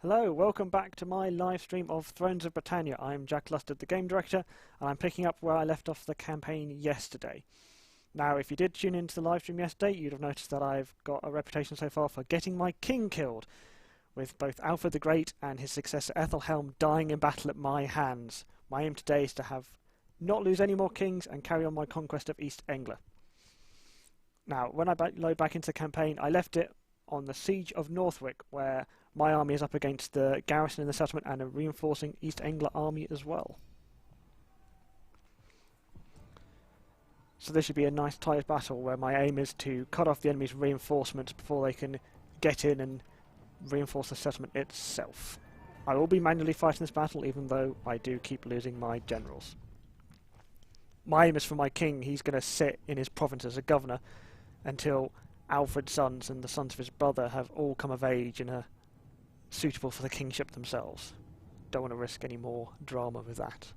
Hello, welcome back to my live stream of Thrones of Britannia. I'm Jack Lustard, the game director, and I'm picking up where I left off the campaign yesterday. Now, if you did tune into the live stream yesterday, you'd have noticed that I've got a reputation so far for getting my king killed, with both Alfred the Great and his successor Ethelhelm dying in battle at my hands. My aim today is to not lose any more kings and carry on my conquest of East Anglia. Now, when I load back into the campaign, I left it on the siege of Northwick, where my army is up against the garrison in the settlement and a reinforcing East Anglia army as well. So this should be a nice tight battle where my aim is to cut off the enemy's reinforcements before they can get in and reinforce the settlement itself. I will be manually fighting this battle, even though I do keep losing my generals. My aim is for my king. He's going to sit in his province as a governor until Alfred's sons and the sons of his brother have all come of age and are suitable for the kingship themselves. Don't want to risk any more drama with that.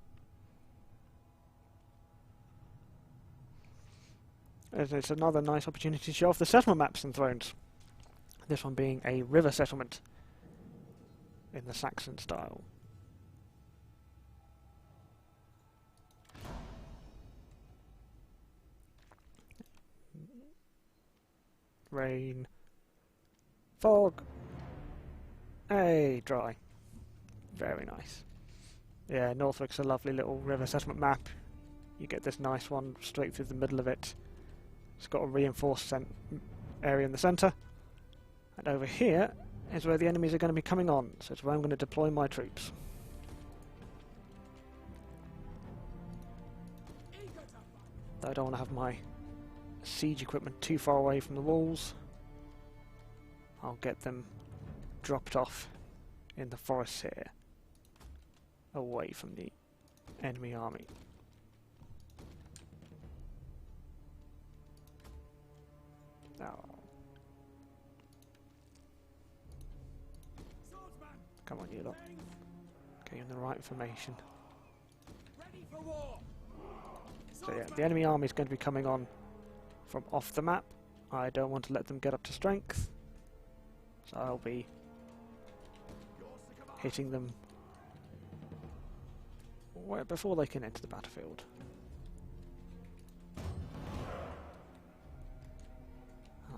It's another nice opportunity to show off the settlement maps in Thrones. This one being a river settlement in the Saxon style. Rain, fog, hey, dry. Very nice. Yeah, Northwick's a lovely little river settlement map. You get this nice one straight through the middle of it. It's got a reinforced area in the centre. And over here is where the enemies are going to be coming on, so it's where I'm going to deploy my troops. Though I don't want to have my siege equipment too far away from the walls. I'll get them dropped off in the forests here, away from the enemy army. Now, come on, you lot. Getting the right information. So yeah, the enemy army is going to be coming on from off the map. I don't want to let them get up to strength, so I'll be hitting them before they can enter the battlefield.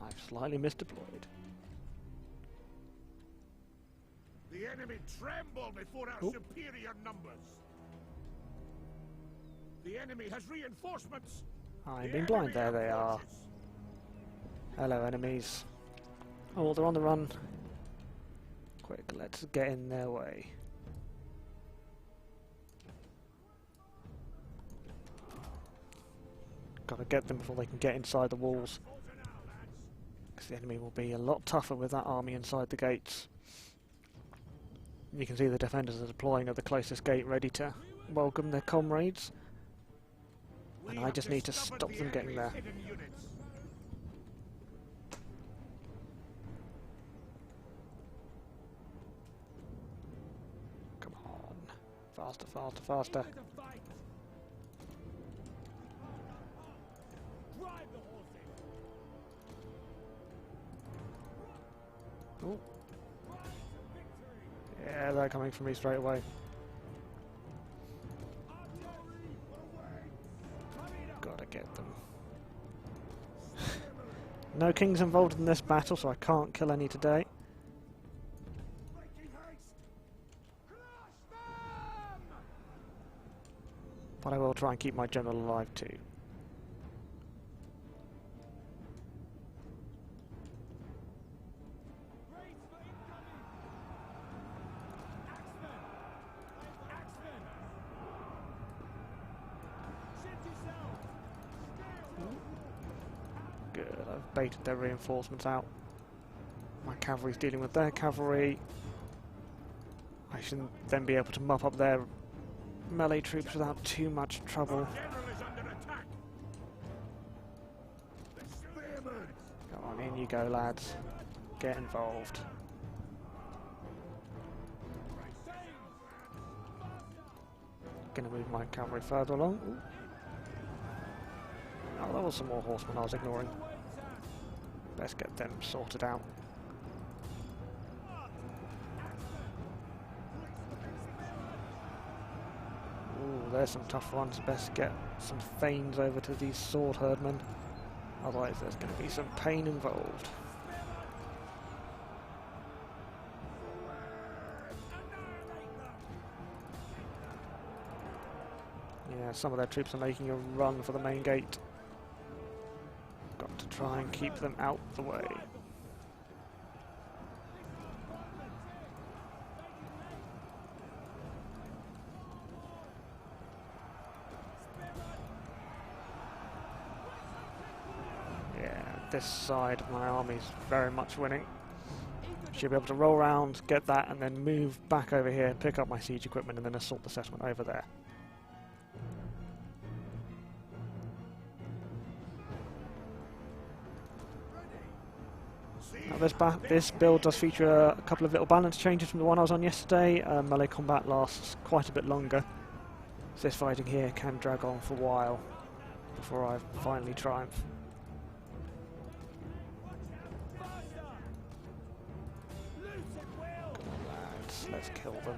I've slightly misdeployed. The enemy tremble before our superior numbers. The enemy has reinforcements. I've been blind. There they are. Hello, enemies. Oh, they're on the run. Quick, let's get in their way. Gotta get them before they can get inside the walls, because the enemy will be a lot tougher with that army inside the gates. You can see the defenders are deploying at the closest gate, ready to welcome their comrades. And I just need to stop them getting there. Come on. Faster, faster, faster. Ooh. Yeah, they're coming for me straight away. Gotta get them. No kings involved in this battle, so I can't kill any today. But I will try and keep my general alive too. Good, I've baited their reinforcements out. My cavalry's dealing with their cavalry. I should then be able to mop up their melee troops without too much trouble. Come on, in you go, lads. Get involved. Gonna move my cavalry further along. Ooh. Oh, there was some more horsemen I was ignoring. Let's get them sorted out. there's some tough ones. Best get some thanes over to these sword herdmen. Otherwise there's going to be some pain involved. Yeah, some of their troops are making a run for the main gate. Got to try and keep them out the way. This side of my army is very much winning. Should be able to roll around, get that, and then move back over here and pick up my siege equipment and then assault the settlement over there. Now this build does feature a couple of little balance changes from the one I was on yesterday. Melee combat lasts quite a bit longer, so this fighting here can drag on for a while before I finally triumph. Let's kill them.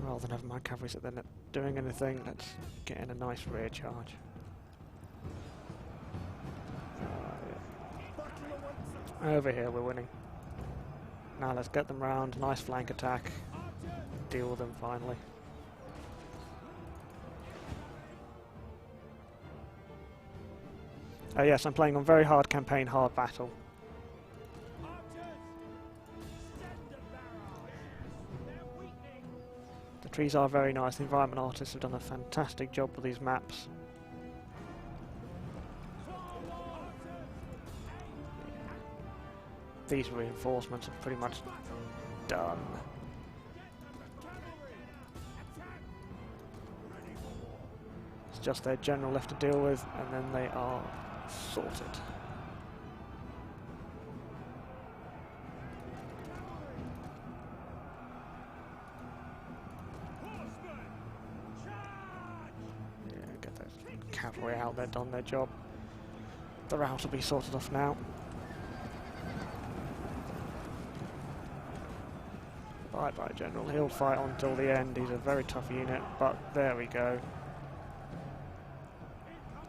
Rather than having my cavalry sit there not doing anything, let's get in a nice rear charge. Over here we're winning. Now let's get them round, nice flank attack, deal with them finally. Oh yes, I'm playing on very hard campaign, hard battle. The trees are very nice, the environment artists have done a fantastic job with these maps. These reinforcements are pretty much done. It's just their general left to deal with, and then they are sorted. Yeah, get those cavalry out, they've done their job. The rout will be sorted off now. Bye bye General, he'll fight on till the end, he's a very tough unit, but there we go.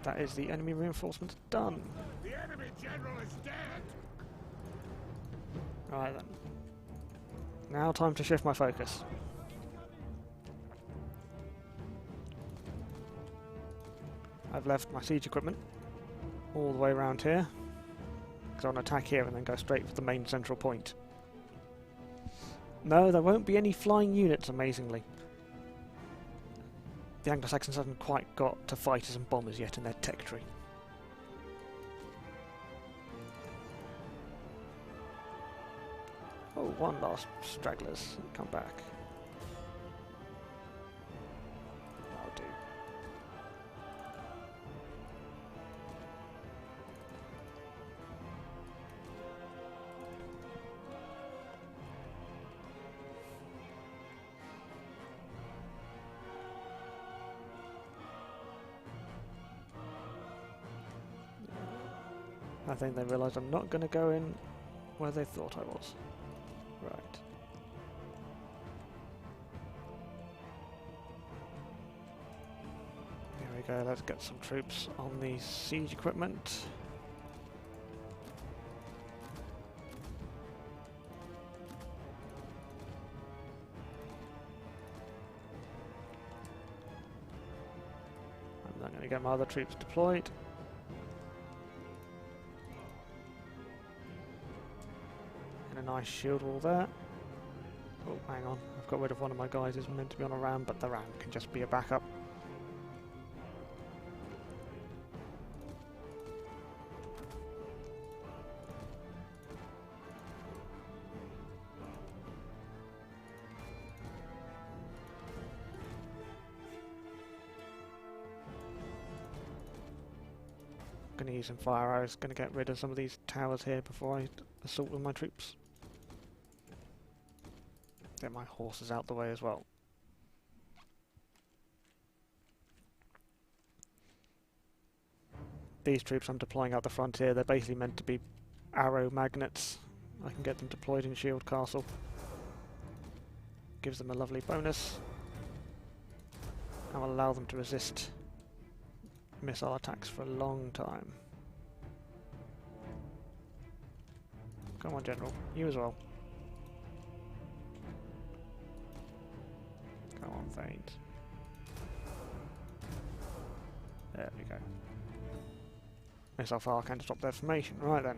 That is the enemy reinforcements done. The enemy general is dead. Right then. Now time to shift my focus. I've left my siege equipment all the way around here, because I want to attack here and then go straight for the main central point. No, there won't be any flying units, amazingly. The Anglo-Saxons haven't quite got to fighters and bombers yet in their tech tree. Oh, one last stragglers. Come back. That'll do. I think they realise I'm not going to go in where they thought I was. Right. There we go, let's get some troops on the siege equipment. I'm then going to get my other troops deployed. A nice shield wall there. Oh, hang on. I've got rid of one of my guys who's meant to be on a ram, but the ram can just be a backup. I'm going to use some fire arrows. Going to get rid of some of these towers here before I assault with my troops. Get my horses out the way as well. These troops I'm deploying out the front here, they're basically meant to be arrow magnets. I can get them deployed in Shield Castle. gives them a lovely bonus and will allow them to resist missile attacks for a long time. Come on, General. You as well. Come on, Thanes. There we go. Missile fire can stop their formation. Right then.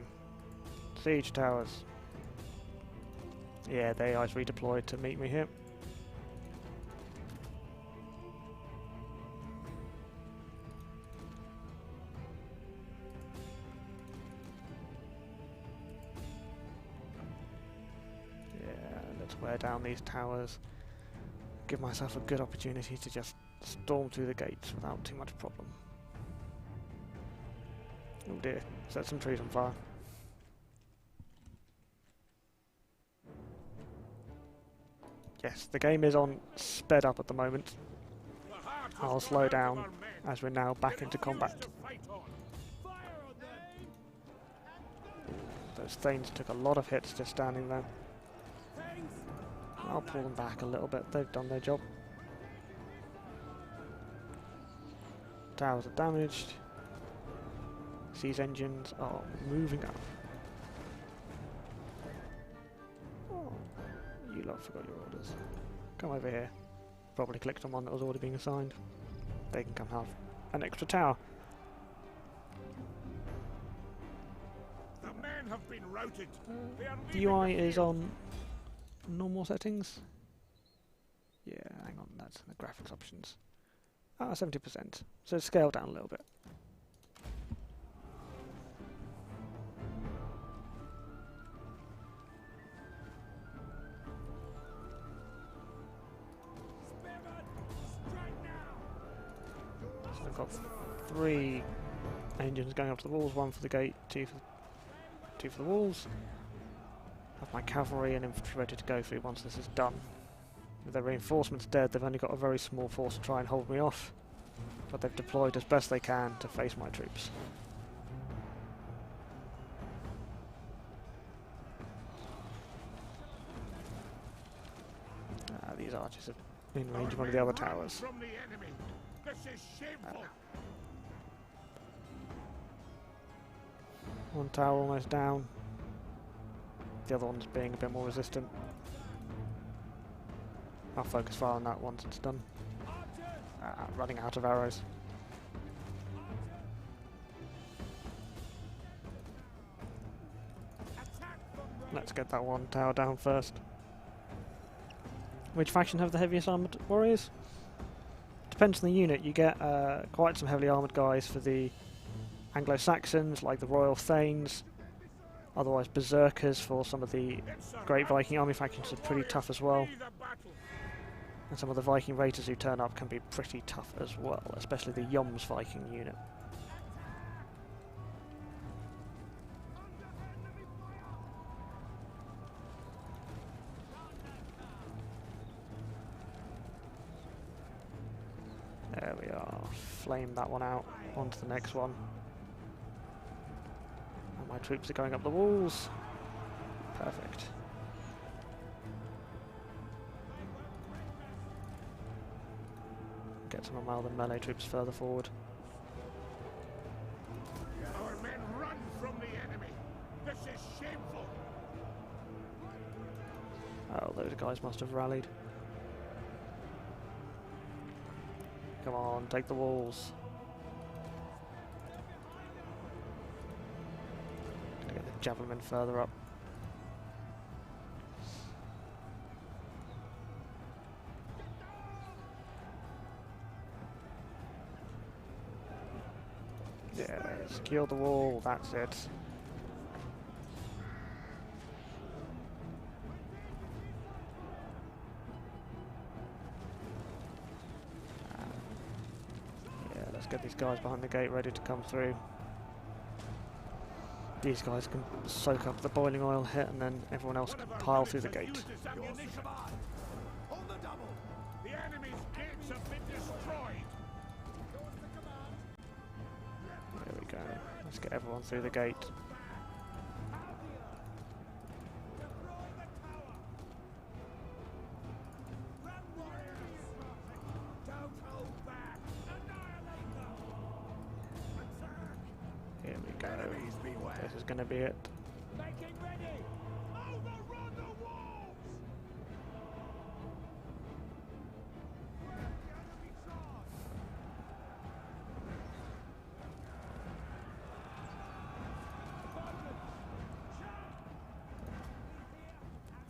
Siege towers. Yeah, the AI's redeployed to meet me here. Wear down these towers, give myself a good opportunity to just storm through the gates without too much problem. Oh dear, set some trees on fire. Yes, the game is on sped up at the moment. I'll slow down as we're now back into combat. Those Thanes took a lot of hits just standing there. I'll pull them back a little bit, they've done their job. Towers are damaged. Siege engines are moving up. Oh, you lot forgot your orders. Come over here. Probably clicked on one that was already being assigned. They can come have an extra tower. The men have been routed. The UI is on normal settings. Yeah, hang on, that's in the graphics options. 70%. So scale down a little bit. So I've got 3 engines going up to the walls, 1 for the gate, 2 for the walls. Have my cavalry and infantry ready to go through once this is done. With their reinforcements dead, they've only got a very small force to try and hold me off, but they've deployed as best they can to face my troops. These archers are in range of one of the other towers. One tower almost down. The other one's being a bit more resistant. I'll focus fire on that once it's done. Running out of arrows. Let's get that one tower down first. Which faction have the heaviest armoured warriors? Depends on the unit. You get quite some heavily armoured guys for the Anglo-Saxons, like the Royal Thanes. Otherwise Berserkers for some of the Great Viking army factions are pretty tough as well. And some of the Viking raiders who turn up can be pretty tough as well, especially the Yoms Viking unit. There we are. Flame that one out. On to the next one. And my troops are going up the walls. Perfect. Get some of my other melee troops further forward. Our men run from the enemy. This is shameful. Oh, those guys must have rallied. Come on, take the walls. Gonna get the javelin further up. Yeah, secure the wall, that's it. Yeah, let's get these guys behind the gate ready to come through. These guys can soak up the boiling oil hit and then everyone else can pile through the gate. The enemy's gates have been destroyed. There we go. Let's get everyone through the gate. Enemies beware. This is going to be it. Making ready. Overrun the walls. Where's the enemy charge?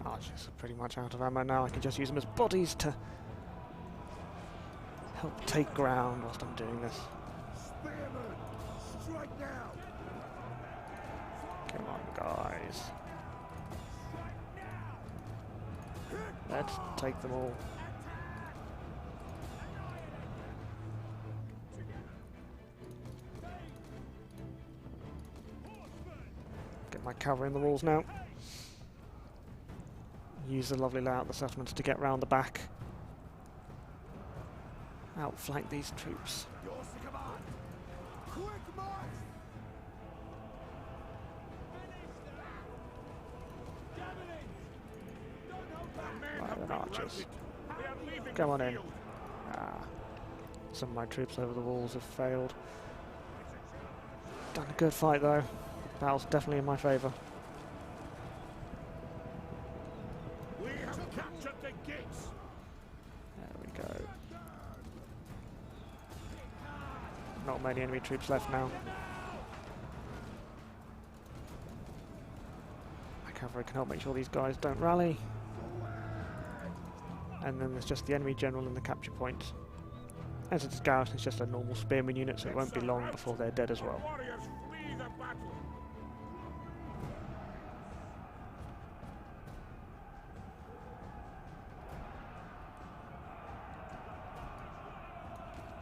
Archers are pretty much out of ammo now. I can just use them as bodies to help take ground whilst I'm doing this. Spearman, strike now. Come on, guys. Let's take them all. Get my cavalry in the walls now. Use the lovely layout of the settlements to get round the back. Outflank these troops. Yours to command. Quick march. Right, then archers. Come on in. Ah, some of my troops over the walls have failed. Done a good fight though. Battle's definitely in my favour. We have captured the gates. There we go. Not many enemy troops left now. My cavalry can help make sure these guys don't rally. And then there's just the enemy general in the capture point. As it's garrison, it's just a normal spearman unit, so it won't be long before they're dead as well. Warriors flee the battle.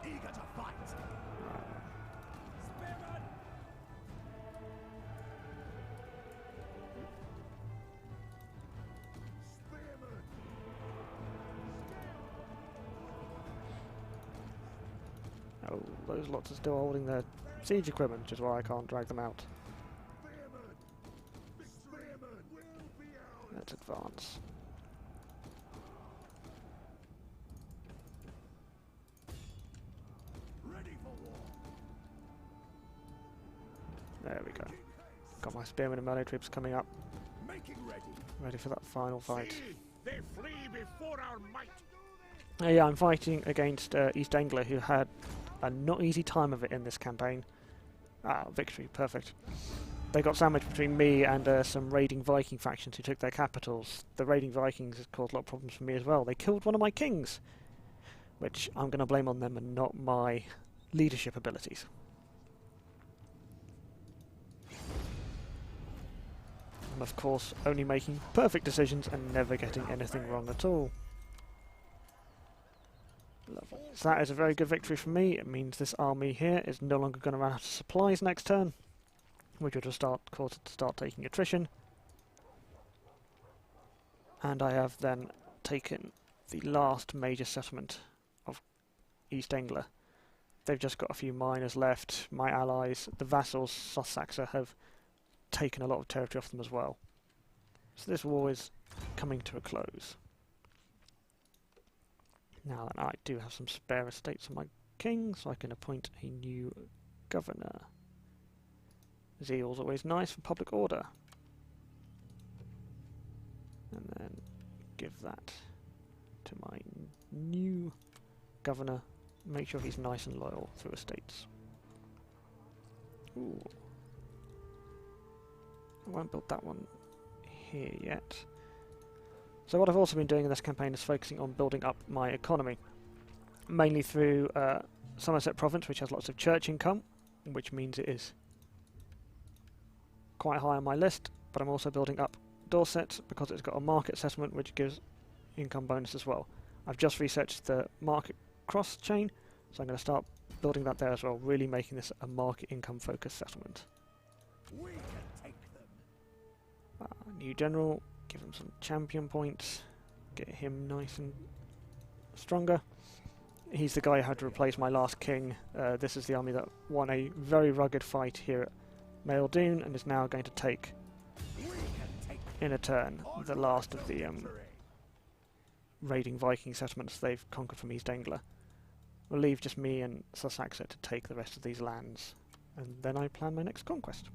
Eager to fight. Spearman. Spearman. Oh, those lots are still holding their siege equipment, which is why I can't drag them out. Spearman. Spearman will be ours. Let's advance. Ready for war. There we go. Got my spearmen and melee troops coming up, Making ready. ready for that final fight. See, they flee before our might. Yeah, I'm fighting against East Anglia, who had a not easy time of it in this campaign. Ah, victory, perfect. They got sandwiched between me and some raiding Viking factions who took their capitals. The raiding Vikings has caused a lot of problems for me as well. They killed one of my kings, which I'm going to blame on them and not my leadership abilities. I'm of course only making perfect decisions and never getting anything wrong at all. Lovely. So that is a very good victory for me. It means this army here is no longer going to run out of supplies next turn, which will just cause it to start taking attrition. And I have then taken the last major settlement of East Anglia. They've just got a few miners left. My allies, the vassals, West Seaxe, have taken a lot of territory off them as well. So this war is coming to a close. Now then, I do have some spare estates on my king, so I can appoint a new governor. Zeal's always nice for public order. And then give that to my new governor. Make sure he's nice and loyal through estates. Ooh. I won't build that one here yet. So what I've also been doing in this campaign is focusing on building up my economy. Mainly through Somerset Province, which has lots of church income, which means it is quite high on my list, but I'm also building up Dorset because it's got a market settlement which gives income bonus as well. I've just researched the market cross chain, so I'm going to start building that there as well, really making this a market income focused settlement. We can take them. New general, give him some champion points, get him nice and stronger. He's the guy who had to replace my last king. This is the army that won a very rugged fight here at Maeldoon and is now going to take, in a turn, the last of the raiding Viking settlements they've conquered from East Anglia. We'll leave just me and West Seaxe to take the rest of these lands and then I plan my next conquest.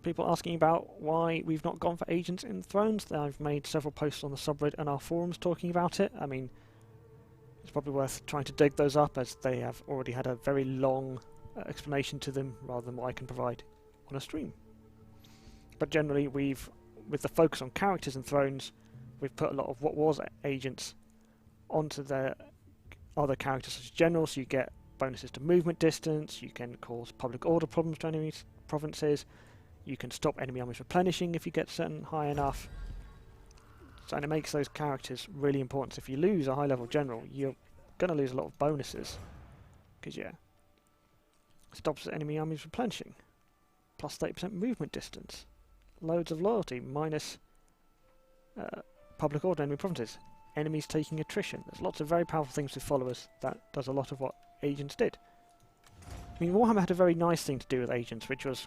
People asking about why we've not gone for agents in Thrones. I've made several posts on the subreddit and our forums talking about it. I mean, it's probably worth trying to dig those up, as they have already had a very long explanation to them rather than what I can provide on a stream. But generally, with the focus on characters in Thrones, we've put a lot of what was agents onto their other characters such as generals, so you get bonuses to movement distance, you can cause public order problems to enemy provinces, you can stop enemy armies replenishing if you get certain high enough. So, and it makes those characters really important. So if you lose a high level general, you're going to lose a lot of bonuses. Because yeah, stops enemy armies replenishing, plus 30% movement distance, loads of loyalty, minus public order enemy provinces, enemies taking attrition. There's lots of very powerful things with followers that does a lot of what agents did. I mean, Warhammer had a very nice thing to do with agents, which was,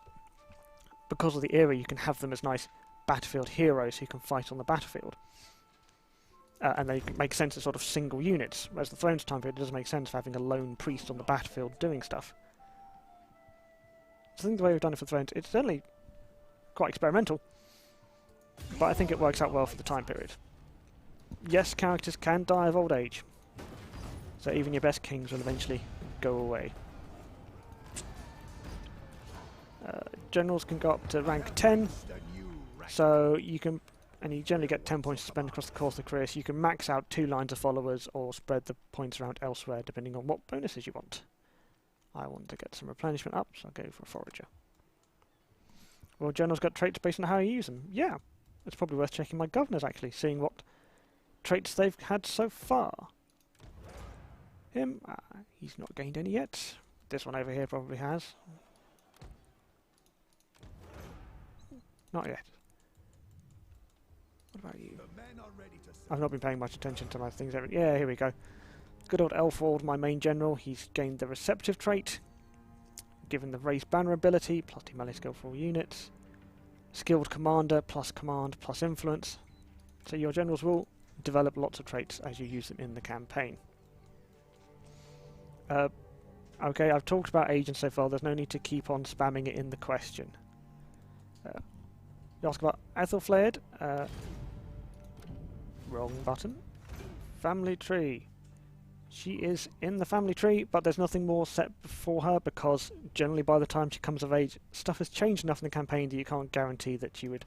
because of the era, you can have them as nice battlefield heroes who can fight on the battlefield. And they make sense as sort of single units, whereas the Thrones time period doesn't make sense for having a lone priest on the battlefield doing stuff. So I think the way we've done it for Thrones, it's certainly quite experimental, but I think it works out well for the time period. Yes, characters can die of old age, so even your best kings will eventually go away. Generals can go up to rank 10, so you can, and you generally get 10 points to spend across the course of the career, so you can max out 2 lines of followers or spread the points around elsewhere depending on what bonuses you want. I want to get some replenishment up, so I'll go for a forager. Well, generals got traits based on how you use them. Yeah, it's probably worth checking my governors actually, seeing what traits they've had so far. Him, he's not gained any yet. This one over here probably has. Not yet. What about you? I've not been paying much attention to my things. Yeah, here we go. Good old Alfred, my main general. He's gained the receptive trait, given the raised banner ability, plus 2 melee skill for all units. Skilled commander, plus command, plus influence. So your generals will develop lots of traits as you use them in the campaign. Okay, I've talked about agents so far. There's no need to keep on spamming it in the question. You ask about Ethelflaed. Wrong button. Family tree. She is in the family tree, but there's nothing more set before her, because generally by the time she comes of age, stuff has changed enough in the campaign that you can't guarantee that you would,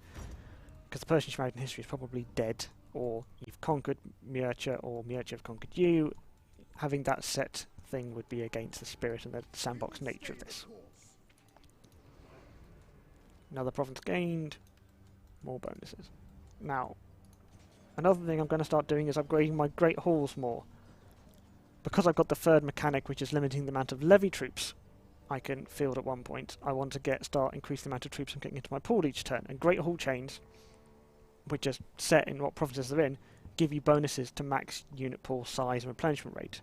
because the person she married in history is probably dead, or you've conquered Miercha, or Miercha have conquered you. Having that set thing would be against the spirit and the sandbox nature of this. Another province gained. More bonuses. Now, another thing I'm going to start doing is upgrading my Great Halls more. Because I've got the third mechanic, which is limiting the amount of levy troops I can field at one point, I want to start increasing the amount of troops I'm getting into my pool each turn. And Great Hall chains, which are set in what provinces they're in, give you bonuses to max unit pool size and replenishment rate.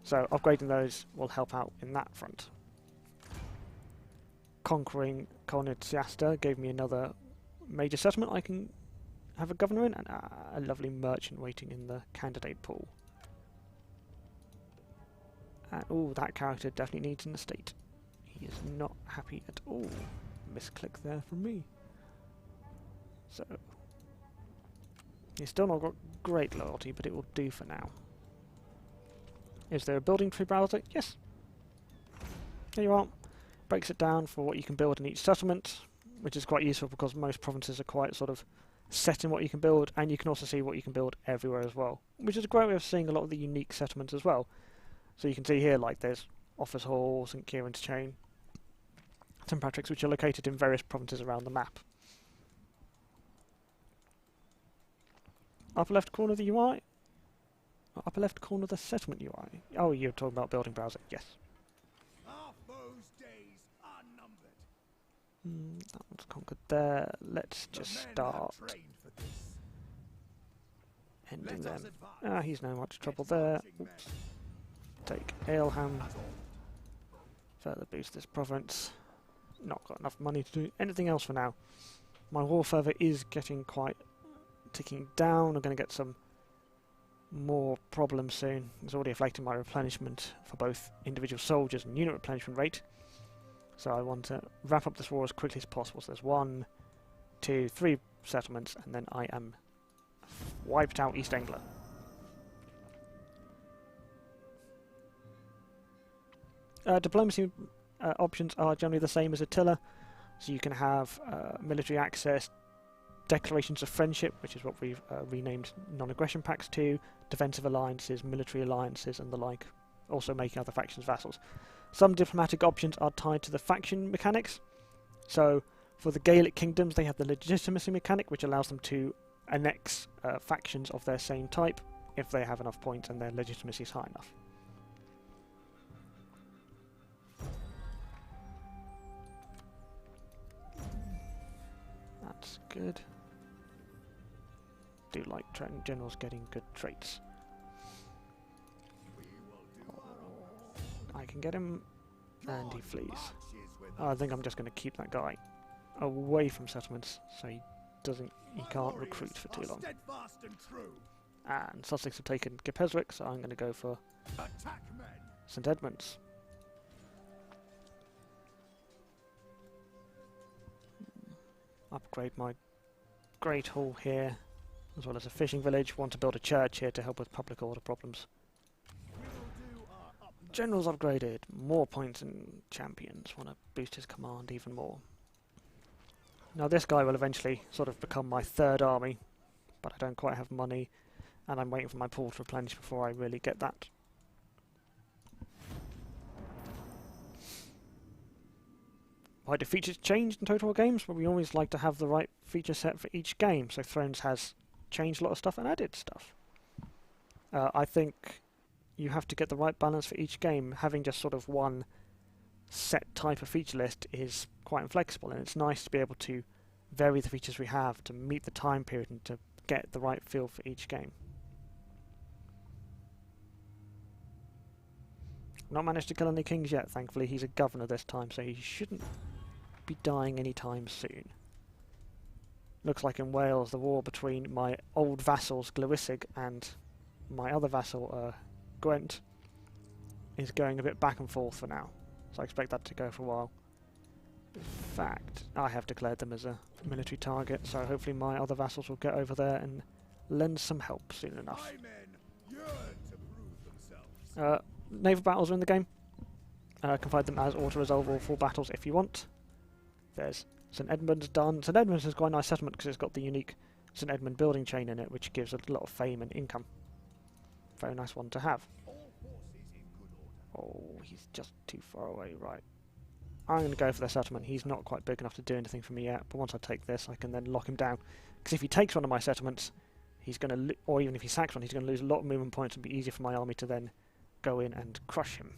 So upgrading those will help out in that front. Conquering West Seaxe gave me another major settlement I can have a governor in, and a lovely merchant waiting in the candidate pool. And oh, that character definitely needs an estate. He is not happy at all. Misclick there from me. So he's still not got great loyalty, but it will do for now. Is there a building tree browser? Yes. There you are. Breaks it down for what you can build in each settlement, which is quite useful because most provinces are quite sort of set in what you can build, and you can also see what you can build everywhere as well, which is a great way of seeing a lot of the unique settlements as well. So you can see here, like, there's Office Hall, St Kieran's Chain, St Patrick's, which are located in various provinces around the map. Upper left corner of the UI? Upper left corner of the settlement UI? Oh, you're talking about building browser, yes. Our foes' days are numbered. That one's conquered there. Let's just start ending them. Ah, he's no much trouble there. Oops. Take Aelham. Further boost this province. Not got enough money to do anything else for now. My war fervour is getting quite ticking down. I'm going to get some more problems soon. It's already affecting my replenishment for both individual soldiers and unit replenishment rate. So I want to wrap up this war as quickly as possible. So there's 1, 2, 3 settlements, and then I am wiped out East Anglia. Diplomacy options are generally the same as Attila, so you can have military access, declarations of friendship, which is what we've renamed non-aggression pacts to, defensive alliances, military alliances, and the like, also making other factions vassals. Some diplomatic options are tied to the faction mechanics, so for the Gaelic kingdoms they have the legitimacy mechanic, which allows them to annex factions of their same type if they have enough points and their legitimacy is high enough. That's good. Do like generals getting good traits. I can get him, and he flees. I think I'm just going to keep that guy away from settlements, so he can't recruit for too long. And Sussex have taken Gipeswick, so I'm going to go for St Edmunds. Upgrade my Great Hall here, as well as a fishing village. Want to build a church here to help with public order problems. Generals upgraded. More points in champions. Want to boost his command even more. Now this guy will eventually sort of become my third army, but I don't quite have money, and I'm waiting for my pool to replenish before I really get that. Why do features change in Total War games? Well, we always like to have the right feature set for each game, so Thrones has changed a lot of stuff and added stuff. I think you have to get the right balance for each game. Having just sort of one set type of feature list is quite inflexible, and it's nice to be able to vary the features we have to meet the time period and to get the right feel for each game. Not managed to kill any kings yet, thankfully. He's a governor this time, so he shouldn't be dying anytime soon. Looks like in Wales the war between my old vassals Glywysig and my other vassal Gwent is going a bit back and forth for now, so I expect that to go for a while. In fact, I have declared them as a military target, so hopefully my other vassals will get over there and lend some help soon enough. Naval battles are in the game. Can find them as auto-resolve or full battles if you want. There's St Edmunds done. St Edmunds has quite a nice settlement because it's got the unique St Edmund building chain in it, which gives a lot of fame and income. Very nice one to have. Oh, he's just too far away, right. I'm going to go for the settlement. He's not quite big enough to do anything for me yet, but once I take this, I can then lock him down. Because if he takes one of my settlements, he's going to, or even if he sacks one, he's going to lose a lot of movement points and be easier for my army to then go in and crush him.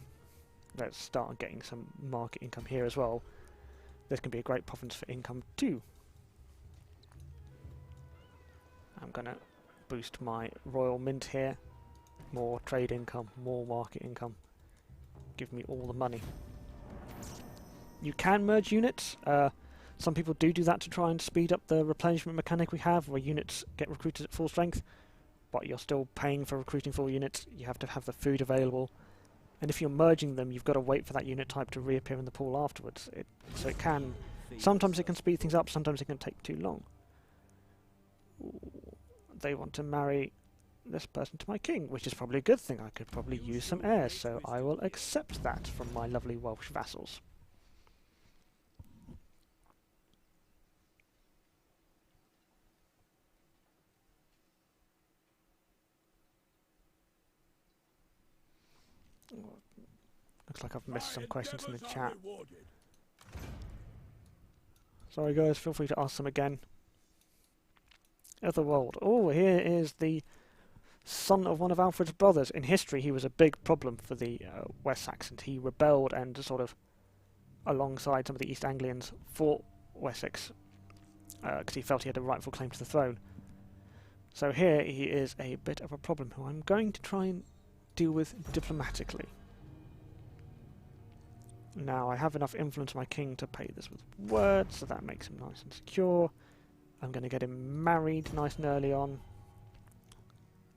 Let's start getting some market income here as well. This can be a great province for income too. I'm going to boost my royal mint here. More trade income, more market income. Give me all the money. You can merge units. Some people do that to try and speed up the replenishment mechanic we have, where units get recruited at full strength, but you're still paying for recruiting full units. You have to have the food available. And if you're merging them, you've got to wait for that unit type to reappear in the pool afterwards. So it can... Sometimes it can speed things up, sometimes it can take too long. Ooh, they want to marry this person to my king, which is probably a good thing. I could probably use some heirs, so I will accept that from my lovely Welsh vassals. Looks like I've missed some questions in the chat. Sorry guys, feel free to ask them again. Otherworld. Oh, here is the son of one of Alfred's brothers. In history, he was a big problem for the West Saxons. He rebelled and sort of, alongside some of the East Anglians, fought Wessex because he felt he had a rightful claim to the throne. So here he is a bit of a problem who I'm going to try and deal with diplomatically. Now, I have enough influence on my king to pay this with words, so that makes him nice and secure. I'm going to get him married nice and early on.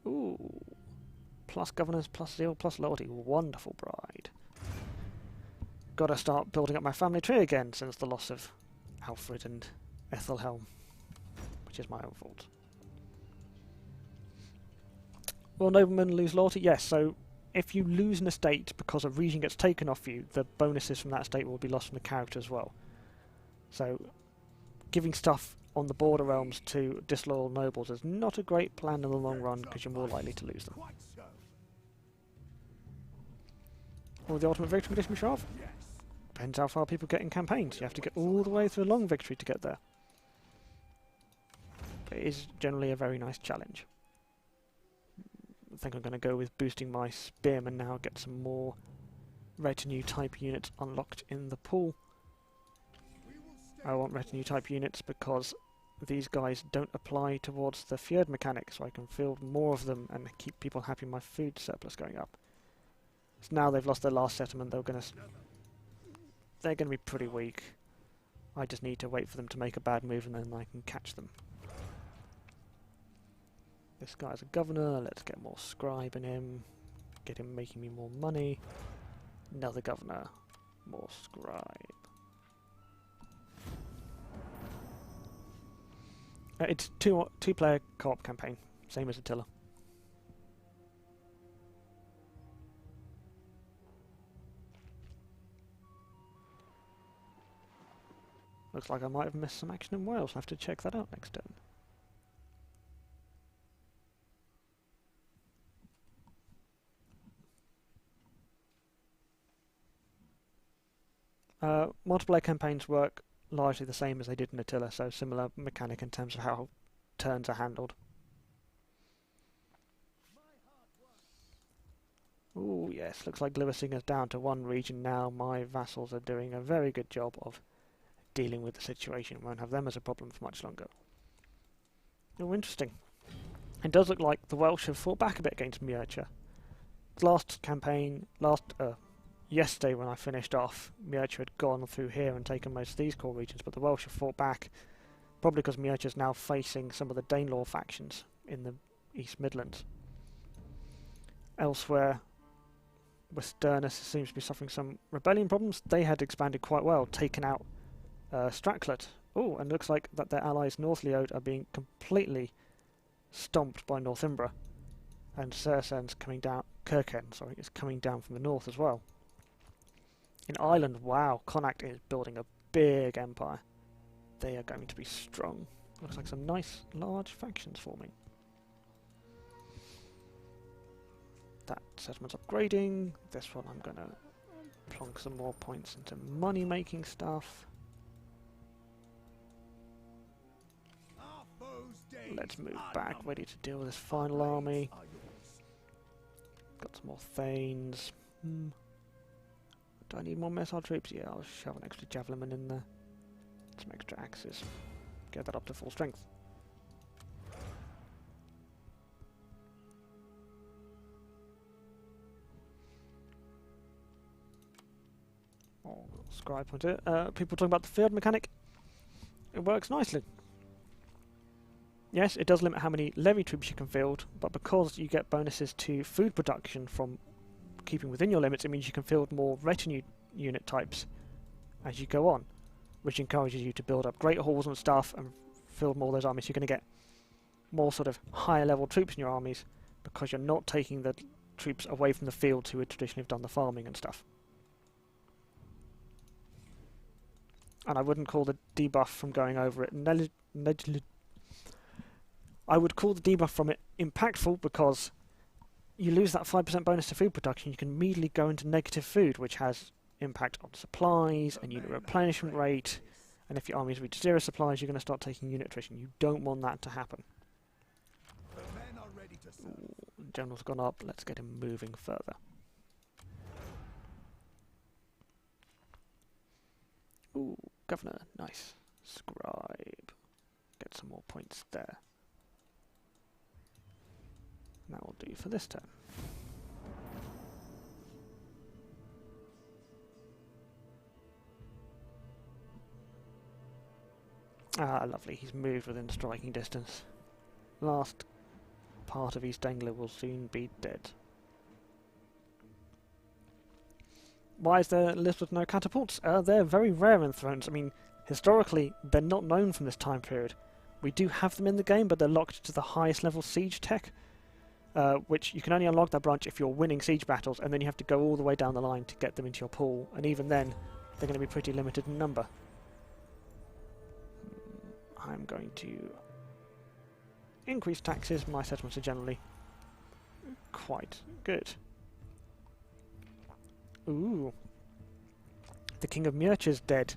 Ooh, plus governors, plus zeal, plus loyalty. Wonderful bride. Gotta start building up my family tree again since the loss of Alfred and Ethelhelm, which is my own fault. Will noblemen lose loyalty? Yes, so if you lose an estate because a region gets taken off you, the bonuses from that estate will be lost from the character as well. So giving stuff on the border realms to disloyal nobles is not a great plan in the long run because you're more likely to lose them. Will the ultimate victory condition be sharp? Depends how far people get in campaigns. You have to get all the way through a long victory to get there. But it is generally a very nice challenge. I think I'm going to go with boosting my spearmen now, get some more retinue type units unlocked in the pool. I want retinue type units because these guys don't apply towards the fjord mechanic, so I can field more of them and keep people happy, my food surplus going up. So now they've lost their last settlement, they're going to be pretty weak. I just need to wait for them to make a bad move and then I can catch them. This guy's a governor, let's get more scribe in him, get him making me more money. Another governor, more scribe. It's two-player co-op campaign, same as Attila. Looks like I might have missed some action in Wales. I'll have to check that out next turn. Multiplayer campaigns work largely the same as they did in Attila, so similar mechanic in terms of how turns are handled. Ooh, yes, looks like Glyversinger's down to one region now. My vassals are doing a very good job of dealing with the situation. Won't have them as a problem for much longer. Oh, interesting. It does look like the Welsh have fought back a bit against Miercha. Last campaign, yesterday when I finished off, Miercha had gone through here and taken most of these core regions, but the Welsh have fought back, probably because Miercha is now facing some of the Danelaw factions in the East Midlands. Elsewhere, Westernus seems to be suffering some rebellion problems. They had expanded quite well, taken out Straclet. Oh, and looks like that their allies North Leod are being completely stomped by Northumbria, and Circen's coming down. Kirken, sorry, is coming down from the north as well. In Ireland, wow, Connacht is building a big empire. They are going to be strong. Looks like some nice large factions forming. That settlement's upgrading. This one I'm going to plonk some more points into money making stuff. Let's move back, ready to deal with this final army. Got some more Thanes. Do I need more missile troops? Yeah, I'll shove an extra javelinman in there. Some extra axes. Get that up to full strength. Oh, scribe pointer. People talking about the field mechanic. It works nicely. Yes, it does limit how many levy troops you can field, but because you get bonuses to food production from keeping within your limits, it means you can field more retinue unit types as you go on, which encourages you to build up great halls and stuff and field more of those armies. You're going to get more sort of higher level troops in your armies because you're not taking the troops away from the field who would traditionally have done the farming and stuff. And I wouldn't call the debuff from going over it I would call the debuff from it impactful because you lose that 5% bonus to food production, you can immediately go into negative food, which has impact on supplies and unit replenishment rate, and if your armies reach 0 supplies, you're going to start taking unit attrition. You don't want that to happen. Ooh, general's gone up, let's get him moving further. Ooh, governor, nice. Scribe. Get some more points there. That will do for this turn. Ah, lovely. He's moved within striking distance. Last part of East Anglia will soon be dead. Why is there a list with no catapults? They're very rare in Thrones. I mean, historically, they're not known from this time period. We do have them in the game, but they're locked to the highest level siege tech, which you can only unlock that branch if you're winning siege battles, and then you have to go all the way down the line to get them into your pool, and even then, they're going to be pretty limited in number. I'm going to increase taxes. My settlements are generally quite good. Ooh. The King of Murcia's dead.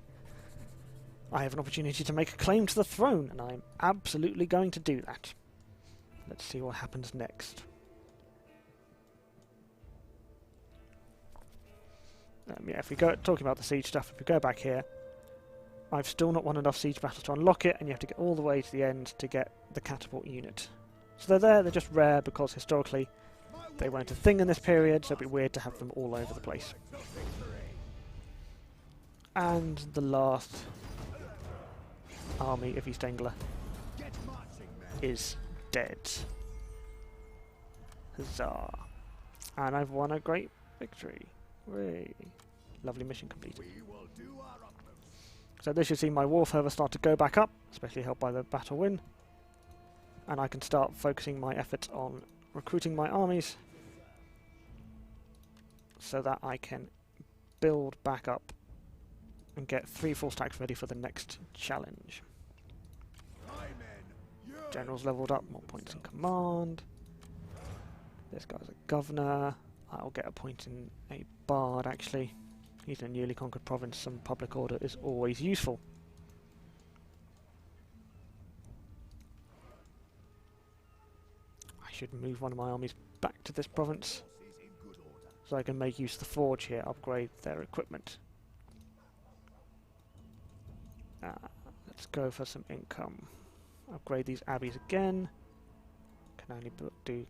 I have an opportunity to make a claim to the throne, and I'm absolutely going to do that. Let's see what happens next. Yeah, if we go talking about the siege stuff, if we go back here, I've still not won enough siege battles to unlock it, and you have to get all the way to the end to get the catapult unit. So they're there, they're just rare because historically they weren't a thing in this period, so it'd be weird to have them all over the place. And the last army of East Anglia is dead. Huzzah. And I've won a great victory. Hooray. Lovely mission completed. So this should see my war fervour start to go back up, especially helped by the battle win. And I can start focusing my efforts on recruiting my armies so that I can build back up and get 3 full stacks ready for the next challenge. General's leveled up, more points in command. This guy's a governor. I'll get a point in a bard actually. He's in a newly conquered province. Some public order is always useful. I should move one of my armies back to this province so I can make use of the forge here, upgrade their equipment. Let's go for some income. Upgrade these abbeys again. Can only do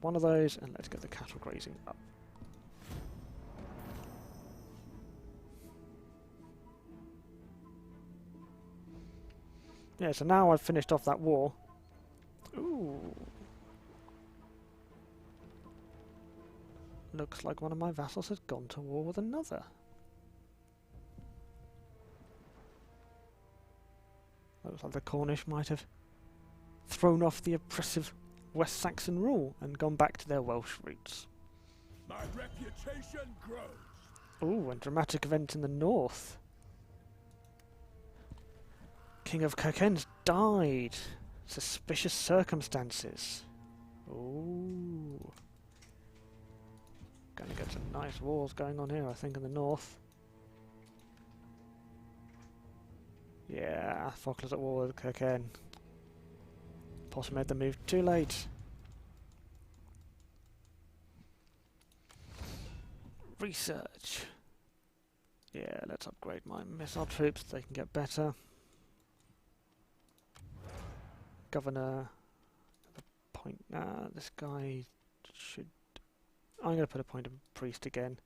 one of those, and let's get the cattle grazing up. Yeah, so now I've finished off that war. Ooh. Looks like one of my vassals has gone to war with another. Looks like the Cornish might have thrown off the oppressive West Saxon rule and gone back to their Welsh roots. My reputation grows. Ooh, and dramatic event in the north. King of Kirken's died. Suspicious circumstances. Ooh. Gonna get some nice wars going on here, I think, in the north. Yeah, Falkland's at war with Kirken. Possibly made the move too late. Research. Yeah, let's upgrade my missile troops, they can get better. Governor. Point. This guy should. I'm going to put a point of priest again.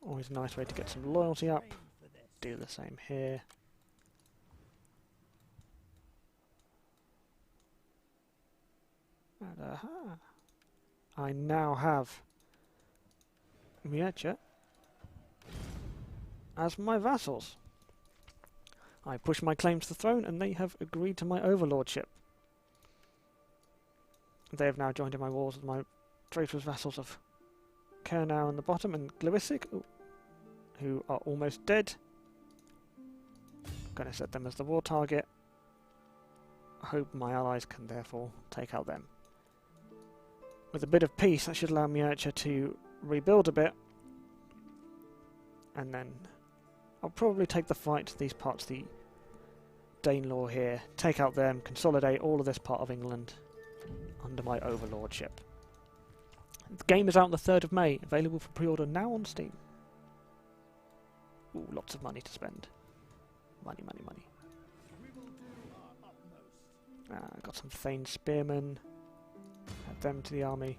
Always a nice way to get some loyalty up. Do the same here. And I now have Murcia as my vassals. I push my claim to the throne and they have agreed to my overlordship. They have now joined in my wars with my traitorous vassals of Kernau on the bottom and Glewisic, who are almost dead. I'm going to set them as the war target. I hope my allies can therefore take out them. With a bit of peace, that should allow Murcia to rebuild a bit. And then I'll probably take the fight to these parts, the Danelaw here, take out them, consolidate all of this part of England under my overlordship. The game is out on the 3rd of May, available for pre-order now on Steam. Ooh, lots of money to spend. Money, money, money. Got some Thane Spearmen. Add them to the army.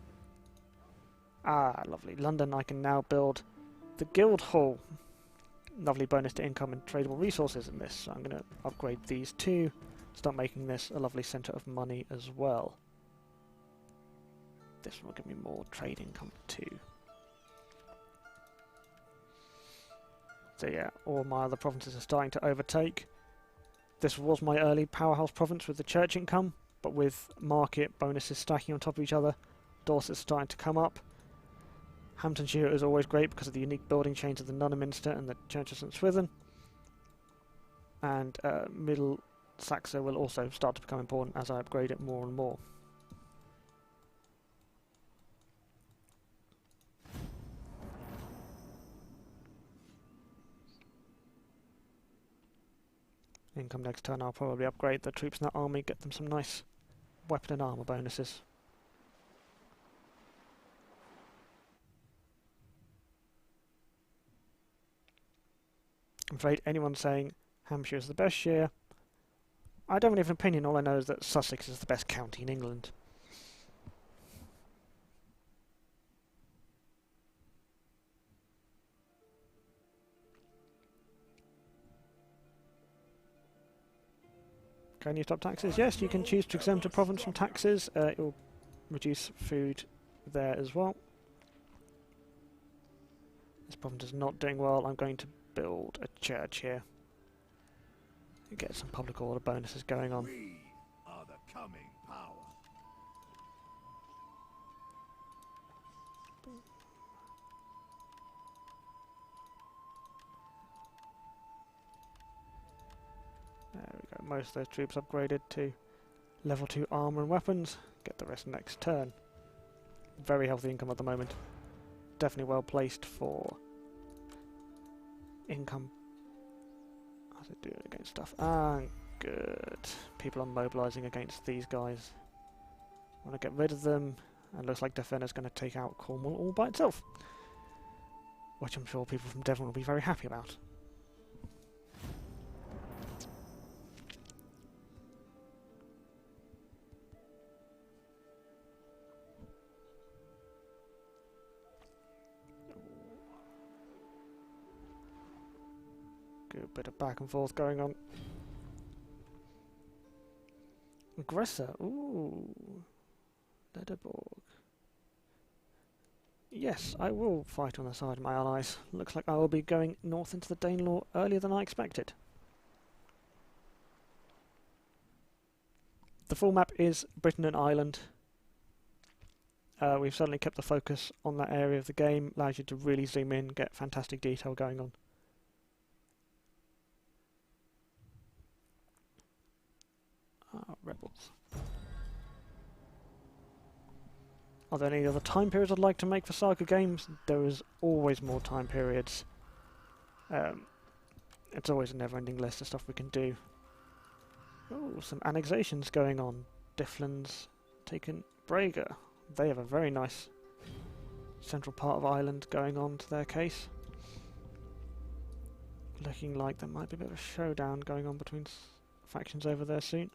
Ah, lovely. London, I can now build the Guild Hall. Lovely bonus to income and tradable resources in this. So I'm going to upgrade these two. Start making this a lovely centre of money as well. This will give me more trade income too. So yeah, all my other provinces are starting to overtake. This was my early powerhouse province with the church income, but with market bonuses stacking on top of each other, Dorset's starting to come up. Hamptonshire is always great because of the unique building chains of the Nunner Minster and the Church of St Swithin. And Middle Saxe will also start to become important as I upgrade it more and more. Income next turn, I'll probably upgrade the troops in that army, get them some nice weapon and armour bonuses. I'm afraid anyone saying Hampshire is the best shire, I don't really have an opinion. All I know is that Sussex is the best county in England. Can you stop taxes? Yes, you can choose to exempt a province from taxes. It will reduce food there as well. This province is not doing well. I'm going to build a church here. Get some public order bonuses going on. We are the coming power. There we go. Most of those troops upgraded to level 2 armour and weapons. Get the rest next turn. Very healthy income at the moment. Definitely well placed for income. How's it doing against stuff? Ah, good. People are mobilising against these guys. I want to get rid of them. And looks like Defender's going to take out Cornwall all by itself. Which I'm sure people from Devon will be very happy about. Good bit of back and forth going on. Aggressor, ooh. Lederborg. Yes, I will fight on the side of my allies. Looks like I will be going north into the Danelaw earlier than I expected. The full map is Britain and Ireland. We've certainly kept the focus on that area of the game. Allows you to really zoom in, get fantastic detail going on. Rebels. Are there any other time periods I'd like to make for Saga games? There is always more time periods. It's always a never-ending list of stuff we can do. Oh, some annexations going on. Difflin's taken Braga. They have a very nice central part of Ireland going on to their case. Looking like there might be a bit of a showdown going on between factions over there soon.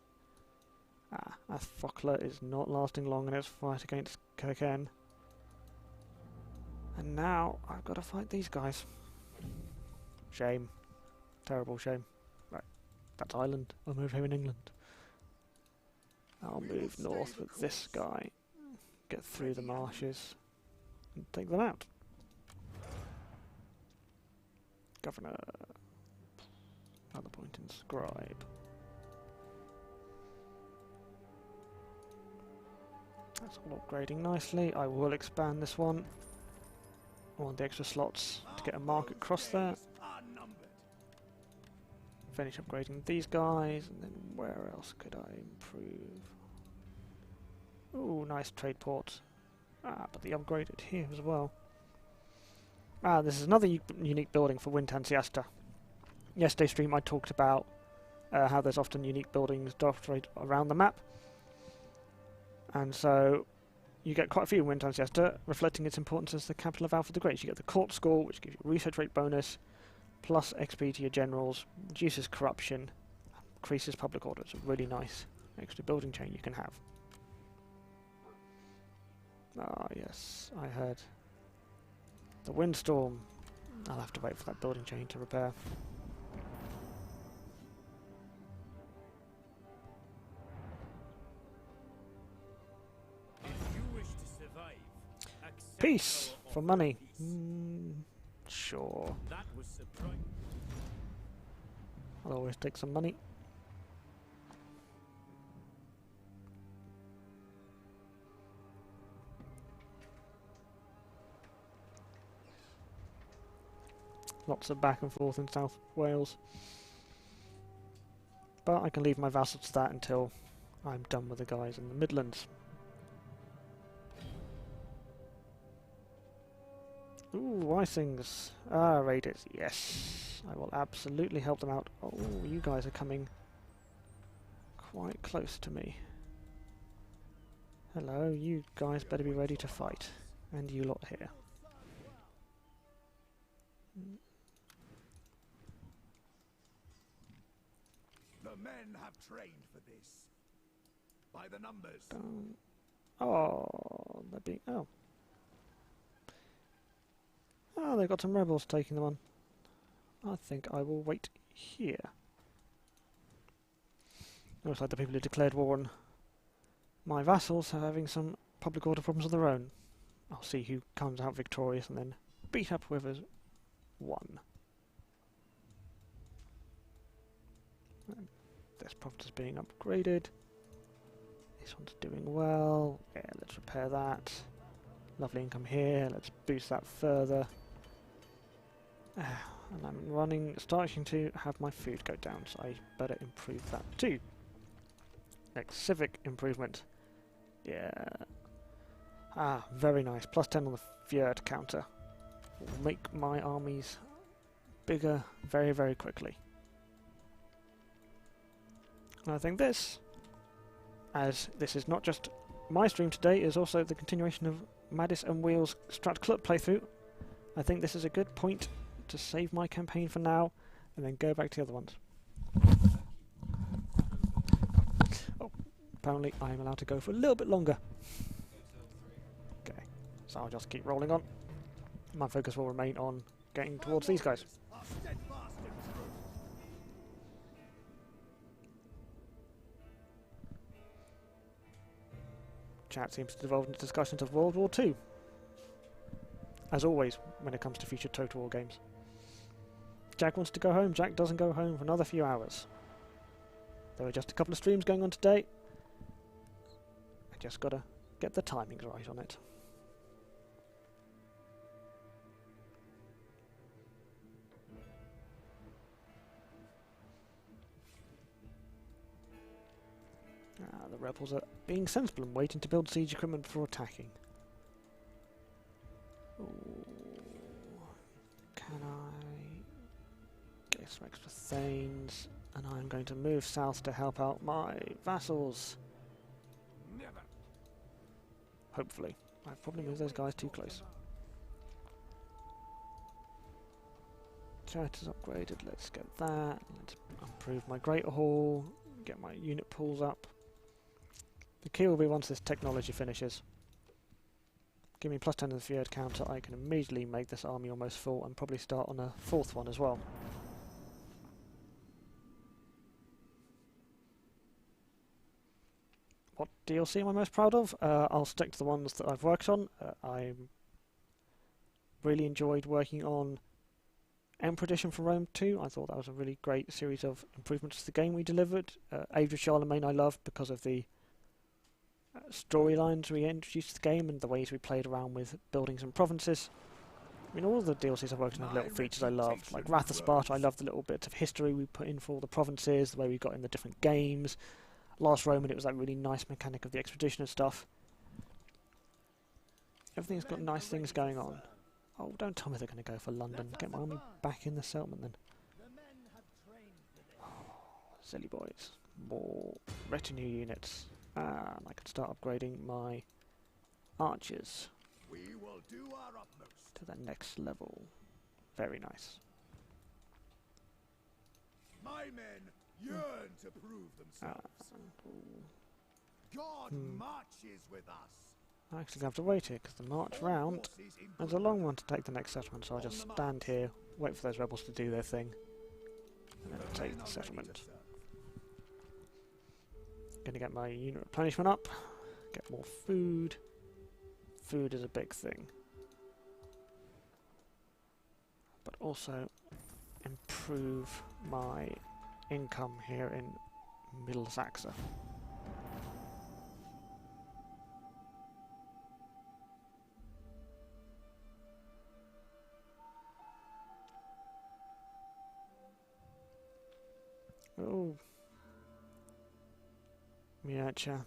Athfocla is not lasting long in its fight against Kirken. And now I've got to fight these guys. Shame. Terrible shame. Right, that's Ireland. I'll move here in England. I'll move north with this guy. Get through the marshes and take them out. Governor. Another point in scribe. That's all upgrading nicely. I will expand this one. I want the extra slots to get a market across there. Finish upgrading these guys, and then where else could I improve? Ooh, nice trade port. But the upgraded here as well. This is another unique building for Wintan Siesta. Yesterday's stream I talked about how there's often unique buildings dotted around the map. And so you get quite a few in Wintan Siesta, reflecting its importance as the capital of Alfred the Great. You get the court school, which gives you a research rate bonus, plus XP to your generals, reduces corruption, increases public order. It's a really nice extra building chain you can have. Ah, yes, I heard the windstorm. I'll have to wait for that building chain to repair. Peace for money. Sure. That was surprising. I'll always take some money. Lots of back and forth in South Wales. But I can leave my vassals to that until I'm done with the guys in the Midlands. Ooh, Wysings. Ah, raiders. Yes. I will absolutely help them out. Oh, you guys are coming quite close to me. Hello, you guys better be ready to fight. And you lot here. The men have trained for this. By the numbers. Oh, they're being... Oh. Oh, they've got some rebels taking them on. I think I will wait here. Looks like the people who declared war on my vassals are having some public order problems of their own. I'll see who comes out victorious and then beat up whoever's won. This province is being upgraded. This one's doing well. Yeah, let's repair that. Lovely income here. Let's boost that further. And I'm starting to have my food go down, so I better improve that too. Next, civic improvement. Yeah. Ah, very nice. Plus 10 on the Fjord counter. Will make my armies bigger very, very quickly. And I think this, as this is not just my stream today, is also the continuation of Maddis and Wheel's Strat Club playthrough. I think this is a good point to save my campaign for now, and then go back to the other ones. Oh, apparently I am allowed to go for a little bit longer. Okay, so I'll just keep rolling on. My focus will remain on getting towards these guys. Chat seems to devolve into discussions of World War II. As always, when it comes to future Total War games. Jack wants to go home. Jack doesn't go home for another few hours. There are just a couple of streams going on today. I just gotta get the timings right on it. The rebels are being sensible and waiting to build siege equipment before attacking. Ooh. Can I get some extra thanes? And I'm going to move south to help out my vassals. Never. Hopefully. I've probably moved those guys too close. Chat is upgraded. Let's get that. Let's improve my Greater Hall. Get my unit pools up. The key will be once this technology finishes. Give me plus 10 to the Fjord counter, I can immediately make this army almost full and probably start on a fourth one as well. What DLC am I most proud of? I'll stick to the ones that I've worked on. I really enjoyed working on Emperor Edition for Rome 2. I thought that was a really great series of improvements to the game we delivered. Age of Charlemagne I loved because of the storylines we introduced to the game and the ways we played around with buildings and provinces. I mean, all the DLCs I've worked on have little features I loved, like Wrath of Sparta. I loved the little bits of history we put in for all the provinces, the way we got in the different games. Last Roman, it was that really nice mechanic of the expedition and stuff. Everything's got nice things going on. Oh, don't tell me they're going to go for London. Get my army back in the settlement then. Oh, silly boys. More retinue units. And I can start upgrading my archers We will do our utmost. to the next level. Very nice. My men yearn to prove themselves. God marches with us. I actually have to wait here because the march round is a long one to take the next settlement, so I'll just stand here, wait for those rebels to do their thing, and then take the settlement. Gonna get my unit replenishment up, get more food. Food is a big thing. also improve my income here in Middle Saxe. Oh, miniature,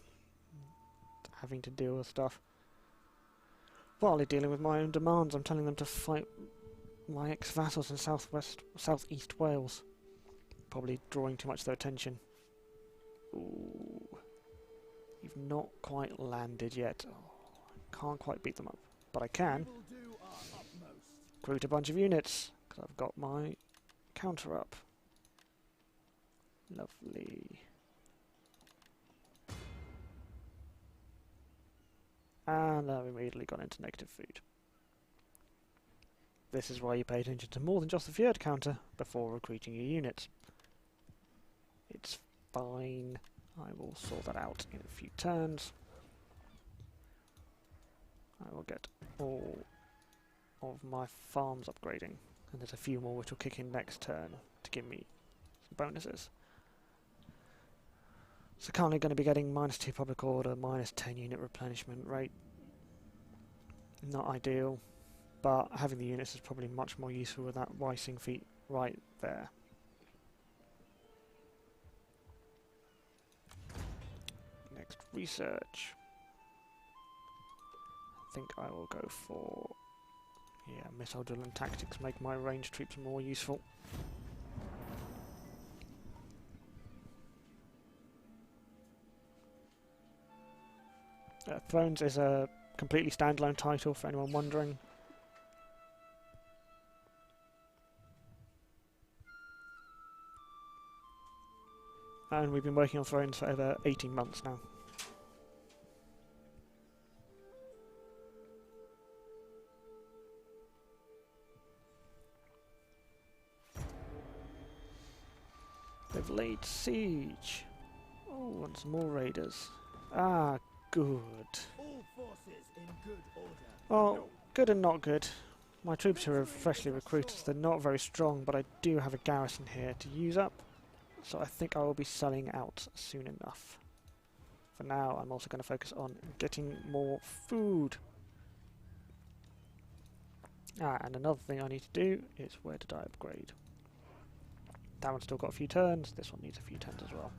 having to deal with stuff. Partly dealing with my own demands. I'm telling them to fight my ex-vassals in southeast Wales. Probably drawing too much of their attention. Ooh, you've not quite landed yet. Oh, I can't quite beat them up, but I can recruit a bunch of units because I've got my counter up. Lovely. And I've immediately gone into negative food. This is why you pay attention to more than just the Fjord counter before recruiting your units. It's fine. I will sort that out in a few turns. I will get all of my farms upgrading, and there's a few more which will kick in next turn to give me some bonuses. So currently going to be getting -2 public order, -10 unit replenishment rate. Not ideal, but having the units is probably much more useful with that Weissing feat right there. Next, research. I think I will go for, yeah, missile drill and tactics make my ranged troops more useful. Thrones is a completely standalone title for anyone wondering. And we've been working on Thrones for over 18 months now. They've laid siege. Oh, and some more raiders. Ah, good. All forces in good order. Well, good and not good. My troops here are freshly recruited, so they're not very strong, but I do have a garrison here to use up, so I think I will be selling out soon enough. For now, I'm also going to focus on getting more food. Ah, and another thing I need to do is, where did I upgrade? That one's still got a few turns, this one needs a few turns as well.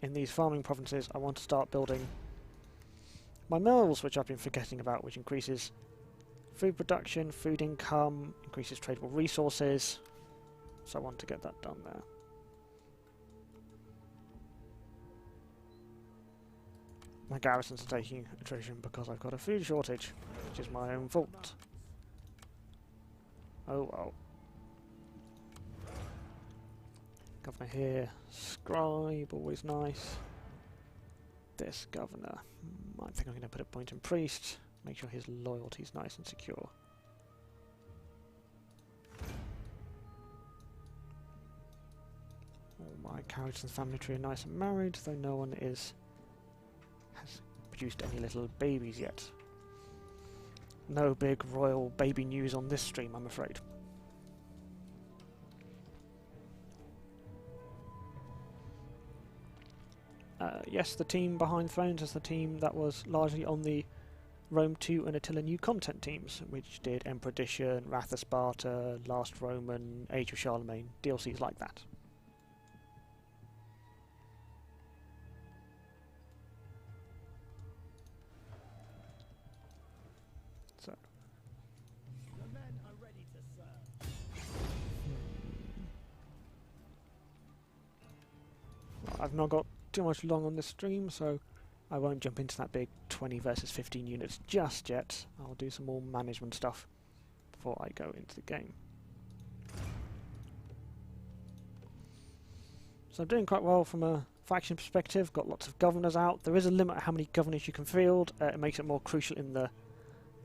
In these farming provinces, I want to start building my mills, which I've been forgetting about, which increases food production, food income, increases tradable resources. So I want to get that done there. My garrisons are taking attrition because I've got a food shortage, which is my own fault. Oh well. Governor here, scribe, always nice. This governor, I think I'm going to put a point in priest, make sure his loyalty is nice and secure. All my characters in the family tree are nice and married, though no one has produced any little babies yet. No big royal baby news on this stream, I'm afraid. Yes, the team behind Thrones is the team that was largely on the Rome 2 and Attila New Content teams, which did Emperor Edition, Wrath of Sparta, Last Roman, Age of Charlemagne, DLCs like that. So. The men are ready to serve. Well, I've not got too much long on this stream, so I won't jump into that big 20 versus 15 units just yet. I'll do some more management stuff before I go into the game. So I'm doing quite well from a faction perspective, got lots of governors out. There is a limit how many governors you can field. It makes it more crucial in the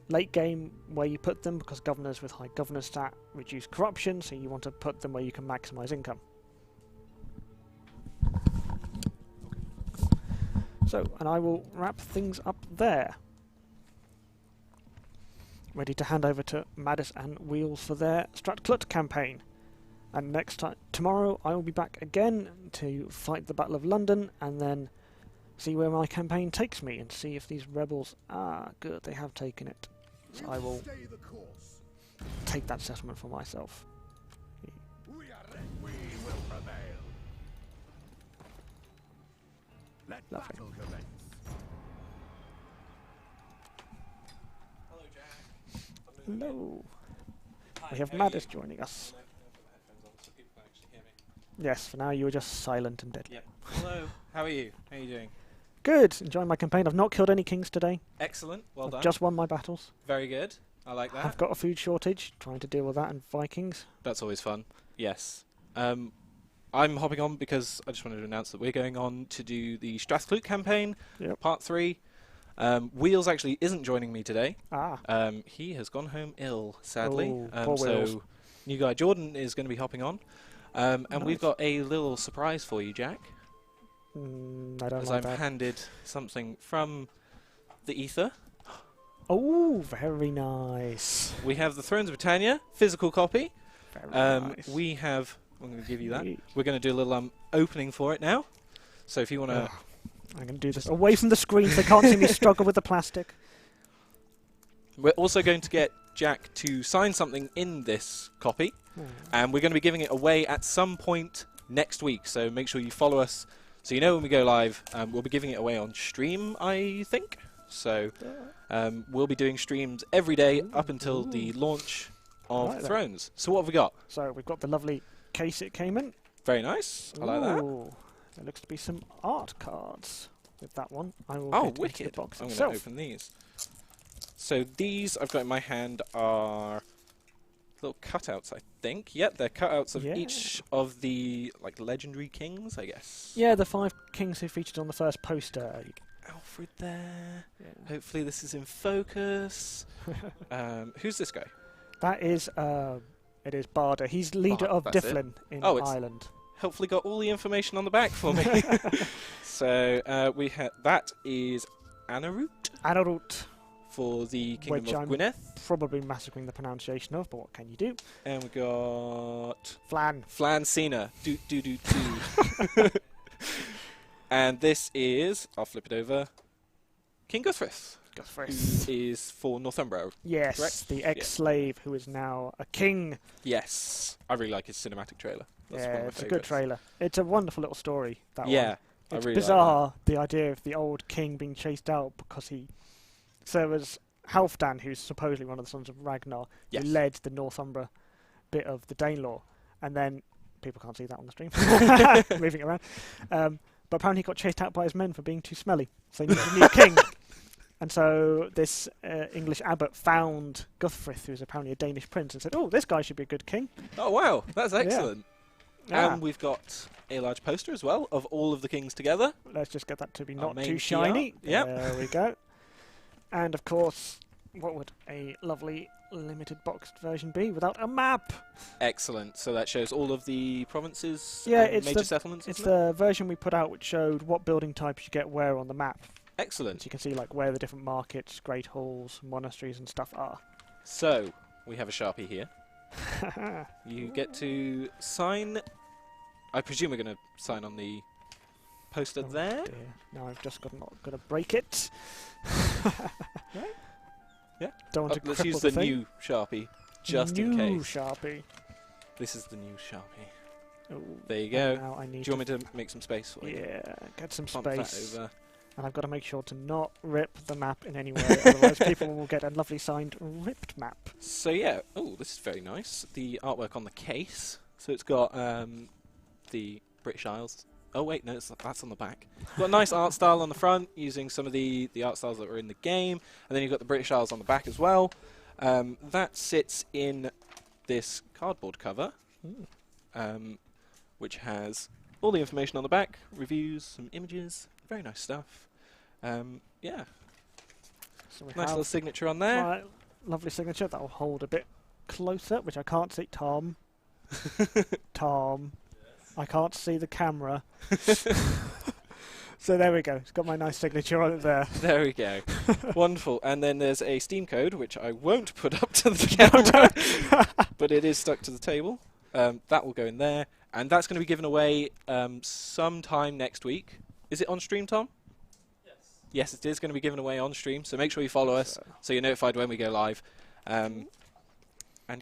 late game where you put them, because governors with high governor stat reduce corruption, so you want to put them where you can maximise income. So, and I will wrap things up there. ready to hand over to Maddis and Wheels for their Stratclut campaign. And tomorrow I will be back again to fight the Battle of London and then see where my campaign takes me and see if these rebels are good. They have taken it. So I will take that settlement for myself. We will prevail. Let Lovely. battle commence. Hello, Jack. Hello. Hi, We have how are you? Maddis joining us. I'm gonna put my headphones on so people can actually hear me. Yes, for now you were just silent and dead. Yep. Hello. How are you? How are you doing? Good. Enjoying my campaign. I've not killed any kings today. Excellent. Well I've done. just won my battles. Very good. I like that. I've got a food shortage. Trying to deal with that and Vikings. That's always fun. Yes. I'm hopping on because I just wanted to announce that we're going on to do the Strathclyde campaign, Yep. part 3. Wheels actually isn't joining me today. Ah. He has gone home ill, sadly. Oh, poor Wheels. So new guy Jordan is going to be hopping on. And we've Nice. got a little surprise for you, Jack. I don't As like I'm that. handed something from the ether. Oh, very nice. We have the Thrones of Britannia physical copy. Very nice. We have. I'm going to give you that. Sweet. We're going to do a little opening for it now. So if you want to, Ugh. I'm going to do this away from the screen so they can't see me struggle with the plastic. we're also going to get Jack to sign something in this copy, and we're going to be giving it away at some point next week. So make sure you follow us, so you know when we go live. We'll be giving it away on stream, I think. So we'll be doing streams every day up until the launch of Right then. Thrones. So what have we got? So we've got the lovely case it came in. Very nice. I like that. Ooh, there looks to be some art cards with that one. I will Oh, get into wicked. the box I'm going itself. to open these. So these I've got in my hand are little cutouts, I think. Yep, they're cutouts of Yeah. each of the legendary kings, I guess. Yeah, the 5 kings who featured on the first poster. Alfred there. Yeah. Hopefully this is in focus. Who's this guy? That is, it is Barda. He's leader Bard, of that's it. Difflin in Oh, it's- Ireland. Hopefully got all the information on the back for me. So we have that is Anarut Anarut, for the Which Kingdom of I'm- Gwynedd, probably massacring the pronunciation of, but what can you do? and we got Flan. Flan Cena. Do do do do. And this is, I'll flip it over, King Guthfrith, who is for Northumbria. Yes, Correct? the ex-slave who is now a king. Yes, I really like his cinematic trailer. That's one of Yeah, my it's a good favourites. trailer. It's a wonderful little story, that Yeah, one. I It's really bizarre, the idea of the old king being chased out because he... So there was Halfdan, who's supposedly one of the sons of Ragnar, Yes. who led the Northumbria bit of the Danelaw. And then... People can't see that on the stream. Moving around. But apparently he got chased out by his men for being too smelly. So he needed a new king. And so this English abbot found Guthfrith, who's apparently a Danish prince, and said, oh, this guy should be a good king. Oh wow, that's excellent. Yeah. And we've got a large poster as well of all of the kings together. Let's just get that to be Our not main too PR. shiny. Yep. There we go. And of course, what would a lovely limited boxed version be without a map? Excellent. So that shows all of the provinces Yeah, and it's major the- settlements. It's isn't it? the version we put out which showed what building types you get where on the map. So Excellent. you can see like where the different markets, great halls, monasteries and stuff are. So we have a Sharpie here. You get to sign. I presume we're going to sign on the poster Oh there. dear. Now I've just not got to break it. Yeah. Don't want to Let's cripple use the the thing. new Sharpie just new in case. Sharpie. This is the new Sharpie. Oh, There you and go. now I need Do you want me to make some space for you? Yeah, get some Bump that space. over. And I've got to make sure to not rip the map in any way, otherwise people will get a lovely signed ripped map. So yeah, oh, this is very nice. The artwork on the case. So it's got the British Isles. Oh wait, no, that's on the back. Got a nice art style on the front, using some of the art styles that were in the game, and then you've got the British Isles on the back as well. That sits in this cardboard cover, which has all the information on the back, reviews, some images, very nice stuff. Yeah, So we nice have little signature on there. my lovely signature that will hold a bit closer, which I can't see. Tom. Tom. I can't see the camera. So there we go. It's got my nice signature on it there. There we go. Wonderful. And then there's a Steam code, which I won't put up to the camera, but it is stuck to the table. That will go in there. And that's going to be given away sometime next week. Is it on stream, Tom? Yes. Yes, it is going to be given away on stream. So make sure you follow us so you're notified when we go live. And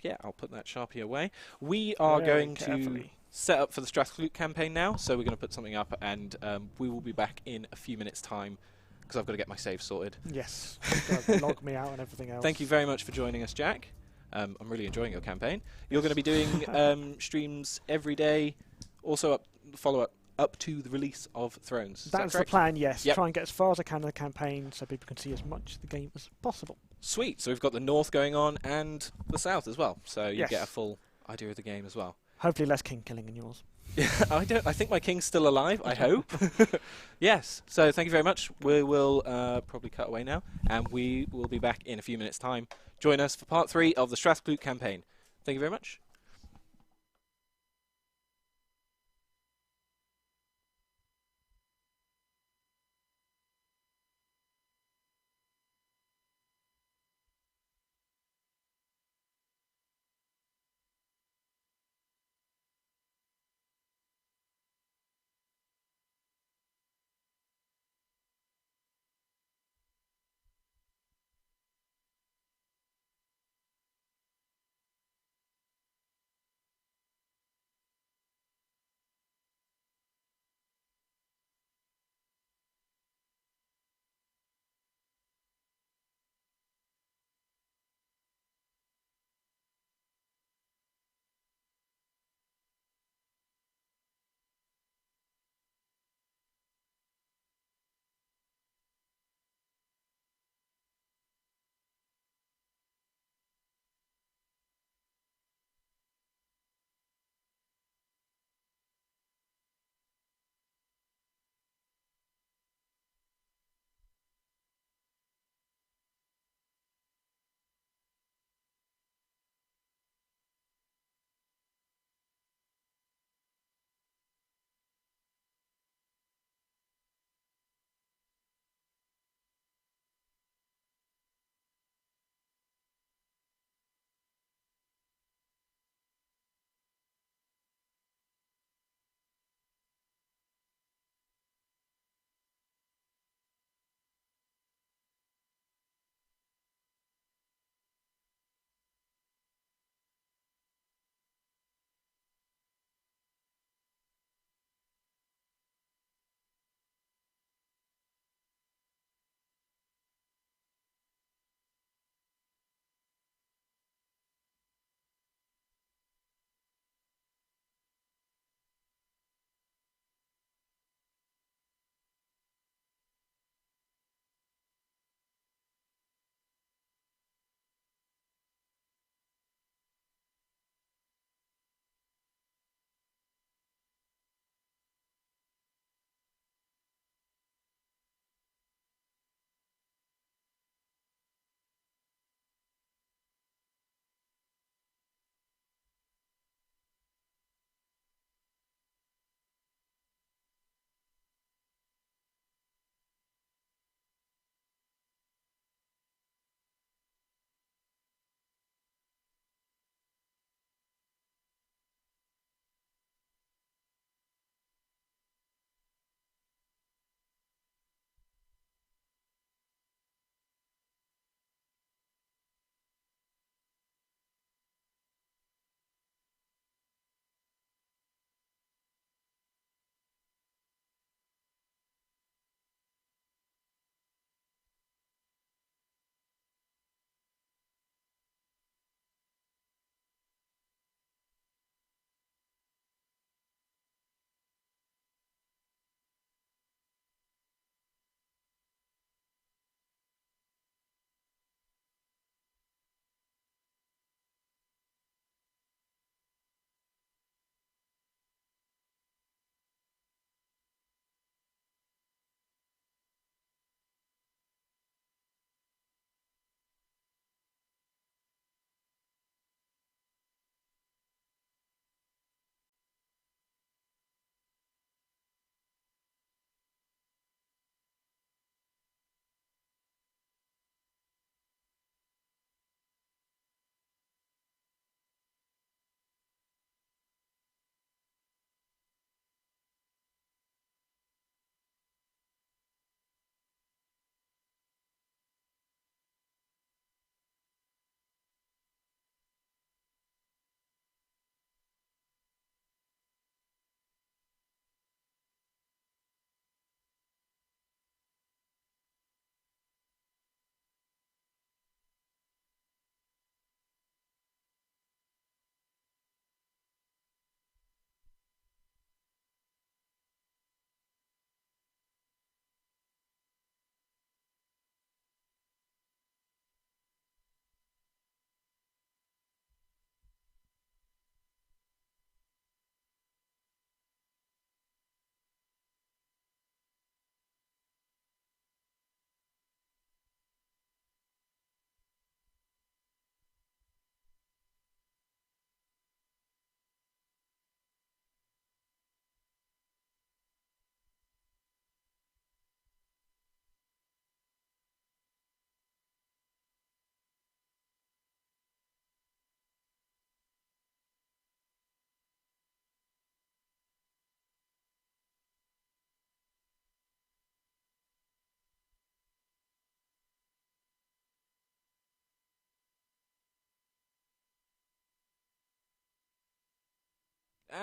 yeah, I'll put that Sharpie away. We are going to set up for the Strathclyde campaign now. So we're going to put something up, and we will be back in a few minutes' time because I've got to get my save sorted. Yes. Log me out and everything else. Thank you very much for joining us, Jack. I'm really enjoying your campaign. You're going to be doing streams every day, also follow up to the release of Thrones. That's the plan, yes. Yep. Try and get as far as I can in the campaign so people can see as much of the game as possible. Sweet. So we've got the north going on and the south as well. So you Yes. get a full idea of the game as well. Hopefully less king killing in yours. I think my king's still alive, I hope. Yes. So thank you very much. We will probably cut away now, and we will be back in a few minutes' time. Join us for part 3 of the Strathclyde campaign. Thank you very much.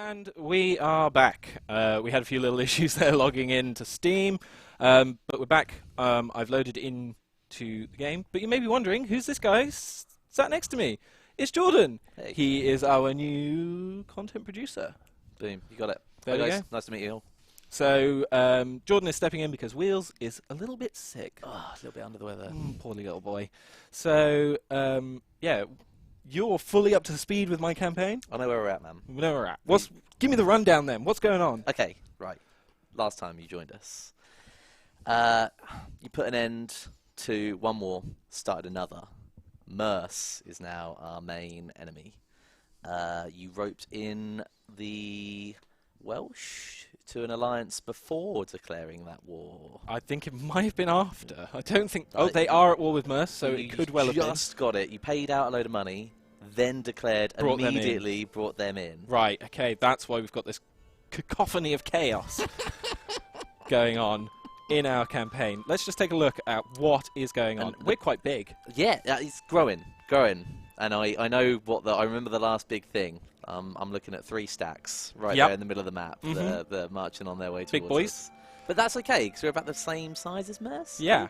And we are back. We had a few little issues there logging in to Steam, but we're back. I've loaded into the game, but you may be wondering, who's this guy sat next to me? It's Jordan. Hey. He is our new content producer. Boom, you got it. There Hi we guys, go. nice to meet you all. So Jordan is stepping in because Wheels is a little bit sick. Oh, a little bit under the weather. Poorly little boy. So yeah, you're fully up to speed with my campaign. I know where we're at, man. We know where we're at. Give me the rundown then. What's going on? Okay, right. Last time you joined us, you put an end to one war, started another. Merce is now our main enemy. You roped in the Welsh to an alliance before declaring that war. I think it might have been after. I don't think... Oh, they are at war with Merce, so it could well have been. You just got it. You paid out a load of money, then declared, Brought them in. immediately brought them in. Right, okay, that's why we've got this cacophony of chaos going on in our campaign. Let's just take a look at what is going on. We're quite big. Yeah, it's growing. And I know I remember the last big thing. I'm looking at 3 stacks right there in the middle of the map. They're marching on their way towards Big boys. us. But that's okay, because we're about the same size as Merce. Yeah.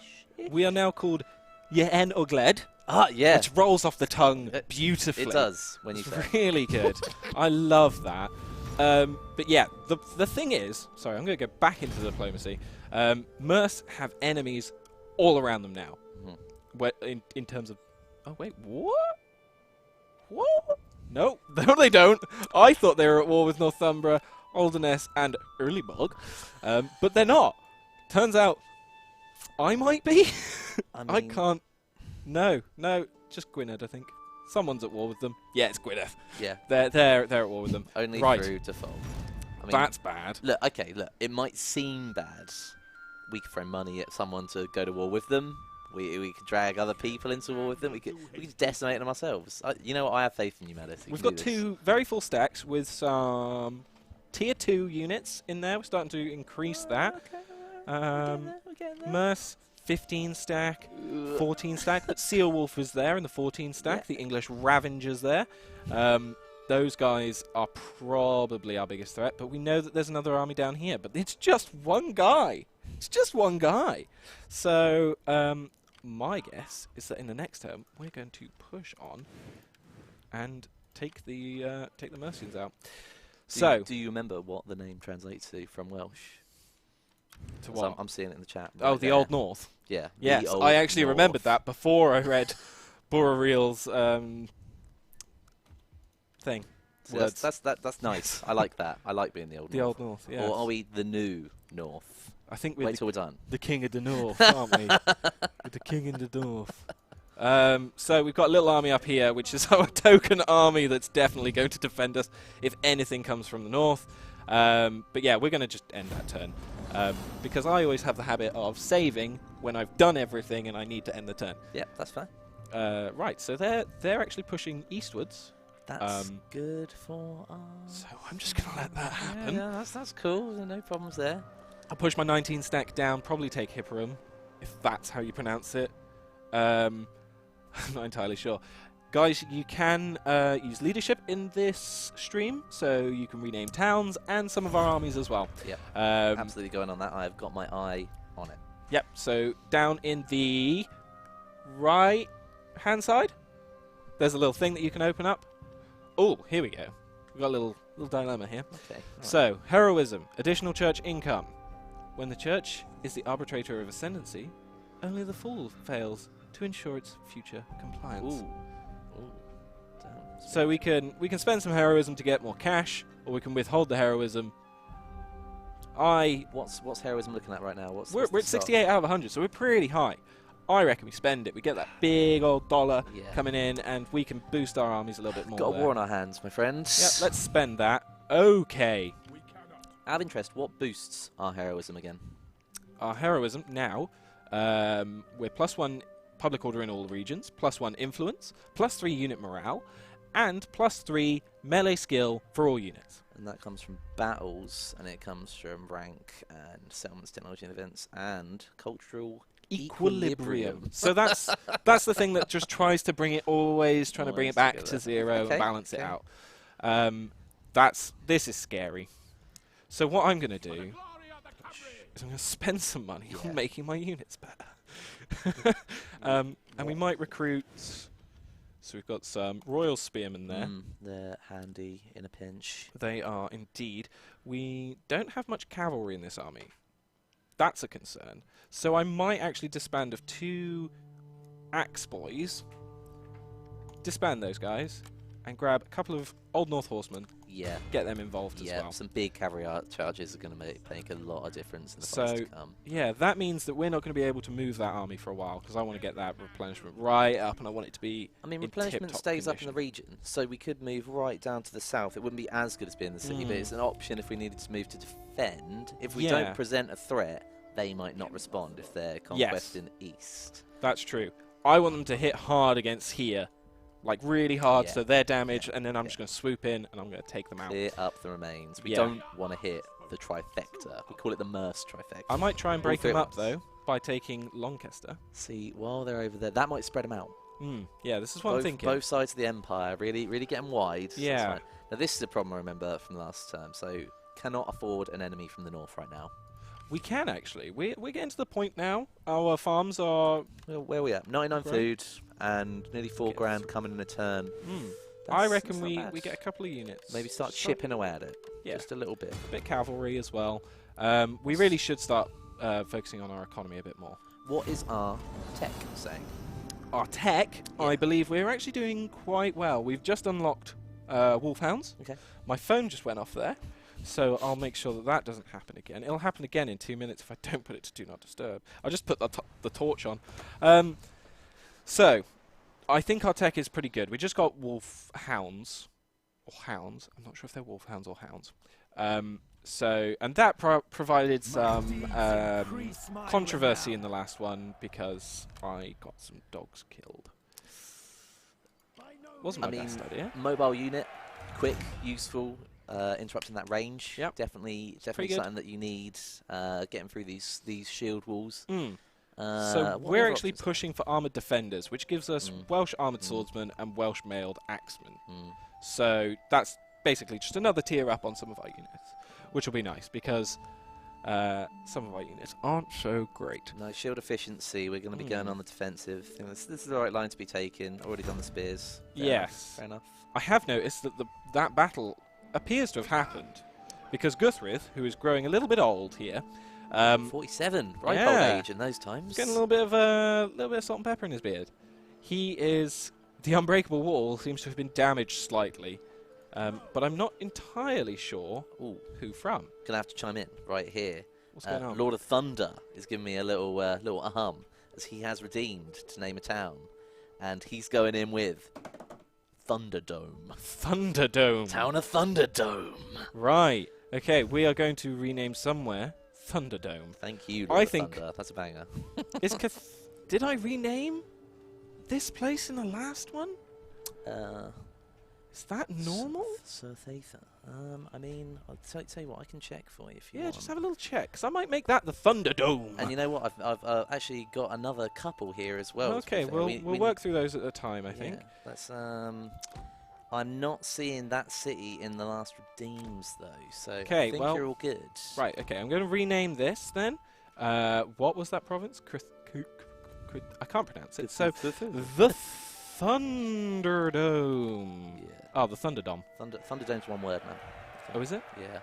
We are now called Yen Ugled, Ah, yeah. which rolls off the tongue beautifully. It does when you It's say it. really good. I love that. But yeah, the thing is... Sorry, I'm going to go back into diplomacy. Merce have enemies all around them now. Where, in terms of... Oh, wait, what? What? No, no, they don't. I thought they were at war with Northumbria, Alderness, and Earlybog, but they're not. Turns out, I might be. I mean, can't. No, just Gwynedd, I think. Someone's at war with them. Yeah, it's Gwynedd. Yeah. They're at war with them. Only Right. through default. I mean, That's bad. look, it might seem bad. We could throw money at someone to go to war with them. We could drag other people into war with them. We could decimate them ourselves. You know what? I have faith in you, Melis. We've got 2 very full stacks with some tier 2 units in there. We're starting to increase that. Merce, 15 stack, 14 stack. But Sealwolf is there in the 14 stack. The English Ravengers there. Those guys are probably our biggest threat. But we know that there's another army down here. But it's just one guy. It's just one guy. So my guess is that in the next term we're going to push on and take the Mercians out. Do you remember what the name translates to from Welsh? To what? I'm seeing it in the chat. Oh, right the there. Old North. Yeah. Yes, the Old I actually North. remembered that before I read Bororeal's thing. So Words. that's nice. I like that. I like being the Old The North. Old North, yes. Or are we the New North? I think we're Wait till we're done. the king of the north, aren't we? We're the king in the north. So we've got a little army up here, which is our token army that's definitely going to defend us if anything comes from the north. But yeah, we're going to just end that turn. Because I always have the habit of saving when I've done everything and I need to end the turn. Yeah, that's fine. Right, so they're actually pushing eastwards. That's good for us. So I'm just going to let that happen. Yeah, that's cool. No problems there. I'll push my 19 stack down, probably take Hipperum, if that's how you pronounce it. I'm not entirely sure. Guys, you can use leadership in this stream, so you can rename towns and some of our armies as well. Yep, Um, absolutely going on that. I've got my eye on it. Yep, so down in the right-hand side, there's a little thing that you can open up. Oh, here we go. We've got a little dilemma here. Okay. Right. So, heroism, additional church income. When the church is the arbitrator of ascendancy, only the fool fails to ensure its future compliance. Ooh. Damn. So we can spend some heroism to get more cash, or we can withhold the heroism. What's heroism looking at right now? We're at 68 out of 100, so we're pretty high. I reckon we spend it. We get that big old dollar coming in, and we can boost our armies a little bit more. Got a war on our hands, my friends. Yep, let's spend that. Okay. Out of interest, what boosts our heroism again? Our heroism now, we're +1 public order in all regions, +1 influence, +3 unit morale, and +3 melee skill for all units. And that comes from battles, and it comes from rank and settlements, technology and events, and cultural equilibrium. So that's the thing that just tries to bring it, always trying to bring it back to zero and balance it out. This is scary. So what I'm going to do Glory of the country! is I'm going to spend some money Yeah. on making my units better. And we might recruit... So we've got some Royal Spearmen there. They're handy in a pinch. They are indeed. We don't have much cavalry in this army. That's a concern. So I might actually disband of 2 axe boys. Disband those guys. And grab a couple of Old North horsemen. Yeah. Get them involved as well. Some big cavalry charges are going to make a lot of difference in the fights to come. Yeah, that means that we're not going to be able to move that army for a while because I want to get that replenishment right up and I want it to be I mean, in replenishment tip-top stays up in the condition. region, so we could move right down to the south. It wouldn't be as good as being in the city, but it's an option if we needed to move to defend. If we Yeah. don't present a threat, they might not respond if they're conquesting east. That's true. I want them to hit hard against here. Like really hard, Yeah. so they're damaged, and then I'm just going to swoop in and I'm going to take them out. Clear up the remains. We Yeah. don't want to hit the trifecta. We call it the Merce trifecta. I might try and All break three them at up, once. though, by taking Lancaster. See, while they're over there, that might spread them out. Yeah, this is what I'm thinking. Both sides of the empire, really getting wide. That's Yeah. fine. Now, this is a problem I remember from last term, so cannot afford an enemy from the north right now. We can, actually. We're getting to the point now. Our farms are... Well, where are we at? 99 Great. food and nearly 4 grand coming in a turn. I That's reckon not we bad. get a couple of units. Maybe start chipping away at it. Yeah. Just a little bit. A bit cavalry as well. We really should start focusing on our economy a bit more. What is our tech saying? Our tech, Yeah. I believe we're actually doing quite well. We've just unlocked Wolfhounds. Okay. My phone just went off there, so I'll make sure that that doesn't happen again. It'll happen again in 2 minutes if I don't put it to Do Not Disturb. I'll just put the torch on. So, I think our tech is pretty good. We just got Wolfhounds. Or Hounds. I'm not sure if they're Wolfhounds or Hounds. And that provided some controversy in the last one because I got some dogs killed. Wasn't my best idea. Mobile unit, quick, useful, interrupting that range. Yep. Definitely pretty good. something that you need. Getting through these shield walls. So what we're other actually options are pushing for armoured defenders, which gives us Welsh armoured swordsmen and Welsh mailed axemen. So that's basically just another tier up on some of our units, which will be nice because some of our units aren't so great. No shield efficiency. We're going to be going on the defensive. I think this is the right line to be taken. Already done the spears. Fair enough, Yes. fair enough. I have noticed that that battle appears to have happened because Guthrith, who is growing a little bit old here, 47, right? yeah. Old age in those times. getting a little bit of salt and pepper in his beard. The unbreakable wall seems to have been damaged slightly, but I'm not entirely sure who from. Gonna have to chime in right here. What's going on? Lord of Thunder is giving me a little as he has redeemed to name a town, and he's going in with Thunderdome. Thunderdome. Town of Thunderdome. Right. Okay, we are going to rename somewhere Thunderdome. Thank you, Lord I of think- Thunder. That's a banger. Did I rename this place in the last one? Is that normal? Sir Thaitha. I mean, I'll tell you what, I can check for you if you Yeah, want. just have a little check, because I might make that the Thunderdome. And you know what? I've actually got another couple here as well. to be Okay, fair. we'll We work through those at a time, I yeah, think. Let's. I'm not seeing that city in the last redeems though, so Okay, I think well, you're all good. Right, okay, I'm going to rename this then. What was that province? I can't pronounce it. So, the Thunderdome. Yeah. Oh, the Thunderdome. Thunderdome's one word, man. Oh, is it? Yeah.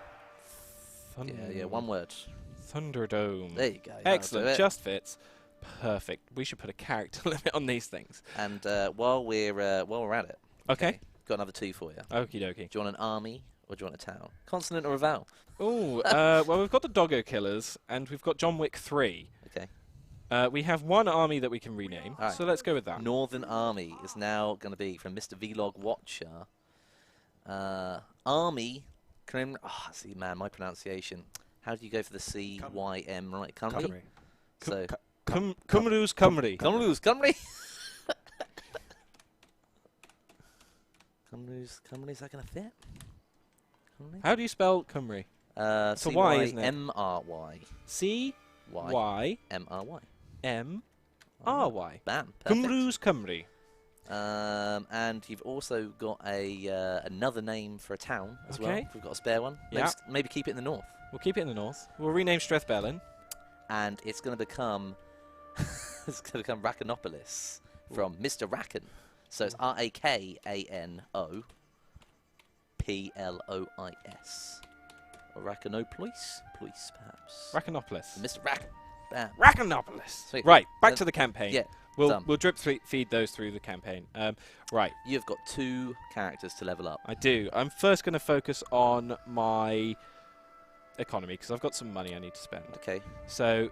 Yeah, one word. Thunderdome. There you go. that'll do Excellent, it. just fits. Perfect. We should put a character limit on these things. And while we're at it, Okay. got another two for you. Okie dokie. Do you want an army or do you want a town? Consonant or a vowel? Oh, well, we've got the Doggo Killers, and we've got John Wick 3. Okay. We have one army that we can rename, Alright. so let's go with that. Northern Army is now going to be from Mr. Vlog Watcher. Army. See, man, my pronunciation. How do you go for the C-Y-M, right? Cymru? So, Cymru's Cymru. Cymru's Cymru. Cymru, is that going to fit? Cymru? How do you spell Cymru? It's a Y, isn't it? M-R-Y. C-Y-M-R-Y. M-R-Y. Bam. Perfect. Cymru's Cymru. And you've also got another name for a town as well. Okay. If we've got a spare one. Yeah. Maybe keep it in the north. We'll keep it in the north. We'll rename Strathbellin. And it's going to become Rakanopolis from Mr. Rakan. So it's Rakanopolis. Or Rakanopolis? Police, perhaps. Rakanopolis. Mr. Rakan. Bam. Rakanopolis. Sweet. Right, back Then- to the campaign. Yeah. We'll done. drip feed those through the campaign. Right, You've got 2 characters to level up. I do. I'm first going to focus on my economy because I've got some money I need to spend. Okay. So,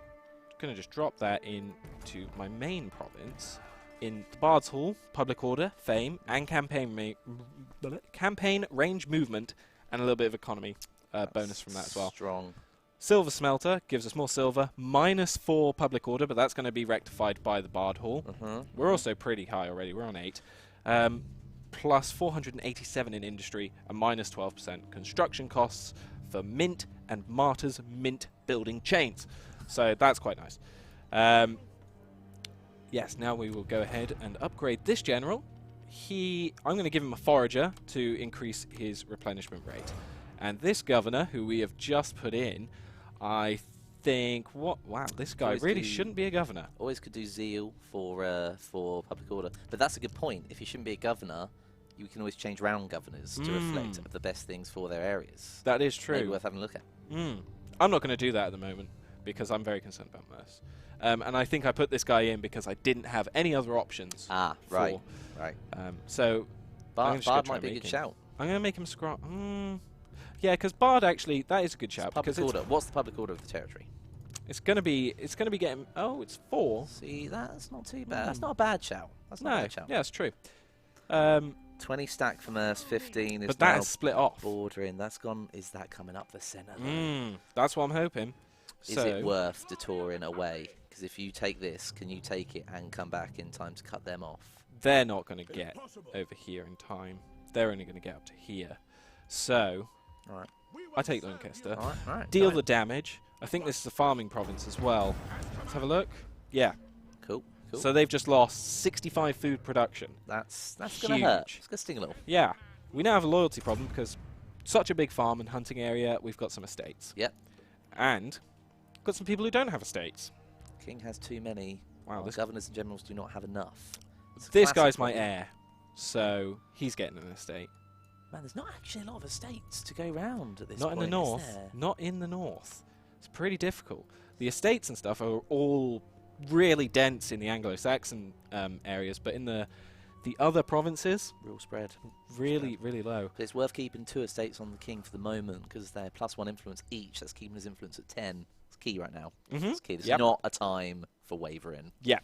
going to just drop that into my main province in the Bard's Hall, Public Order, Fame, and campaign range movement, and a little bit of economy bonus from that as well. Strong. Silver Smelter gives us more silver, -4 Public Order, but that's going to be rectified by the Bard Hall. We're also pretty high already. We're on 8. Plus 487 in industry and -12% construction costs for Mint and Martyr's Mint building chains. So that's quite nice. Yes, now we will go ahead and upgrade this general. I'm going to give him a forager to increase his replenishment rate. And this governor, who we have just put in, I think, wow, this guy Always really do- shouldn't be a governor. Always could do zeal for public order. But that's a good point. If you shouldn't be a governor, you can always change round governors to reflect the best things for their areas. That is Maybe true. worth having a look at. I'm not going to do that at the moment because I'm very concerned about Merce. And I think I put this guy in because I didn't have any other options. Ah, right. Right. So I'm just gonna Bard try might be a and good make him- shout. I'm going to make him scroll. Yeah, because Bard actually, that is a good shout. Public Because order. What's the public order of the territory? it's going to be getting, it's 4. See, that's not too bad. That's not a bad shout. That's not a No, bad shout. yeah, it's true. 20 stack for Merce, 15 is But now that's split off. bordering. That's gone. Is that coming up the centre? That's what I'm hoping. Is So, it worth detouring away? Because if you take this, can you take it and come back in time to cut them off? they're not going to get over here in time. They're only going to get up to here. So, All right. I take Lancaster. All right. Deal Fine. the damage. I think this is a farming province as well. Let's have a look. Yeah. Cool. So they've just lost 65 food production. That's going to hurt. Huge. It's going to sting a little. Yeah. We now have a loyalty problem because such a big farm and hunting area, we've got some estates. Yep. And got some people who don't have estates. King has too many. Wow, While this governors and generals do not have enough. It's a This classic guy's my problem. heir, so he's getting an estate. Man, there's not actually a lot of estates to go round at this Not point. in the is north. there? Not in the north. It's pretty difficult. The estates and stuff are all really dense in the Anglo-Saxon areas, but in the other provinces, Real spread. really, really low. But it's worth keeping 2 estates on the king for the moment because they're +1 influence each. That's keeping his influence at 10. It's key right now. It's key. It's Yep. not a time for wavering. Yeah.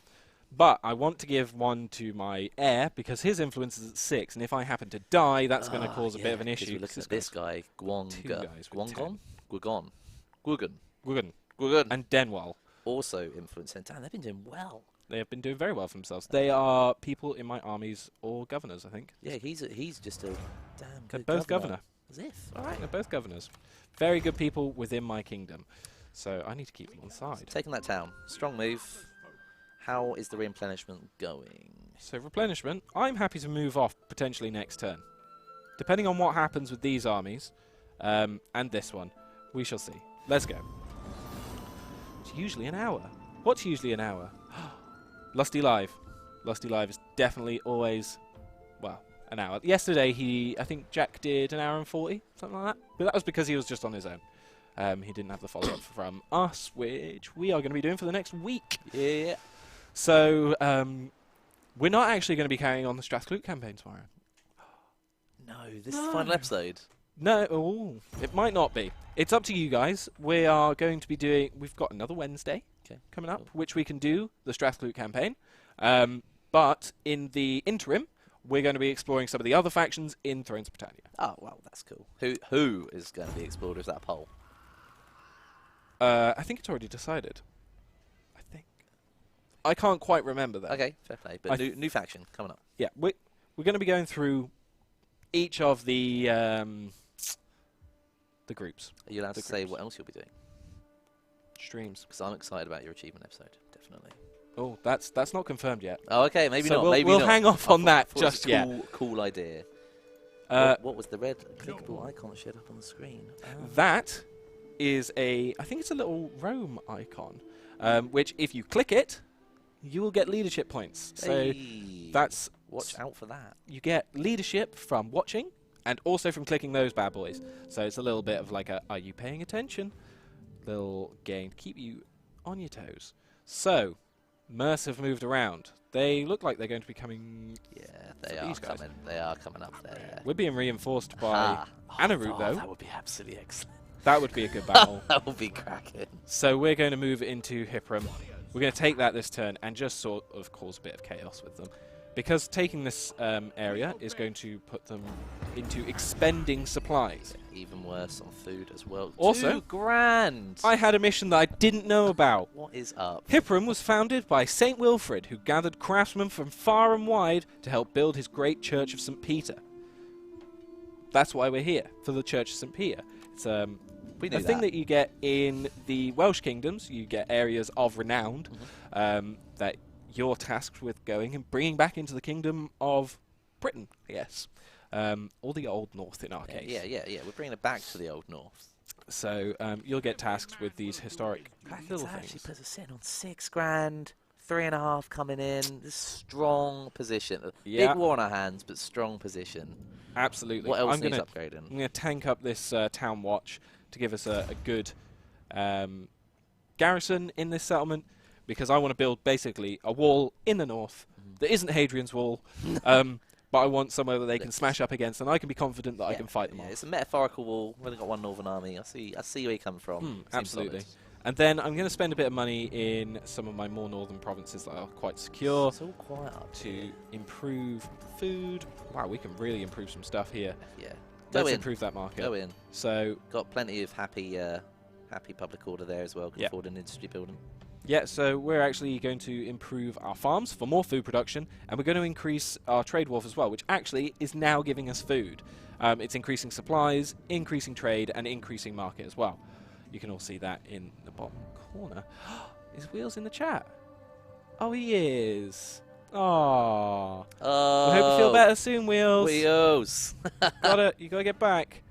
But I want to give one to my heir because his influence is at 6, and if I happen to die, that's going to cause a bit of an issue. We're looking at this guy, Two guys with Guangon? 10. Gugan. Wigan and Denwall. Also influence. And damn, they've been doing well. They have been doing very well for themselves. They are people in my armies or governors, I think. Yeah, he's just a damn They're good both governor. As if. All right, they're both governors. Very good people within my kingdom. So I need to keep them on side. Taking that town. Strong move. How is the replenishment going? So replenishment, I'm happy to move off potentially next turn. Depending on what happens with these armies, and this one, we shall see. Let's go. It's usually an hour. What's usually an hour? Lusty Live. Lusty Live is definitely always, well, an hour. Yesterday, I think Jack did an hour and 40, something like that. But that was because he was just on his own. He didn't have the follow-up from us, which we are going to be doing for the next week. Yeah. So, we're not actually going to be carrying on the Strathclyde campaign tomorrow. No, this is the final episode. No, it might not be. It's up to you guys. We are going to be doing... We've got another Wednesday coming up, which we can do the Strathclyde campaign. But in the interim, we're going to be exploring some of the other factions in Thrones of Britannia. Oh, well, that's cool. Who is going to be explored with that poll? I think it's already decided. I think. I can't quite remember that. Okay, fair play. But new faction coming up. Yeah, we're going to be going through each of the groups. Are you allowed The to say groups. what else you'll be doing? Streams. Because I'm excited about your achievement episode, definitely. Oh, that's not confirmed yet. Oh, okay, maybe So not. we'll- maybe we'll not. hang off I on thought- that thought it was just a yet. Cool idea. What was the red clickable icon that showed up on the screen? That is I think it's a little Rome icon, which if you click it, you will get leadership points. So Hey, that's watch out for that. you get leadership from watching and also from clicking those bad boys. So it's a little bit of like a, are you paying attention? Little game to keep you on your toes. So, Merce have moved around. They look like they're going to be coming... Yeah, So they are these guys. coming. They are coming up there. We're being reinforced by Ah. Anarut, though. That would be absolutely excellent. That would be a good battle. That would be cracking. So we're going to move into Hippram. We're going to take that this turn and just sort of cause a bit of chaos with them. Because taking this area is going to put them into expending supplies. Even worse on food as well. Also, £2,000. I had a mission that I didn't know about. What is up? Hippram was founded by St. Wilfrid, who gathered craftsmen from far and wide to help build his great Church of St. Peter. That's why we're here, for the Church of St. Peter. It's We knew a thing that you get in the Welsh kingdoms. You get areas of renown that you're tasked with going and bringing back into the kingdom of Britain, yes. Or the Old North in our case. Yeah. We're bringing it back to the Old North. So you'll get tasked with these historic little That actually things. puts us in on £6,000. 3.5 coming in. This strong position. Yeah. Big war on our hands, but strong position. Absolutely. What else I'm needs gonna upgrading? I'm going to tank up this town watch to give us a good garrison in this settlement, because I want to build basically a wall in the north that isn't Hadrian's Wall, but I want somewhere that they can smash up against, and I can be confident that I can fight them off. It's a metaphorical wall. We've only got one Northern Army. I see where you come from. Seems Absolutely. solid. And then I'm going to spend a bit of money in some of my more northern provinces that are quite secure It's all quiet up to here. improve food. Wow, we can really improve some stuff here. Yeah. Go Let's in. improve that market. Go in. So, Got plenty of happy public order there as well. Can Yeah. afford an industry building. yeah, so we're actually going to improve our farms for more food production, and we're going to increase our trade wharf as well, which actually is now giving us food. It's increasing supplies, increasing trade, and increasing market as well. You can all see that in the bottom corner. Is Wheels in the chat? Oh, he is. Aww. We hope you feel better soon, Wheels. Wheels. You gotta get back.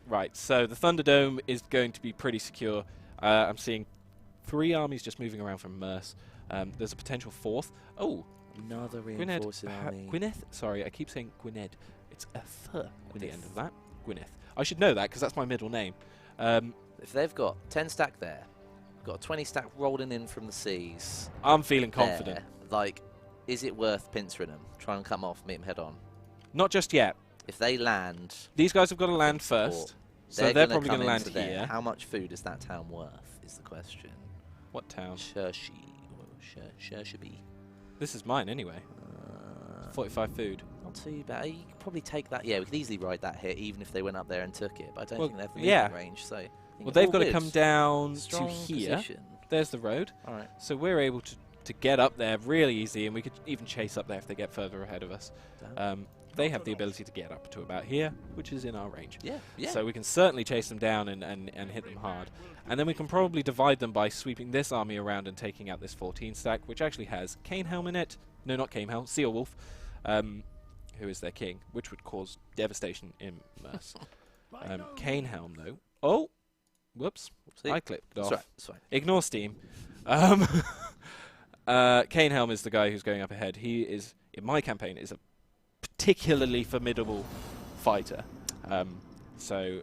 Right, so the Thunderdome is going to be pretty secure. I'm seeing 3 armies just moving around from Merce. There's a potential 4th. Oh, Another Gwynedd. reinforcing army. Gwynedd? Sorry, I keep saying Gwynedd. It's a th at the end of that. Gwynedd. I should know that because that's my middle name. If they've got 10 stack there, got a 20 stack rolling in from the seas. I'm feeling confident. there, like, is it worth pincering them? Try and come off, meet them head on. Not just yet. If they land, These guys have got to land support, first. So they're probably come going to land into there. here. How much food is that town worth? Is the question. What town? Shershi. Shershaby. This is mine anyway. 45 food. Not too bad. You could probably take that. Yeah, we could easily ride that hit even if they went up there and took it. But I don't Well, think they have yeah. movement range. So I think Well, it's they've all got to good. come down Strong to here. position. There's the road. All right. So we're able to get up there really easy, and we could even chase up there if they get further ahead of us. They have the ability to get up to about here, which is in our range. Yeah. Yeah. So we can certainly chase them down and hit them hard. And then we can probably divide them by sweeping this army around and taking out this 14 stack, which actually has Canehelm in it. No, not Canehelm, Sealwolf, who is their king, which would cause devastation in Merce. Canehelm, though. Oh! Whoops. See? I clicked off. That's right. That's right. Ignore Steam. Canehelm is the guy who's going up ahead. He is, in my campaign, is a particularly formidable fighter. So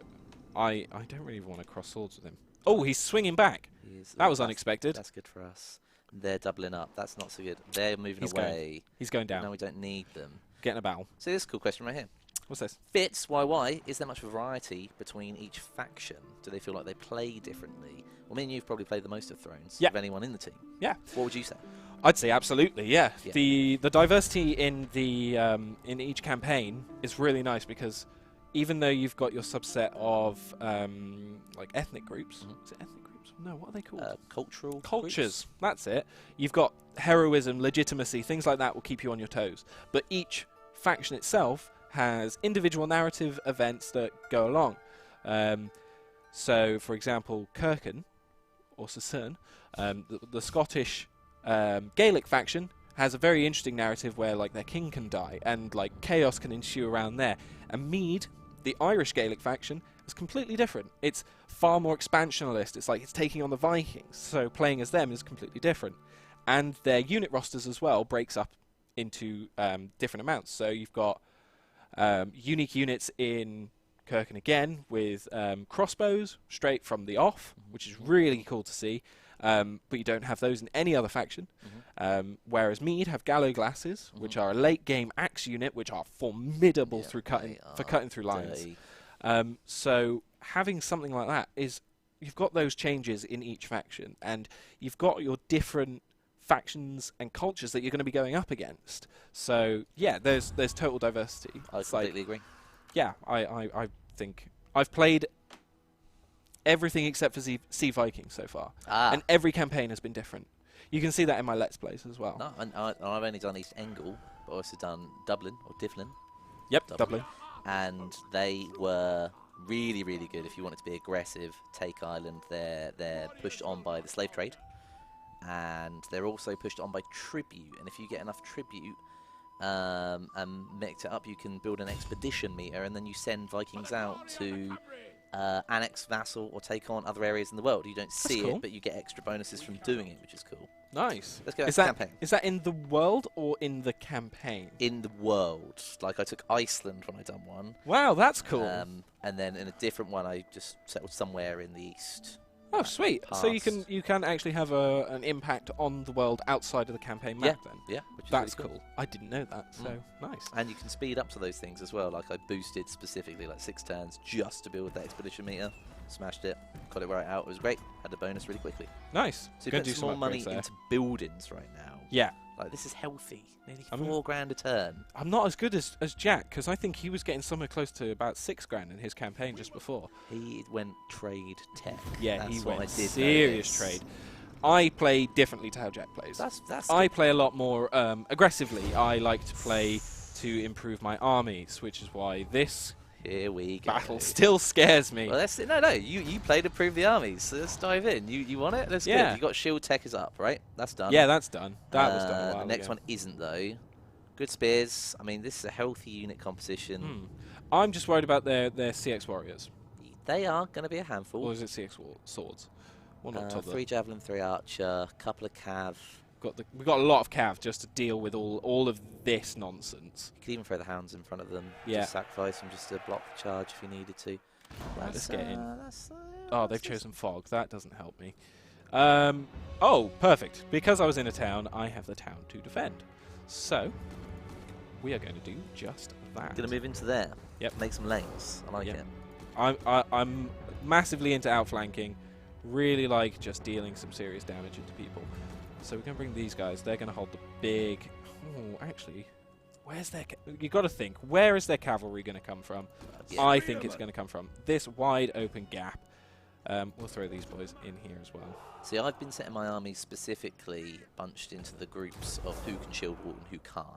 I don't really want to cross swords with him. Oh, he's swinging back. That was unexpected. That's good for us. They're doubling up. That's not so good. They're moving He's away. He's going down. Now we don't need them. Getting a battle. So this is a cool question right here. What's this? Fitz, YY, is there much variety between each faction? Do they feel like they play differently? Well, me and you've probably played the most of Thrones Yeah. of anyone in the team. Yeah. What would you say? I'd say absolutely, yeah. Yeah. The diversity in the in each campaign is really nice, because even though you've got your subset of like ethnic groups, is it ethnic groups? No, what are they called? Cultural Cultures. That's it. You've got heroism, legitimacy, things like that will keep you on your toes. But each faction itself has individual narrative events that go along. So, for example, Kirken or Saeson, the Scottish Gaelic faction, has a very interesting narrative where like their king can die and like chaos can ensue around there. And Mead, the Irish Gaelic faction, is completely different. It's far more expansionalist. It's like it's taking on the Vikings, so playing as them is completely different. And their unit rosters as well breaks up into different amounts. So you've got unique units in Kirken again with crossbows straight from the off, which is really cool to see. But you don't have those in any other faction. Whereas Mead have gallow glasses, which are a late game axe unit, which are formidable through cutting through lines. So having something like that is, you've got those changes in each faction, and you've got your different factions and cultures that you're going to be going up against. So yeah, there's total diversity. I completely agree. Yeah, I think I've played everything except for Sea Vikings so far, and every campaign has been different. You can see that in my Let's Plays as well. No, and I've only done East Angle, but also done Dublin or Divlin. Yep, Dublin. And they were really, really good if you wanted to be aggressive. Take Ireland, they're pushed on by the slave trade, and they're also pushed on by tribute. And if you get enough tribute and mix it up, you can build an expedition meter, and then you send Vikings out to annex, vassal, or take on other areas in the world. You don't see it, but you get extra bonuses from doing it, which is cool. Nice. Let's go back to campaign. Is that in the world or in the campaign? In the world. Like, I took Iceland when I done one. Wow, that's cool. And then in a different one, I just settled somewhere in the east. Oh, sweet. So you can actually have an impact on the world outside of the campaign map then? Yeah, which is that's really cool. I didn't know that, so nice. And you can speed up to those things as well. Like, I boosted specifically like 6 turns just to build that expedition meter. Smashed it, got it right out. It was great. Had the bonus really quickly. Nice. So you put some more money into buildings right now. Yeah. Like, this is healthy. Nearly $4,000 a turn. I'm not as good as Jack, because I think he was getting somewhere close to about $6,000 in his campaign just before. He went trade tech. Yeah, that's he what went I did serious trade. I play differently to how Jack plays. I play a lot more aggressively. I like to play to improve my armies, which is why this Here we go. battle still scares me. Well, no. You played to prove the armies, so let's dive in. You want it? Let's Yeah. go. You got shield tech is up, right? That's done. Yeah, that's done. That was done a while The next ago. one isn't, though. Good spears. I mean, this is a healthy unit composition. I'm just worried about their CX warriors. They are going to be a handful. Or is it CX swords? One on top of 3 javelin, 3 archer, couple of cav. We've got a lot of cav just to deal with all of this nonsense. You could even throw the hounds in front of them. Yeah. Just sacrifice them just to block the charge if you needed to. Right, let's get in. Oh, They've chosen fog. That doesn't help me. Oh, perfect. Because I was in a town, I have the town to defend. So, we are going to do just that. Going to move into there. Yep. Make some lanes. I like Yep. it. I'm massively into outflanking. Really like just dealing some serious damage into people. So we're going to bring these guys. They're going to hold the big... Oh, actually, where's their... You've got to think. Where is their cavalry going to come from? Yeah. I think it's going to come from this wide open gap. We'll throw these boys in here as well. See, I've been setting my army specifically bunched into the groups of who can shield wall and who can't.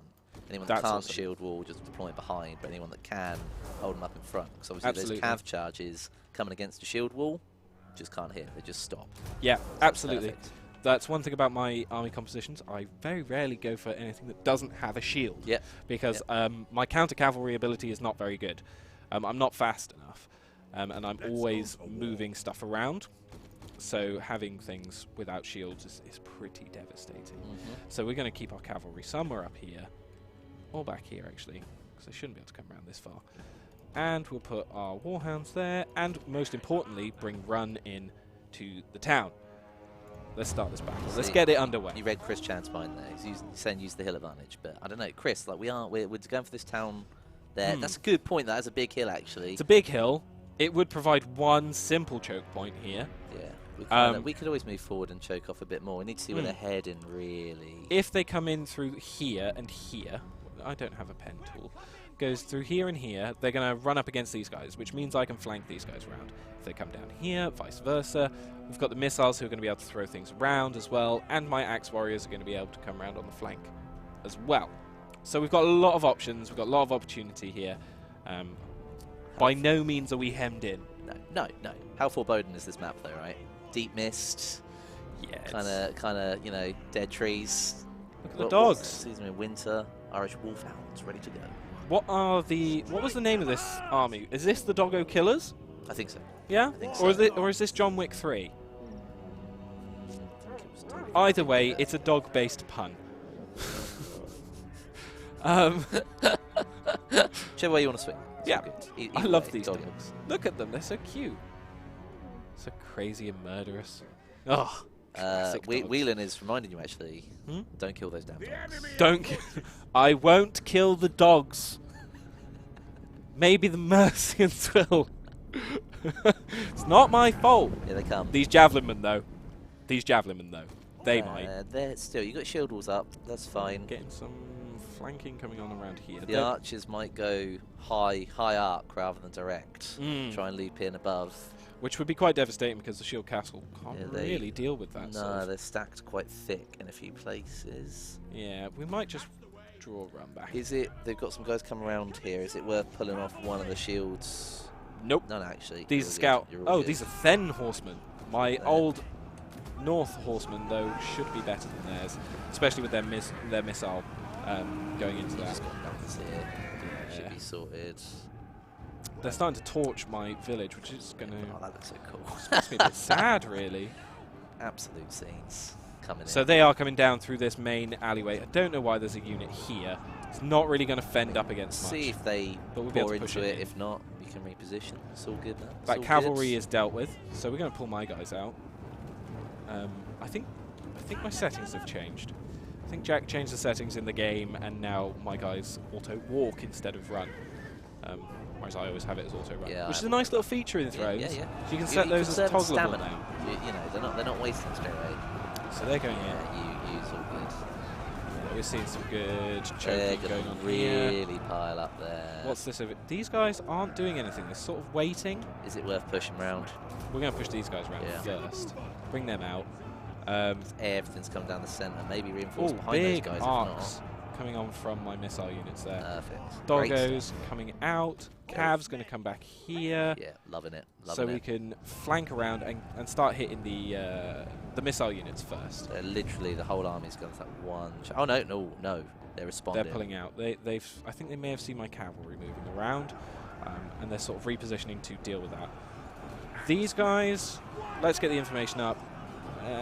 Anyone that That's can't awesome. shield wall, just deploy it behind, but anyone that can, hold them up in front. Because obviously Absolutely. those cav charges coming against a shield wall just can't hit. They just stop. Yeah, absolutely. Perfect. That's one thing about my army compositions. I very rarely go for anything that doesn't have a shield. Yep. Because my counter cavalry ability is not very good. I'm not fast enough. And I'm always moving stuff around. So having things without shields is pretty devastating. So we're going to keep our cavalry somewhere up here. Or back here, actually. Because they shouldn't be able to come around this far. And we'll put our warhounds there. And most importantly, bring Run in to the town. Let's start this battle. Let's get it underway. You read Chris Chan's mind there. He's saying use the hill advantage, but I don't know, Chris. Like we're going for this town there. That's a good point. That is a big hill, actually. It's a big hill. It would provide one simple choke point here. Yeah. We could always move forward and choke off a bit more. We need to see where they're heading, really. If they come in through here and here, I don't have a pen tool. Goes through here and here, they're going to run up against these guys, which means I can flank these guys around. If they come down here, vice versa. We've got the missiles who are going to be able to throw things around as well, and my axe warriors are going to be able to come around on the flank as well. So we've got a lot of options, we've got a lot of opportunity here. By no means are we hemmed in. No. How foreboding is this map, though, right? Deep mist. Yeah. Kind of, you know, dead trees. Look at the dogs. Season in winter. Irish wolfhounds ready to go. What was the name of this army? Is this the Doggo Killers? I think so. Yeah? think Or so. is this John Wick 3? Either way, it's a dog-based pun. Whichever way you want to swing. It's Yeah. all good. I Either love way, these dog dogs. Look at them, they're so cute. So crazy and murderous. Oh, classic dogs. Whelan is reminding you actually. Hmm? Don't kill those damn The dogs. enemy Don't. I won't kill the dogs. Maybe the Mercians will. It's not my fault. Here they come. These javelin men, though. They might. They're still. You got shield walls up. That's fine. Getting some flanking coming on around here. The archers might go high arc rather than direct. Mm. Try and loop in above. Which would be quite devastating because the shield castle can't Yeah, they- really deal with that. No, sort of. they're stacked quite thick in a few places. Yeah, we might just draw a run back. Is it? They've got some guys come around here. Is it worth pulling off one of the shields? Nope. None actually. These You're are all scout. good. You're all Oh, good. these are Then horsemen. My Then. old North horsemen, though, should be better than theirs, especially with their missile going into You that. just got numbers here. Should Yeah. be sorted. They're starting to torch my village, which is going to Oh, that looks so cool. makes me a bit sad, really. Absolute scenes coming So in. they are coming down through this main alleyway. I don't know why there's a unit here. It's not really going to fend up against much. See if they But we'll be able pour to push into it it. in. If not, we can reposition. It's all good now. It's That all cavalry good. is dealt with, so we're going to pull my guys out. I think my settings have changed. I think Jack changed the settings in the game, and now my guys auto walk instead of run. Whereas I always have it as auto run, Yeah, which I is a nice little feature in Thrones. Yeah. So you can set those as conserve toggleable stamina. now. You know, they're not wasting straight away. So they're going in. Yeah, you use all good. Yeah, we're seeing some good They're choking going gonna on here. really pile up there. What's this over? These guys aren't doing anything. They're sort of waiting. Is it worth pushing round? We're going to push these guys around Yeah. first. Bring them out. Everything's coming down the centre. Maybe reinforce Oh, behind those big guys arcs coming on from my missile units if there. not. Perfect. Great Doggos stuff. coming out. Cav's going to come back here. Yeah, loving it. So Loving we it. can flank around and start hitting the missile units first. Literally, the whole army's gone to that one. Oh no! They're responding. They're pulling out. I think they may have seen my cavalry moving around, and they're sort of repositioning to deal with that. These guys, let's get the information up.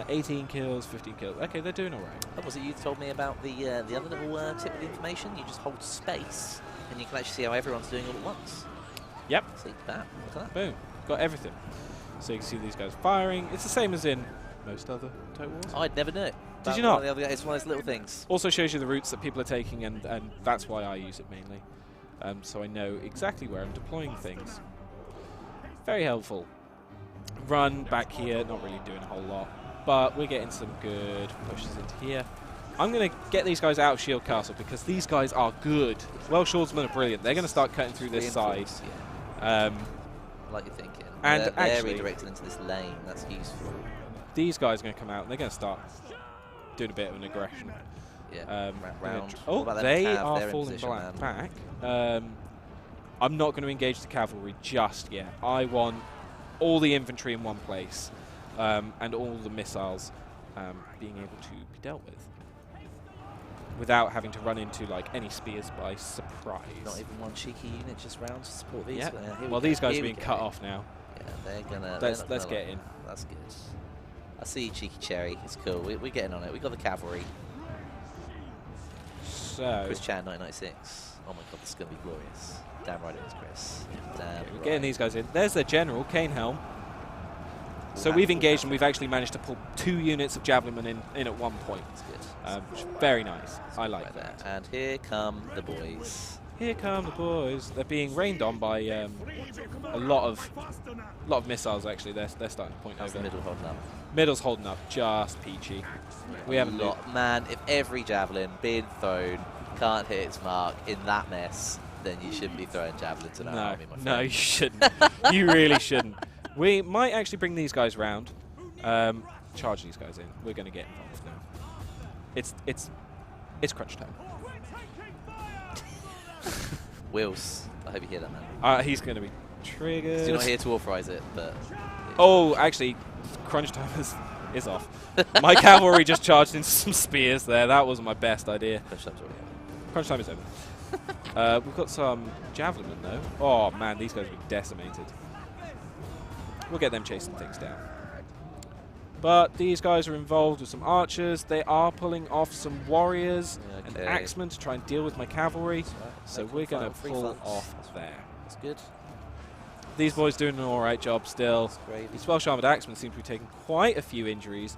18 kills, 15 kills. Okay, they're doing all right. Oh, was it you told me about the other little tip with the information? You just hold space, and you can actually see how everyone's doing all at once. Yep. See that? Look at that. Boom. Got everything. So you can see these guys firing. It's the same as in most other Total Wars. I'd never knew. Did you not? It's one of those little things. Also shows you the routes that people are taking, and that's why I use it mainly. So I know exactly where I'm deploying things. Very helpful. Run back here, not really doing a whole lot, but we're getting some good pushes into here. I'm going to get these guys out of Shield Castle because these guys are good. Welsh swordsmen are brilliant. They're going to start cutting through this side. Reinforce, yeah, like you're thinking. And they're actually- redirected into this lane. That's useful. These guys are going to come out and they're going to start doing a bit of an aggression. Yeah. Round. Oh, What about them they cav? are They're in falling position, man. back. I'm not going to engage the cavalry just yet. I want all the infantry in one place and all the missiles being able to be dealt with without having to run into like any spears by surprise. Not even one cheeky unit just round to support these. Yeah. Here we Well, go, these guys here are we being go. cut off now. Yeah, they're gonna. Let's get in. That's good. I see you, cheeky cherry. It's cool. We're getting on it. We got the cavalry. So Chris Chan, 1996. Oh my god, this is gonna be glorious. Damn right it is, Chris. Damn we're right. getting these guys in. There's their general, Canehelm. So Wow. we've engaged and we've actually managed to pull 2 units of javelin in at one point. That's good. Which is very nice. I like Right that. there. And here come the boys. Here come the boys. They're being rained on by a lot of missiles. Actually, they're starting to point How's over. the middle holding up? Middle's holding up, just peachy. We have a lot. Man, if every javelin being thrown can't hit its mark in that mess, then you shouldn't be throwing javelins in our army, my friend. No, you shouldn't. You really shouldn't. We might actually bring these guys round, charge these guys in. We're going to get involved now. It's crunch time. Wills, I hope you hear that, man. He's going to be triggered. You're not here to authorise it, but Oh, actually, crunch time has is off. My cavalry just charged into some spears there. That wasn't my best idea. Crunch time is over. We've got some javelin though. Oh man, these guys were decimated. We'll get them chasing things down. But these guys are involved with some archers. They are pulling off some warriors and axemen to try and deal with my cavalry. So we're going to pull off there. That's good. These boys doing an alright job still. These Welsh armoured axemen seem to be taking quite a few injuries.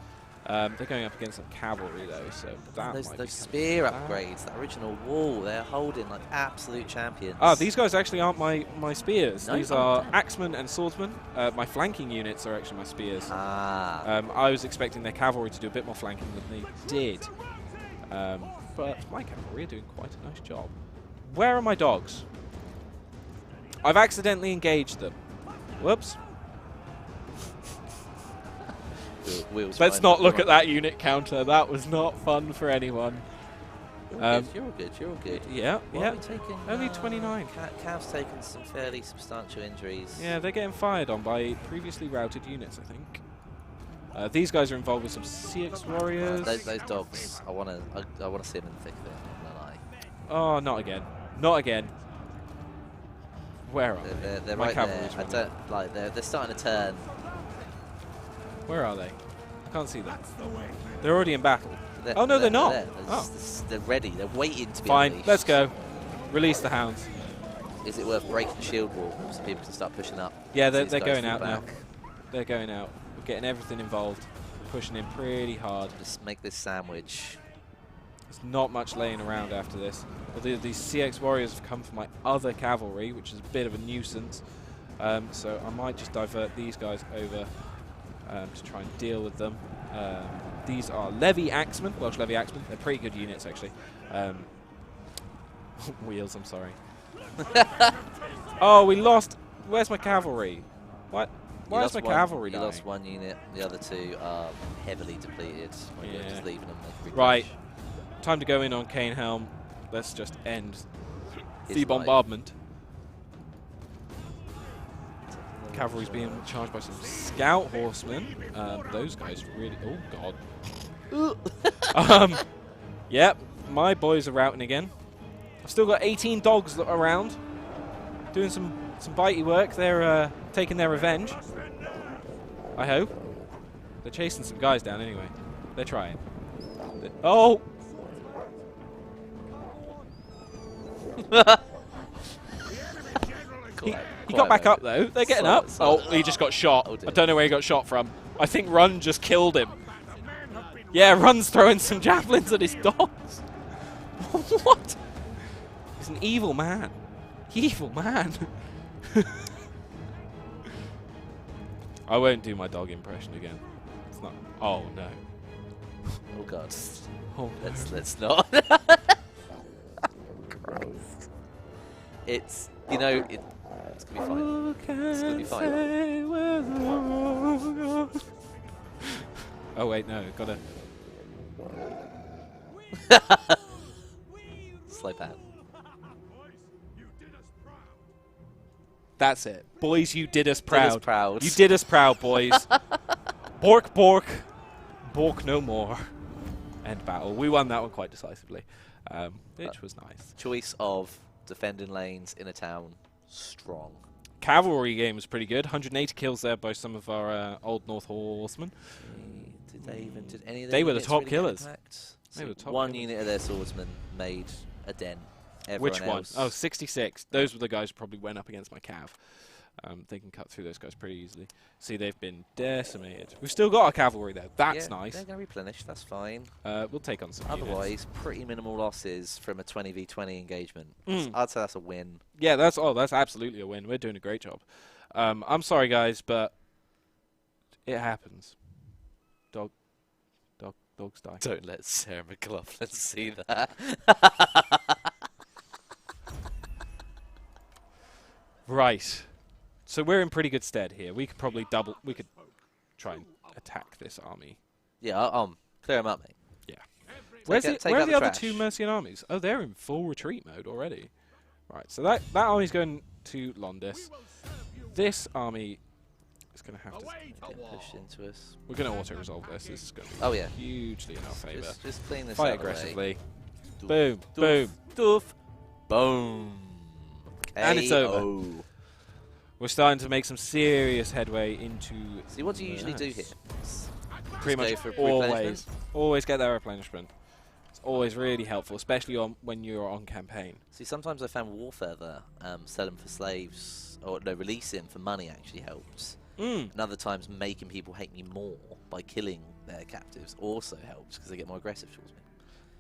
They're going up against some cavalry though, so that might those spear upgrades, that original wall, they're holding like absolute champions. Ah, these guys actually aren't my spears. No, these are axemen and swordsmen. My flanking units are actually my spears. Ah. I was expecting their cavalry to do a bit more flanking than they did. But my cavalry are doing quite a nice job. Where are my dogs? I've accidentally engaged them. Whoops. Let's not look at that unit counter. That was not fun for anyone. You're all good. You're all good. Yeah, What are we taking? Only 29. Cav's taken some fairly substantial injuries. Yeah, they're getting fired on by previously routed units, I think. These guys are involved with some Seaxe warriors. Those dogs, I want to see them in the thick of it. I'm not gonna lie. Oh, not again. Not again. Where are they? They're My right cavalry's there. I running. don't like. They're starting to turn. Where are they? I can't see them. They're already in battle. Oh no, they're not. Oh. They're ready. They're waiting to be Fine, unleashed. let's go. Release the hounds. Is it worth breaking the shield wall so people can start pushing up? Yeah, These they're guys going fall out now. back. They're going out. We're getting everything involved. Pushing in pretty hard. Just make this sandwich. There's not much laying around after this. Although these CX warriors have come from my other cavalry, which is a bit of a nuisance. So I might just divert these guys over to try and deal with them. These are Levy Axemen, Welsh Levy Axemen. They're pretty good units, actually. Wheels, I'm sorry. Oh, we lost. Where's my cavalry? What? Why is my cavalry You dying? lost one unit. The other two are heavily depleted. You're Yeah. just leaving them. Right. Time to go in on Canehelm. Let's just end the bombardment. Cavalry's being charged by some scout horsemen. Those guys really... Oh, God. Yep, my boys are routing again. I've still got 18 dogs around. Doing some bitey work. They're taking their revenge. I hope. They're chasing some guys down anyway. They're trying. Oh! He got back up though. They're getting up. Oh, he just got shot. I don't know where he got shot from. I think Run just killed him. Yeah, Run's throwing some javelins at his dogs. What? He's an evil man. Evil man. I won't do my dog impression again. It's not. Oh no. Oh God. Oh no. Let's not. It's it's gonna be fine. It's gonna be fine. Oh wait, no, gotta. Slow pan. That's it, boys. You did us Did us proud. proud. You did us proud, boys. Bork, bork, bork no more. End battle. We won that one quite decisively, which was nice. Choice of defending lanes in a town. Strong. Cavalry game was pretty good. 180 kills there by some of our Old North horsemen. Did any of They their were the units top really get killers. attacked? They were the top One killers. unit of their swordsmen made a den. Which Everyone one? else- Oh, 66. Those were the guys who probably went up against my cav. They can cut through those guys pretty easily. See, they've been decimated. We've still got our cavalry there. That's yeah, nice. They're going to replenish. That's fine. We'll take on some units. Otherwise, pretty minimal losses from a 20v20 engagement. Mm. I'd say that's a win. Yeah, that's absolutely a win. We're doing a great job. I'm sorry, guys, but it happens. Dogs die. Don't let Sarah McLaughlin see that. Right. So we're in pretty good stead here. We could probably we could try and attack this army. Yeah, clear them up, mate. Yeah. Take Where are out the the other trash. two Mercian armies? Oh, they're in full retreat mode already. Right, so that army's going to Londis. This army It's going to have to... Away to war. Pushed into us. We're going to auto-resolve this. This is going to be Oh yeah. hugely in our favour. Just clean this Fight out of the way. aggressively. Doof, Boom, doof, boom. doof, boom. And it's over. KO. We're starting to make some serious headway into... See, what do you usually do here? Pretty much Just go for always. replenishment? Always get that replenishment. It's always really helpful, especially when you're on campaign. See, sometimes I found warfare there, sell them for slaves, or no, release him for money actually helps. And other times making people hate me more by killing their captives also helps because they get more aggressive towards me.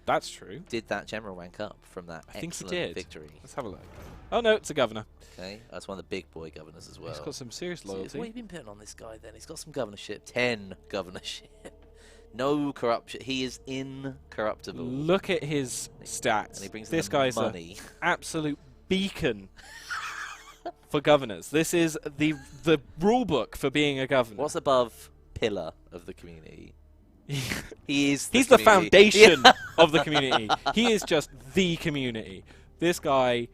That's true. Did that general rank up from that I think he excellent did. victory? Let's have a look. Oh no, it's a governor. Okay, that's one of the big boy governors as well. He's got some serious So loyalty. what have you been putting on this guy then? He's got some governorship. 10 governorship. No corruption. He is incorruptible. Look at his stats. And he brings This in guy's money. an absolute beacon for governors. This is the rule book for being a governor. What's above pillar of the community? He is He's the community. foundation Yeah. of the community. He is just the community. This guy,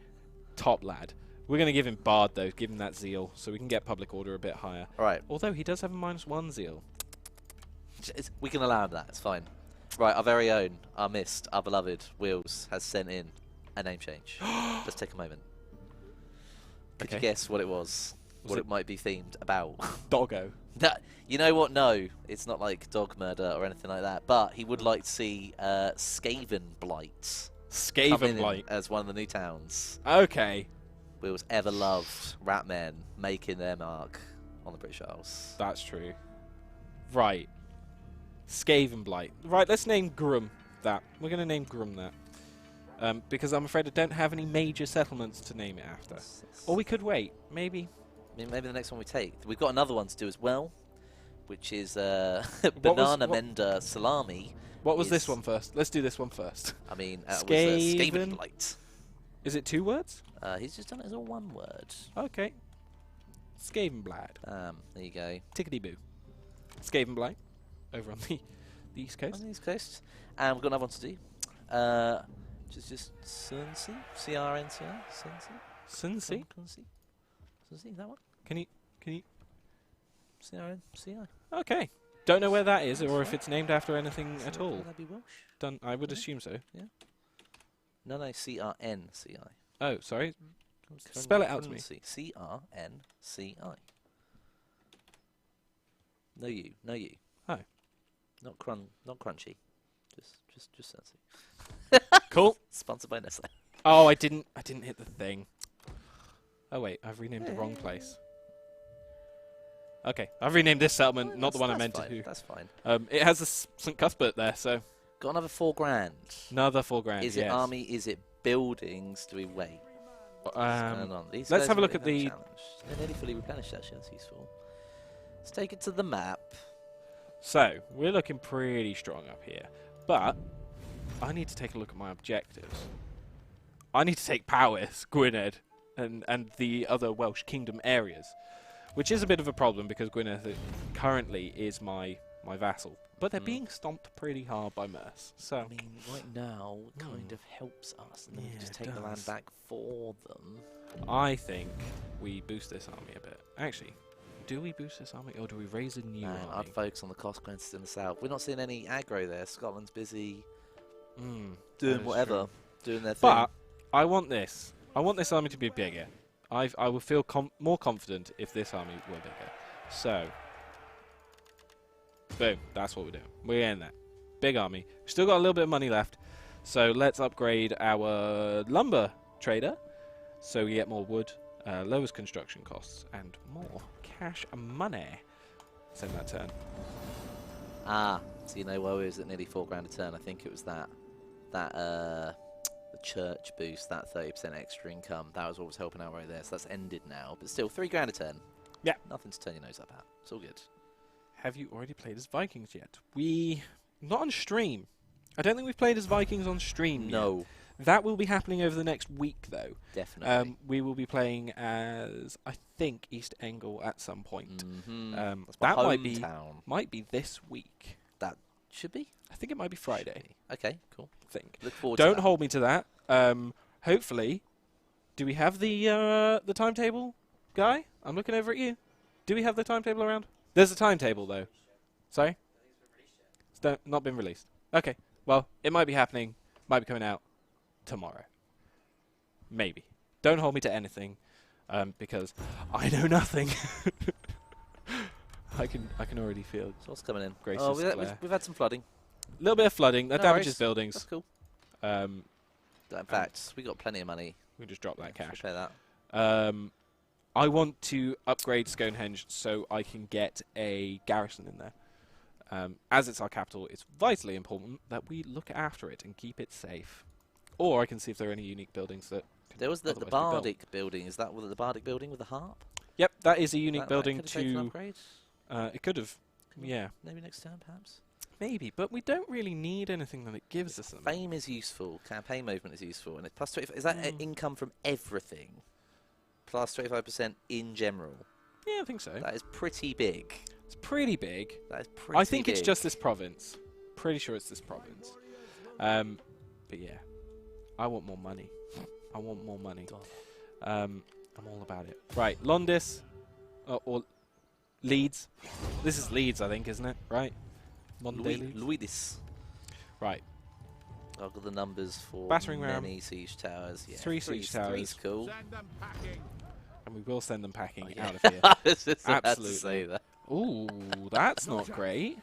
top lad. We're going to give him Bard, though. Give him that zeal, so we can get public order a bit higher. Right. Although he does have a -1 zeal. We can allow him that. It's fine. Right, our very own, our missed, our beloved Wheels has sent in a name change. Let's take a moment. Could you Okay. guess what it was? What it might be themed about? Doggo. You know what? No, it's not like dog murder or anything like that. But he would like to see Skaven Blight come in Skaven Blight. as one of the new towns. Okay, Wheels ever loved rat men making their mark on the British Isles. that's true. Right. Skaven Blight. Right, let's name Grum that. We're going to name Grum that. Because I'm afraid I don't have any major settlements to name it after. Or we could wait. Maybe. I mean, maybe the next one we take. We've got another one to do as well, which is what- Banana Mender Salami. What was this one first? Let's do this one first. I mean, was Skaven. Skaven Blight. Is it 2 words? He's just done it as all one word. Okay. Skavenblad. There you go. Tickety-boo. Skavenblight. Over on the East Coast. On the East Coast. And we've got another one to do. Just Sunsi? C-R-N-C-I? Sunsi? Sunsi, that one? Can you... C-R-N-C-I. Okay. Don't know where that is, or if it's named after anything at all. Would that be Welsh? Done. I would Yeah. assume so. No, C-R-N-C-I. Oh, sorry. Spell it out to me. C-R-N-C-I. No you. Oh. Not crunchy. Just Sensi. Cool. Sponsored by Nestle. Oh, I didn't hit the thing. Oh wait, I've renamed the wrong place. Okay, I've renamed this settlement, not the one I meant fine. to. That's fine. It has a St. Cuthbert there, so Got another $4,000. another $4,000. Is it army? Is it buildings? Do we wait? What's going on? These let's guys have a look really at have the- challenge. They're nearly fully replenished. Actually, that's useful. Let's take it to the map. So we're looking pretty strong up here, but I need to take a look at my objectives. I need to take Powys, Gwynedd, and the other Welsh kingdom areas, which is a bit of a problem because Gwynedd currently is my vassal, but they're being stomped pretty hard by Merce. So I mean, right now, it kind of helps us, and then we Yeah, just it take the land does. back for them. I think we boost this army a bit. Actually, do we boost this army or do we raise a new Man, army? I'd focus on the consequences in the south. We're not seeing any aggro there. Scotland's busy that doing is whatever, doing their thing. But I want this. I want this army to be bigger. I would feel more confident if this army were bigger. So, boom. That's what we're doing. We're in that. Big army. Still got a little bit of money left. So let's upgrade our lumber trader so we get more wood, lowers construction costs, and more cash and money. Send that turn. So you know why we was at nearly $4,000 a turn? I think it was the church boost, that 30% extra income. That was what was helping out right there. So that's ended now, but still $3,000 a turn. Yeah. Nothing to turn your nose up at. It's all good. Have you already played as Vikings yet? Not on stream. I don't think we've played as Vikings on stream yet. No, That will be happening over the next week, though. definitely. We will be playing as, I think, East Angle at some point. That's my That hometown. might be this week. That should be. I think it might be Should Friday. be. Okay, cool. I think. Look forward to Don't that. hold me to that. Hopefully, do we have the timetable, guy? I'm looking over at you. Do we have the timetable around? There's a timetable, though. Sorry? It's not been released. Okay. Well, it might be happening. Might be coming out tomorrow. Maybe. Don't hold me to anything, because I know nothing. I can already feel So what's coming in? Grace's Oh, glare. we've had some flooding. A little bit of flooding. That No damages worries. buildings. That's cool. Um, In fact, we got plenty of money. we just drop that to cash. repair that. I want to upgrade Stonehenge so I can get a garrison in there. As it's our capital, it's vitally important that we look after it and keep it safe. Or I can see if there are any unique buildings that. There was the otherwise be built. Bardic building. Is that the Bardic building with the harp? Yep, that is a unique That building could've taken an to. upgrade? It could have. Yeah, Maybe next time, perhaps. maybe, but we don't really need anything that it gives us. Fame is useful. Campaign movement is useful, and it's plus 25. Is that income from everything? Plus 25% in general. Yeah, I think so. That is pretty big. It's pretty big. That is pretty. I think big. it's just this province. Pretty sure it's this province. But yeah, I want more money. I want more money. I'm all about it. Right, Londis, or Leeds. This is Leeds, I think, isn't it? Right? Modern day Leeds? Luidis. Right. I've got the numbers for Battering ram. many siege towers. Yeah, 3 siege towers. Three's cool. Send them packing. And we will send them packing Oh, yeah. out of here. I was just about to Absolutely. say that. Ooh, that's not great.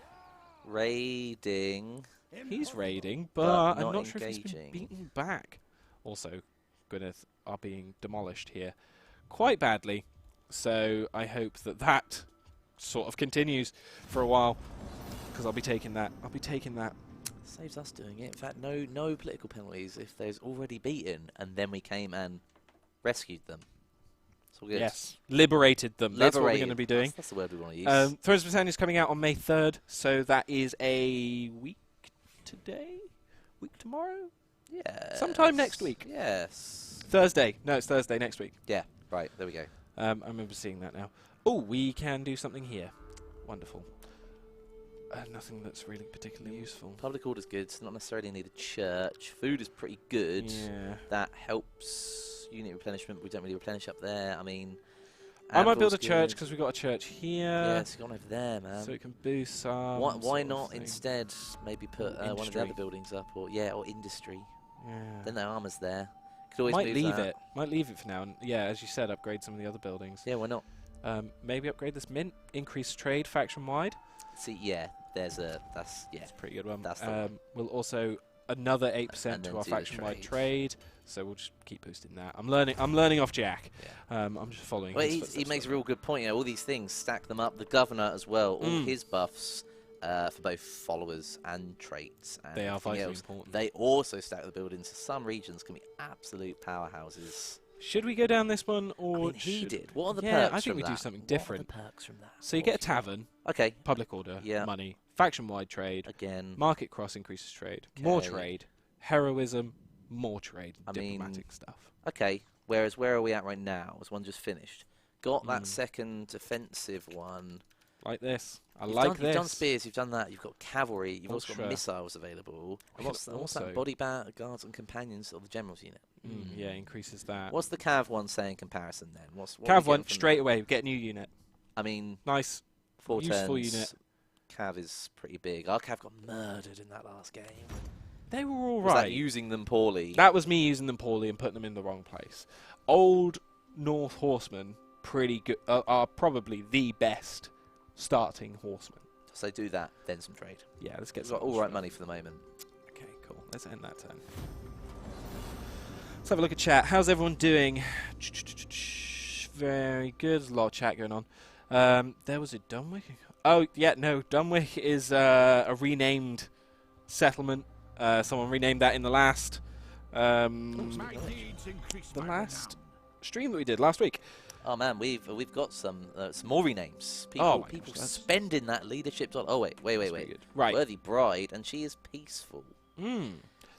Raiding. He's raiding, but But I'm not not sure if he's been engaging. beaten back. Also, Gwynedd are being demolished here quite badly. So I hope that that sort of continues for a while, because I'll be taking that. I'll be taking that. Saves us doing it. In fact, no political penalties if there's already beaten, and then we came and rescued them. It's all good. Yes, liberated them. That's what we're going to be doing. That's the word we want to use. Thrones of Britannia is coming out on May 3rd, so that is a week today? Week tomorrow? yeah. sometime next week. Yes. Thursday. No, it's Thursday next week. Yeah. Right. There we go. I remember seeing that now. Oh, we can do something here. Wonderful. Nothing that's really particularly useful. Public order's good. Not necessarily need a church. Food is pretty good. Yeah. That helps unit replenishment. We don't really replenish up there. I mean, I might build Anvil's a church good. because we've got a church here. Yes, gone over there, man. So it can boost some. Why sort of not thing. instead maybe put one of the Industry. other buildings up, or industry? Yeah. Then the armor's there. Could always Might move leave that. it. Might leave it for now. And yeah, as you said, upgrade some of the other buildings. Yeah, why not? Maybe upgrade this mint. Increase trade faction wide. See, yeah, that's It's a pretty good one. That's the one. We'll also another 8% And to then our do the faction wide trade. trade. So we'll just keep boosting that. I'm learning off Jack. Yeah. I'm just following. Well, his he footsteps makes a there. real good point. You know, all these things, stack them up. The governor as well, all his buffs for both followers and traits. And They are everything vitally else. important. They also stack the buildings. So some regions can be absolute powerhouses. Should we go down this one, or I mean, he should- did. What are the Yeah, perks I think from we do that? something What are the different. perks from that? So you get a tavern, Okay, public order, Yeah. money, faction wide trade, again. market cross increases trade, more Okay. trade, heroism, more trade, I mean, diplomatic stuff. Okay, whereas where are we at right now? Was one just finished? Got that Mm. second defensive one. Like this. I You've like done, this. You've done spears, you've done that. You've got cavalry, you've also Ultra. got missiles available. We And what's can that also- body guards and companions of the general's unit? Yeah, increases that. What's the cav one say in comparison then? What are we Cav getting one from straight that? away. Get a new unit. I mean, Nice. 4 useful turns. unit. Cav is pretty big. Our cav got murdered in that last game. They were all Was right. that using them poorly? That was me using them poorly and putting them in the wrong place. Old North horsemen, pretty good, are probably the best starting horsemen. So do that, then some trade. Yeah, let's get We've some got all more right trade. money for the moment. Okay, cool. Let's end that turn. Let's have a look at chat. How's everyone doing? Very good. There's a lot of chat going on. There was a Dunwick. Oh, yeah, no. Dunwick is a renamed settlement. Someone renamed that in the last My deeds increase the my last renown. stream that we did last week. Oh man, we've got some more renames. People, Oh my people gosh, that's- spending that leadership. Oh wait. That's pretty good. Right. Worthy bride, and she is peaceful.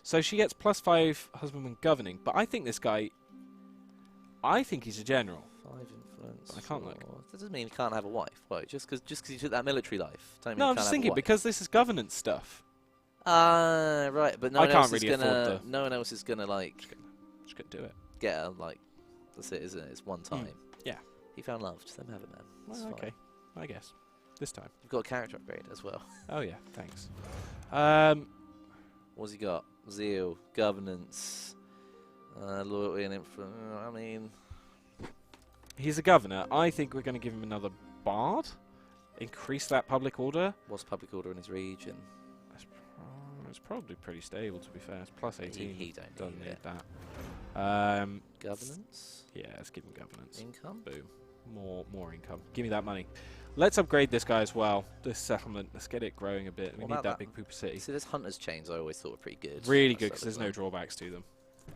So she gets +5 husbandman governing, but I think this guy, I think he's a general. 5 influence. I can't look. That doesn't mean he can't have a wife. Why? Just because you took that military life. Don't mean No, he I'm can't just have a thinking wife. because this is governance stuff. Right, but no I one else can't is really afford gonna. to- No one else is gonna like Just gonna do it. get her like. That's it, isn't it? It's one time. Yeah. He found love. Just let him have it, man. That's Well, fine. okay, I guess. This time. You've got a character upgrade as well. Oh yeah, thanks. What's he got? Zeal, governance, loyalty and influence. I mean, He's a governor. I think we're going to give him another bard. Increase that public order. what's public order in his region? It's probably pretty stable, to be fair. It's plus 18. He don't Doesn't need need it. that. Governance, Yeah, let's give him governance. income. Boom. More income. Give me that money. Let's upgrade this guy as well. This settlement. Let's get it growing a bit. We What need about that big pooper city. See, this hunter's chains I always thought were pretty good. Really That's good because there's no one. drawbacks to them.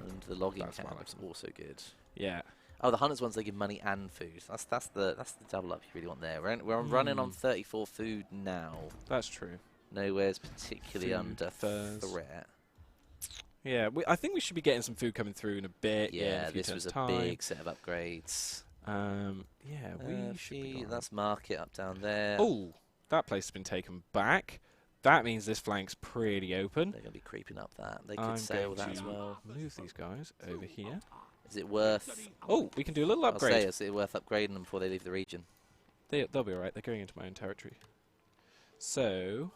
And the logging That's what I camp's like. also good. Yeah. Oh, the hunters ones they give money and food. That's the double up you really want there. We're running on 34 food now. That's true. Nowhere's particularly Food, under furs. threat. Yeah, I think we should be getting some food coming through in a bit. in Yeah, a few this was turns' a time. big set of upgrades. Yeah, we should be. going. That's market up down there. Oh, that place has been taken back. That means this flank's pretty open. They're going to be creeping up that. They could I'm sail going that as to well. move these guys over here. Is it worth? Oh, we can do a little I'll say, upgrade. is it worth upgrading them before they leave the region? They'll be alright. They're going into my own territory. So,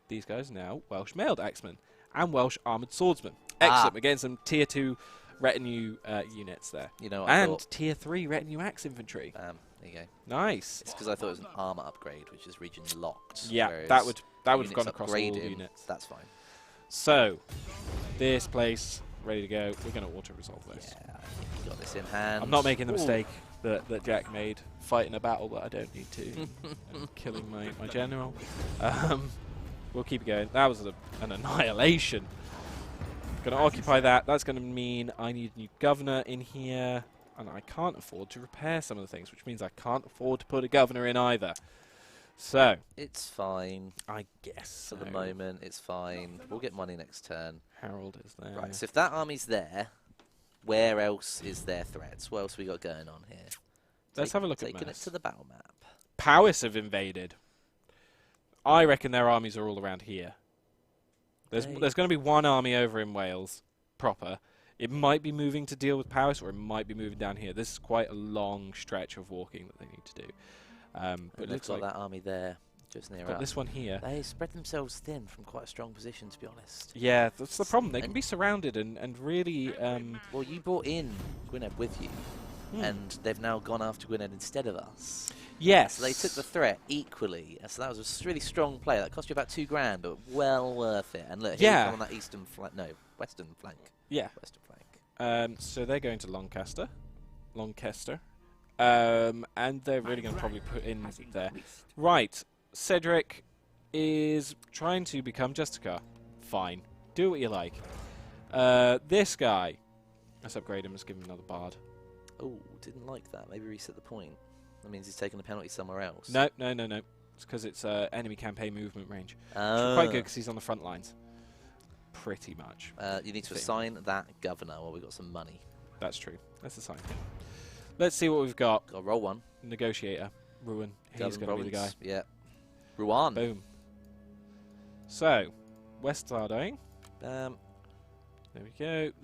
these guys are now Welsh mailed axemen and Welsh armoured swordsmen. Excellent. We're getting some tier 2 retinue units there. You know what I And thought? tier 3 retinue axe infantry. There you go. Nice. It's because I thought it was an armor upgrade, which is region locked. Yeah, whereas that would have units gone across all upgrading, units. That's fine. So, this place ready to go. We're going to auto resolve this. Yeah, I think you got this in hand. I'm not making the Ooh. mistake that Jack made, fighting a battle that I don't need to, and killing my general. We'll keep going. That was an annihilation. Going to occupy that. That's going to mean I need a new governor in here, and I can't afford to repair some of the things, which means I can't afford to put a governor in either. So, It's fine I guess for the moment. It's fine. We'll get money next turn. Harold is there. Right. So if that army's there, where else is there threats? What else we got going on here? Let's have a look at taking it maps. to the battle map. Powys have invaded. I reckon their armies are all around here. There's They- going to be one army over in Wales, proper. It might be moving to deal with Powys, or it might be moving down here. This is quite a long stretch of walking that they need to do. But And it they've looks got like that army there, just near got us. this one here. They spread themselves thin from quite a strong position, to be honest. Yeah, that's the problem. They can And- be surrounded and really... Well, you brought in Gwynedd with you, and they've now gone after Gwynedd instead of us. yes. So they took the threat equally. So that was a really strong play. That cost you about $2,000, but well worth it. And look, here Yeah. we come on that eastern flank. No, western flank. Yeah. Western flank. So they're going to Lancaster. And they're really going to probably put in there. Right. Cedric is trying to become Justicar. Fine. Do what you like. This guy. Let's upgrade him. Let's give him another bard. Oh, didn't like that. Maybe reset the point. That means he's taking a penalty somewhere else. No. It's because it's enemy campaign movement range. Which Oh. is quite good because he's on the front lines. Pretty much. You need to Thing. assign that governor while we've got some money. That's true. Let's assign him. Let's see what we've got. Got to roll one. Negotiator. Ruin. He's Govern going to be the guy. province. Yeah. Ruan. Boom. So, West Sardoing. Um, There we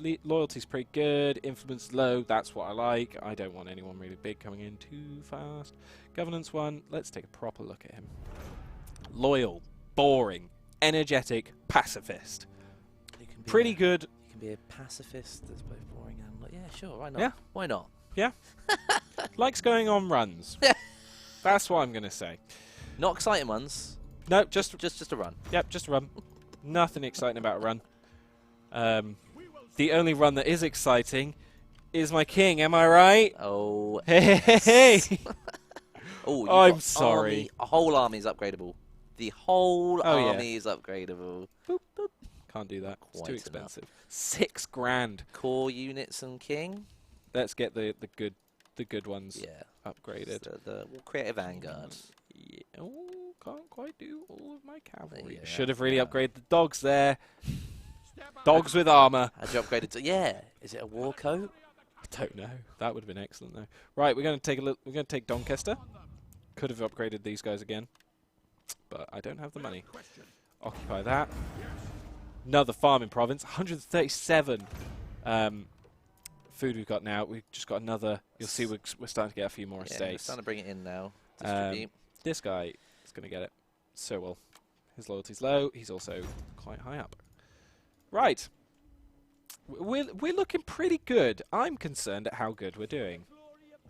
go. Loyalty's pretty good. Influence low. That's what I like. I don't want anyone really big coming in too fast. Governance 1. Let's take a proper look at him. Loyal. Boring. Energetic. Pacifist. you can be Pretty a, good. You can be a pacifist that's both boring and like, yeah, sure, why not? Yeah. Why not? Likes going on runs. That's what I'm going to say. Not exciting ones. No, just a run. Yep, just a run. Nothing exciting about a run. The only run that is exciting is my king, am I right? Oh. Hey! Oh, I'm sorry. A whole army is upgradable. The whole Oh, yeah. army is upgradable. Can't do that. It's Quite too enough. expensive. $6,000. Core units and king. Let's get the good ones Yeah. upgraded. So we'll create a vanguard. Yeah. Oh, can't quite do all of my cavalry. Yeah, Should have really yeah. upgraded the dogs there. Dogs with armor. How'd you upgrade it to? Yeah. Is it a war coat? I don't know. That would have been excellent though. Right, we're going to take a look. We're going to take Doncaster. Could have upgraded these guys again, but I don't have the money. Occupy that. Another farming province. 137 food we've got now. We've just got another. You'll see we're starting to get a few more Yeah, we're estates. starting to bring it in now. Distribute. This guy is going to get it. So well. His loyalty's low. He's also quite high up. Right. We're looking pretty good. I'm concerned at how good we're doing.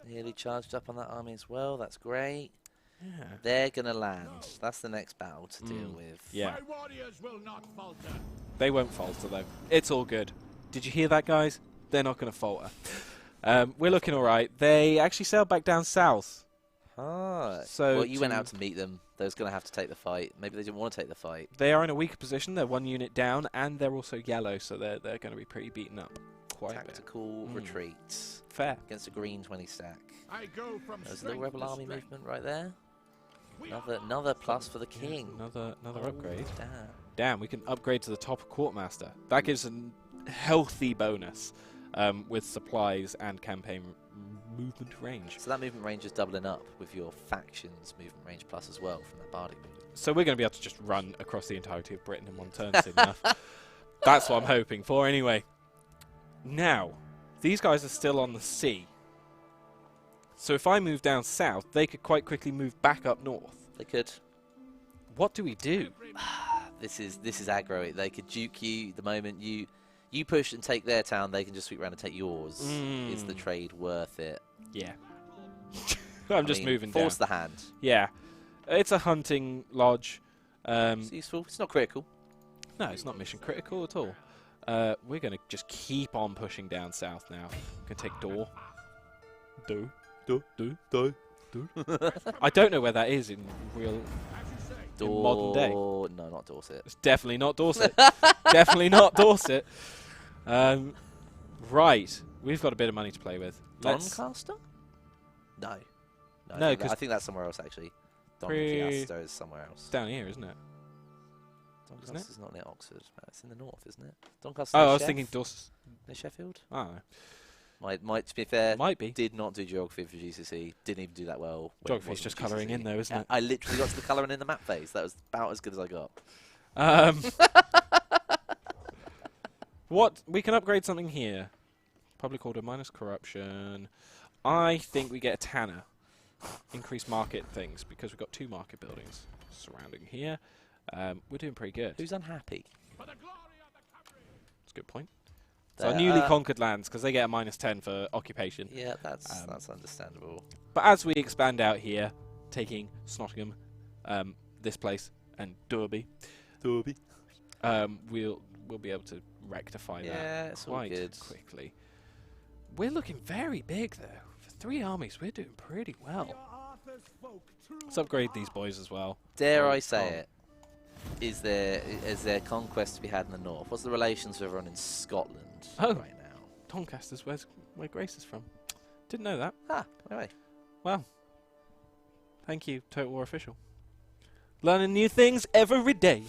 Nearly charged up on that army as well. That's great. Yeah. They're going to land. That's the next battle to deal with. Yeah. My warriors will not falter. They won't falter, though. It's all good. Did you hear that, guys? They're not going to falter. We're looking all right. They actually sailed back down south. Ah. So Well, you went out to meet them. They was going to have to take the fight. Maybe they didn't want to take the fight. They are in a weaker position. They're 1 unit down, and they're also yellow, so they're going to be pretty beaten up. Quite a bit. Tactical retreat. Fair. Against a green 20 stack. I go from There's a little strength rebel to army strength. movement right there. We are Another plus for the king. Another Oh, upgrade. Damn. Damn, we can upgrade to the top quartermaster. That gives a healthy bonus with supplies and campaign movement range. So that movement range is doubling up with your factions movement range plus as well from that Bardic movement. So we're going to be able to just run across the entirety of Britain in one turn soon enough. That's what I'm hoping for anyway. Now, these guys are still on the sea. So if I move down south, they could quite quickly move back up north. They could. What do we do? This is aggro. They could duke you the moment you push and take their town. They can just sweep around and take yours. Is the trade worth it? Yeah. I'm just moving down. Force the hand. Yeah. It's a hunting lodge. It's useful. It's not critical. No, it's not mission critical at all. We're going to just keep on pushing down south now. We're going to take Dor. I don't know where that is in real... in modern day. No, not Dorset. It's definitely not Dorset. Definitely not Dorset. Right. We've got a bit of money to play with. Doncaster? No. No, I 'cause think that's somewhere else, actually. Pre- Doncaster is somewhere else. It's down here, isn't it? Doncaster is not near Oxford. No, it's in the north, isn't it? Doncaster. Oh, I was thinking Dorset. Near Sheffield. I don't know. Might to be fair. Might be. Did not do geography for GCSE. Didn't even do that well. Geography's just colouring in, though, isn't it? I literally got to the colouring in the map phase. That was about as good as I got. What? We can upgrade something here. Public order minus corruption. I think we get a tanner. Increase market things, because we've got 2 market buildings surrounding here. We're doing pretty good. Who's unhappy? For the glory of the country. That's a good point. So our There, newly conquered lands, because they get a -10 for occupation. Yeah, that's understandable. But as we expand out here, taking Snottingham, this place, and Derby, we'll be able to rectify Yeah, that it's all quite good. quickly. We're looking very big, though. For 3 armies, we're doing pretty We well. are Arthur's folk, true Let's upgrade these boys as well. Dare Oh, I say oh. it? Is there conquest to be had in the north? What's the relations with everyone in Scotland right now? Doncaster's where Grace is from. Didn't know that. Ah, anyway. Well, thank you, Total War Official. Learning new things every day.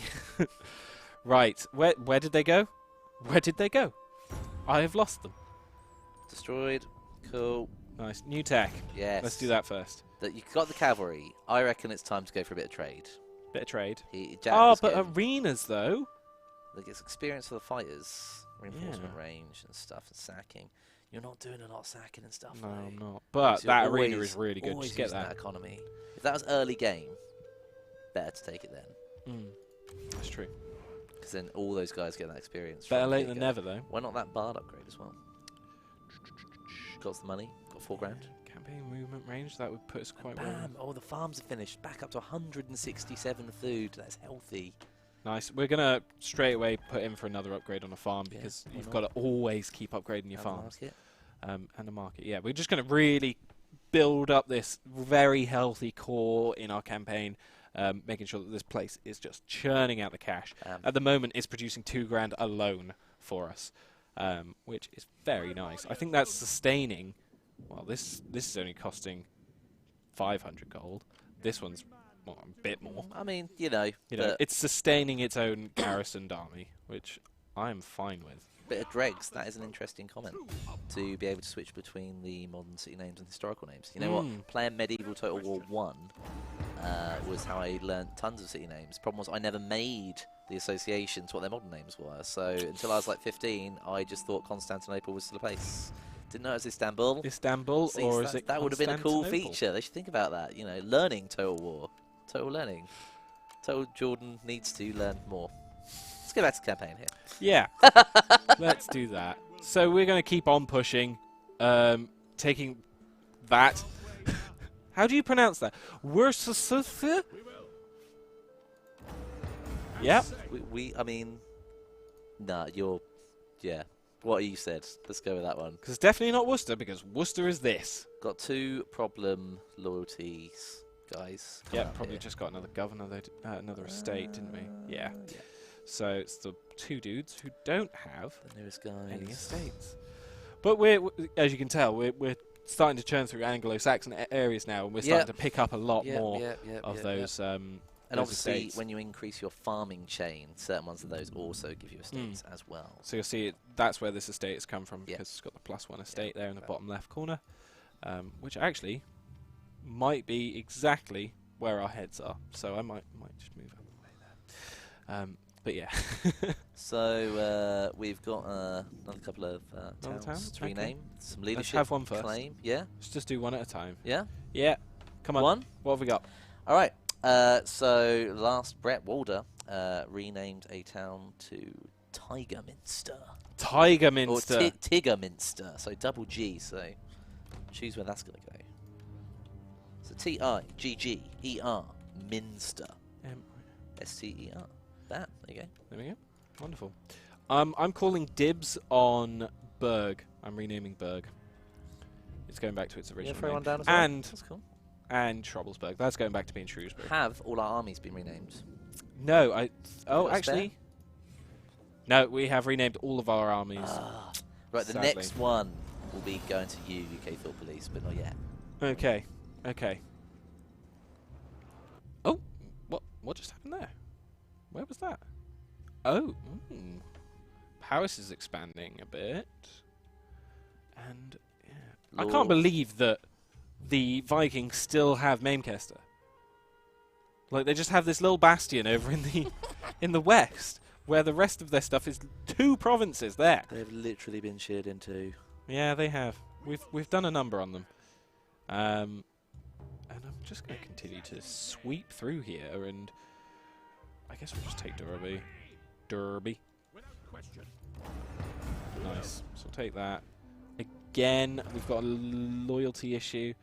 Right, where did they go? Where did they go? I have lost them. Destroyed. Cool. Nice. New tech. Yes. Let's do that first. That you've got the cavalry. I reckon it's time to go for a bit of trade. Bit of trade. Jack Oh, was but getting- arenas, though. like it's experience for the fighters, reinforcement range and stuff, and sacking. You're not doing a lot of sacking and stuff. No, mate. I'm not. But So that you're arena always- is really good. always Just get using that. economy. If that was early game, better to take it then, That's true. because then all those guys get that experience. Better from late the than get-go. never, though. Why not that bard upgrade as well? Got the money. Got 4 grand. Campaign movement range, that would put us quite well. Bam! Oh, the farms are finished. Back up to 167 food. That's healthy. Nice. We're going to straight away put in for another upgrade on a farm, Yeah, because why you've not? got to always keep upgrading your And the farms. market. And the market. Yeah, we're just going to really build up this very healthy core in our campaign, making sure that this place is just churning out the cash. At the moment, it's producing 2 grand alone for us, which is very nice. I think that's sustaining. Well, this is only costing 500 gold. This one's well, a bit more. I mean, you know, It's sustaining its own garrisoned army, which I'm fine with. bit of dregs. That is an interesting comment, to be able to switch between the modern city names and historical names. You know what? Playing Medieval Total War 1 was how I learned tons of city names. Problem was I never made the association to what their modern names were. So until I was like 15, I just thought Constantinople was still a place. Didn't know it was Istanbul. Istanbul, See, or so is it that would have been a cool Constantinople? feature. They should think about that. You know, learning Total War. Total learning. Total Jordan needs to learn more. Let's go back to the campaign here. Yeah. Let's do that. So we're going to keep on pushing, taking that. How do you pronounce that? Worcestershire? Yep. I mean, nah, yeah. What you said. Let's go with that one. Because it's definitely not Worcester, because Worcester is this. Got 2 problem loyalties, guys. Yeah, coming up probably here. just got another governor, another estate, didn't we? Yeah. Yeah. So it's the 2 dudes who don't have The newest guys. any estates. But as you can tell, we're starting to churn through Anglo-Saxon areas now, and we're starting to pick up a lot more of those. And those obviously, estates. when you increase your farming chain, certain ones of those also give you estates as well. So you'll see that's where this estate has come from, Yeah. because it's got the +1 estate there in the bottom left corner, which actually might be exactly where our heads are. So I might just move out of the way there. But yeah. So we've got another couple of towns towns? to Okay. rename. Some Let's leadership have one first. claim. Yeah? Let's just do one at a time. Yeah? Yeah. Come on. One? What have we got? All right. So last Brett Walder renamed a town to Tigerminster. Tigerminster. Or Tiggerminster. So double G. So choose where that's going to go. So Tigger Minster. Ster. That. There you go. There we go. Wonderful. I'm calling dibs on Berg. I'm renaming Berg. It's going back to its original throw name. one down as well. And That's cool. Troublesburg. That's going back to being Shrewsbury. Have all our armies been renamed? No, got a actually, no. We have renamed all of our armies. Right, the Sadly. next one will be going to you, UK Thought Police, but not yet. Okay. Oh, what just happened there? Where was that? Oh, Paris is expanding a bit, and yeah, I can't Lord. believe that the Vikings still have Mainchester. Like, they just have this little bastion over in the in the west, where the rest of their stuff is 2 provinces there. They've literally been sheared into. Yeah, they have. We've done a number on them. And I'm just going to continue to sweep through here, and I guess we'll just take Derby. Without question. Nice. So we'll take that. Again, we've got a loyalty issue.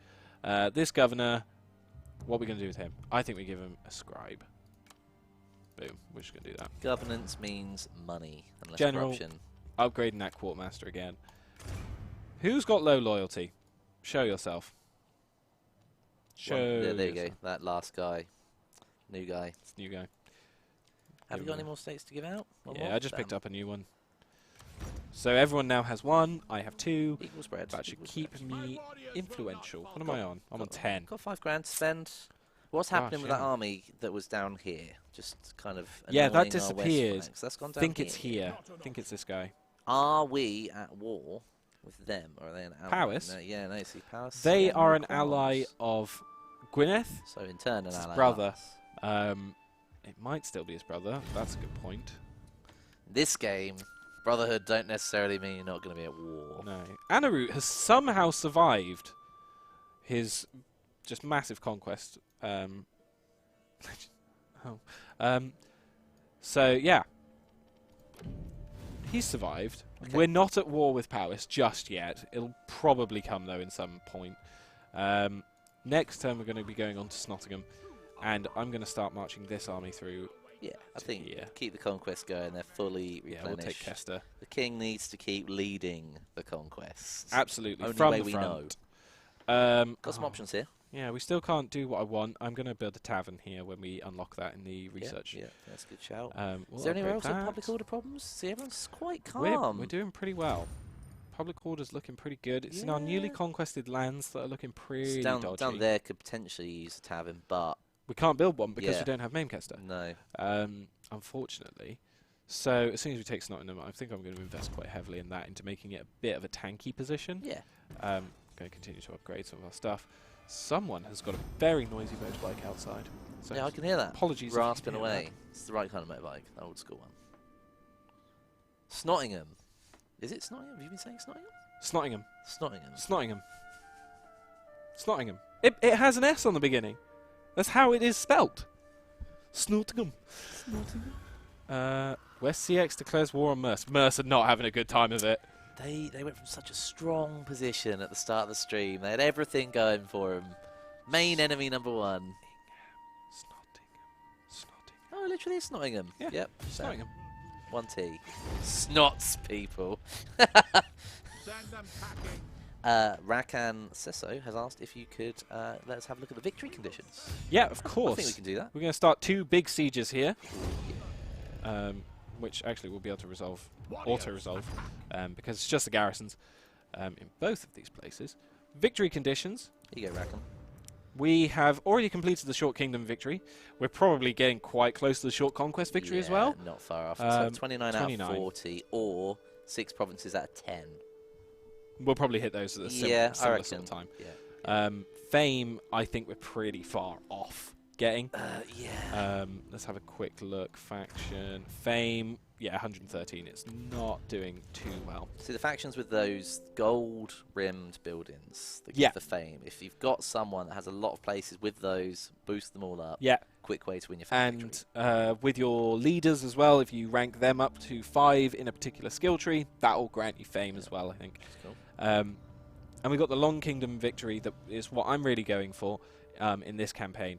This governor, what are we going to do with him? I think we give him a scribe. Boom. We're just going to do that. Governance means money and less General. corruption. Upgrading that quartermaster again. Who's got low loyalty? Show yourself. There you go. yourself. That last guy. New guy. It's a new guy. Have Give you got him any more states to give out? One Yeah, more? I just picked Damn. up a new one. So everyone now has 1. I have 2. Equal spread. That should equal keep spread. me influential. What am I on? I'm on 10. Got 5 grand to spend. What's Gosh, happening with yeah. that army that was down here? Just kind of Yeah, that annoying our west disappeared. flanks. That's gone I down think it's here. I think it's this guy. Are we at war with them, or are they an ally? Powys? No, yeah, no. See, Powys. They yeah, are no an ally qualms. of Gwyneth. So in turn, an It's his ally. of brother. us. It might still be his brother. That's a good point. This game, brotherhood don't necessarily mean you're not going to be at war. No. Anaroot has somehow survived his just massive conquest. So, yeah. He's survived. Okay. We're not at war with Powys just yet. It'll probably come, though, in some point. Next turn, we're going to be going on to Snottingham. And I'm going to start marching this army through. Yeah, I To think here. keep the conquest going. They're fully Yeah, replenished. we'll take Chester. The king needs to keep leading the conquests. Absolutely. Only from way the we front. Got some options here. Yeah, we still can't do what I want. I'm going to build a tavern here when we unlock that in the research. Yeah, that's a good shout. We'll Is there anywhere upgrade else with that. public order problems? See, everyone's quite calm. We're doing pretty well. Public order's looking pretty good. It's in our newly Yeah. conquested lands that are looking pretty down dodgy. there could potentially use a tavern, but We can't build one because Yeah. we don't have Mainchester, no. unfortunately. So as soon as we take Snottingham, I think I'm going to invest quite heavily in that, into making it a bit of a tanky position. Yeah. Going to continue to upgrade some of our stuff. Someone has got a very noisy motorbike outside. So Yeah, I can hear that. apologies if you can Rasping hear away. It's the right kind of motorbike, the old school one. Snottingham. Is it Snottingham? Have you been saying Snottingham? Snottingham. Snottingham. Snottingham. Snottingham. It has an S on the beginning. That's how it is spelt. Snottingham. West Seaxe declares war on Merce. Merce are not having a good time of it. They went from such a strong position at the start of the stream. They had everything going for them. Main enemy number 1. Snottingham. Oh, literally it's Nottingham. Yeah, Yep. Snottingham. 1T. Snots, people. Send them packing. Rakan Sesso has asked if you could let us have a look at the victory conditions. Yeah, of course. I think we can do that. We're going to start 2 big sieges here, which actually we'll be able to resolve, auto-resolve, because it's just the garrisons in both of these places. Victory conditions. Here you go, Rakan. We have already completed the Short Kingdom victory. We're probably getting quite close to the Short Conquest victory as well. Not far off. So 29 out 29. of 40, or 6 provinces out of 10. We'll probably hit those at a Yeah, I similar reckon. sort of time. Yeah. Fame, I think we're pretty far off getting. Yeah. Let's have a quick look. Faction. Fame, yeah, 113. It's not doing too well. See, the factions with those gold-rimmed buildings that Yeah. give the fame, if you've got someone that has a lot of places with those, boost them all up. Yeah. Quick way to win your fame victory. And with your leaders as well, if you rank them up to 5 in a particular skill tree, that will grant you fame as well, I think. That's cool. And we've got the Long Kingdom victory that is what I'm really going for in this campaign.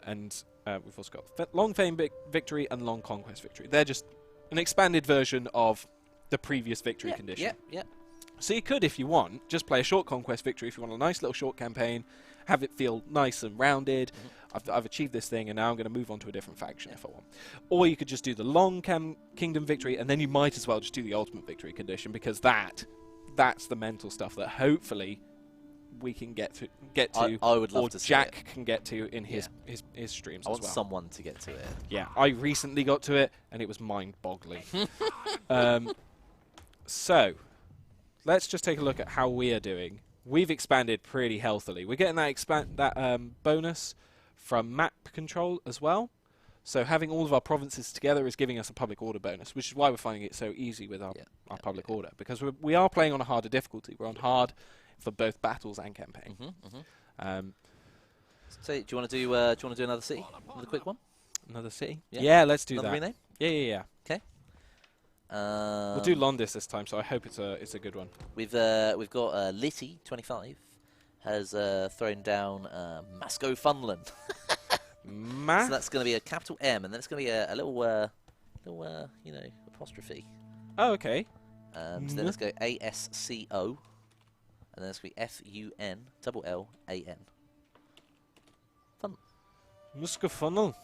And we've also got Long Fame victory and Long Conquest victory. They're just an expanded version of the previous victory condition. Yeah. So you could, if you want, just play a Short Conquest victory if you want a nice little short campaign, have it feel nice and rounded. I've achieved this thing, and now I'm going to move on to a different faction if I want. Or you could just do the Long Kingdom victory, and then you might as well just do the Ultimate Victory condition, because that's the mental stuff that hopefully we can get to, I would love or to see Jack can get to in his streams I as want well. someone to get to it. Yeah, I recently got to it, and it was mind-boggling. So, let's just take a look at how we are doing. We've expanded pretty healthily. We're getting that bonus from map control as well. So having all of our provinces together is giving us a public order bonus, which is why we're finding it so easy with our public order, because we are playing on a harder difficulty. We're on hard for both battles and campaign. So, do you want to do another city? Another quick one? Another city? Yeah. Yeah, let's do Another that. rename? Yeah. Okay. We'll do Londis this time, so I hope it's a good one. We've got Litty 25 has thrown down Masco Funland. So that's going to be a capital M, and then it's going to be a little apostrophe. Oh, okay. So then let's go ASCO, and then it's going to be FUNLLAN. Fun. Musca funnel.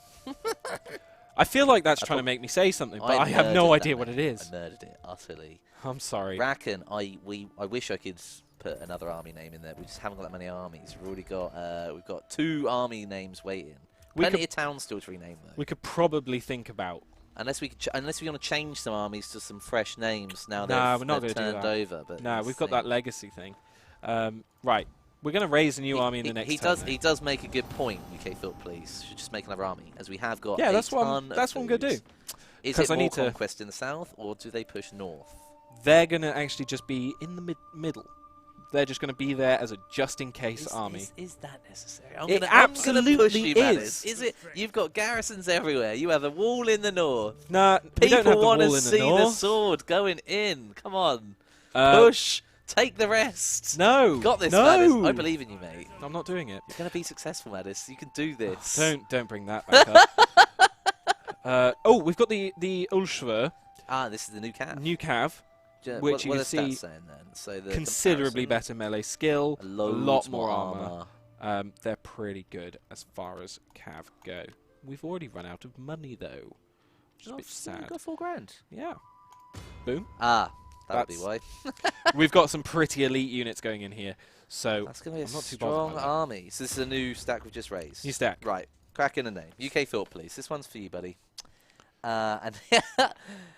I feel like that's trying to make me say something, but I have no idea what it is. I murdered it utterly. I'm sorry. Rakan, I wish I could put another army name in there. We just haven't got that many armies. We've already got we've got 2 army names waiting. Plenty of towns still to rename though. We could probably think about. Unless we want to change some armies to some fresh names now Nah, we're not they've going to do turned that. over. But No, we've got that legacy thing. Right, we're going to raise a new army in the next. He does make a good point. UK Thought Police should just make another army, as we have got. Yeah, a that's what ton I'm of going to do. Is it I more need to- conquest in the south, or do they push north? They're going to actually just be in the middle. They're just going to be there as a just-in-case army. Is that necessary? It I'm gonna absolutely push you, is. Is it? You've got garrisons everywhere. You have a wall in the north. Nah, we don't have People the want to wall in see the the north. sword going in. Come on, Uh, push. Take the rest. No, Got this, no. Maddis. I believe in you, mate. I'm not doing it. You're gonna be successful, Maddis. You can do this. Don't bring that back up. We've got the Ulshver This is the new cav. new cav, which you what can are see stats saying then? So the considerably comparison, better melee skill, a loads lot more armor. They're pretty good as far as cav go. We've already run out of money though, which is a bit sad. You've got $4,000. Yeah. Boom. That'll be why. We've got some pretty elite units going in here, so That's going to be a I'm not too bothered strong by that. army. So this is a new stack we've just raised. New stack. Right. Crack in a name. UK Thought Police. This one's for you, buddy. And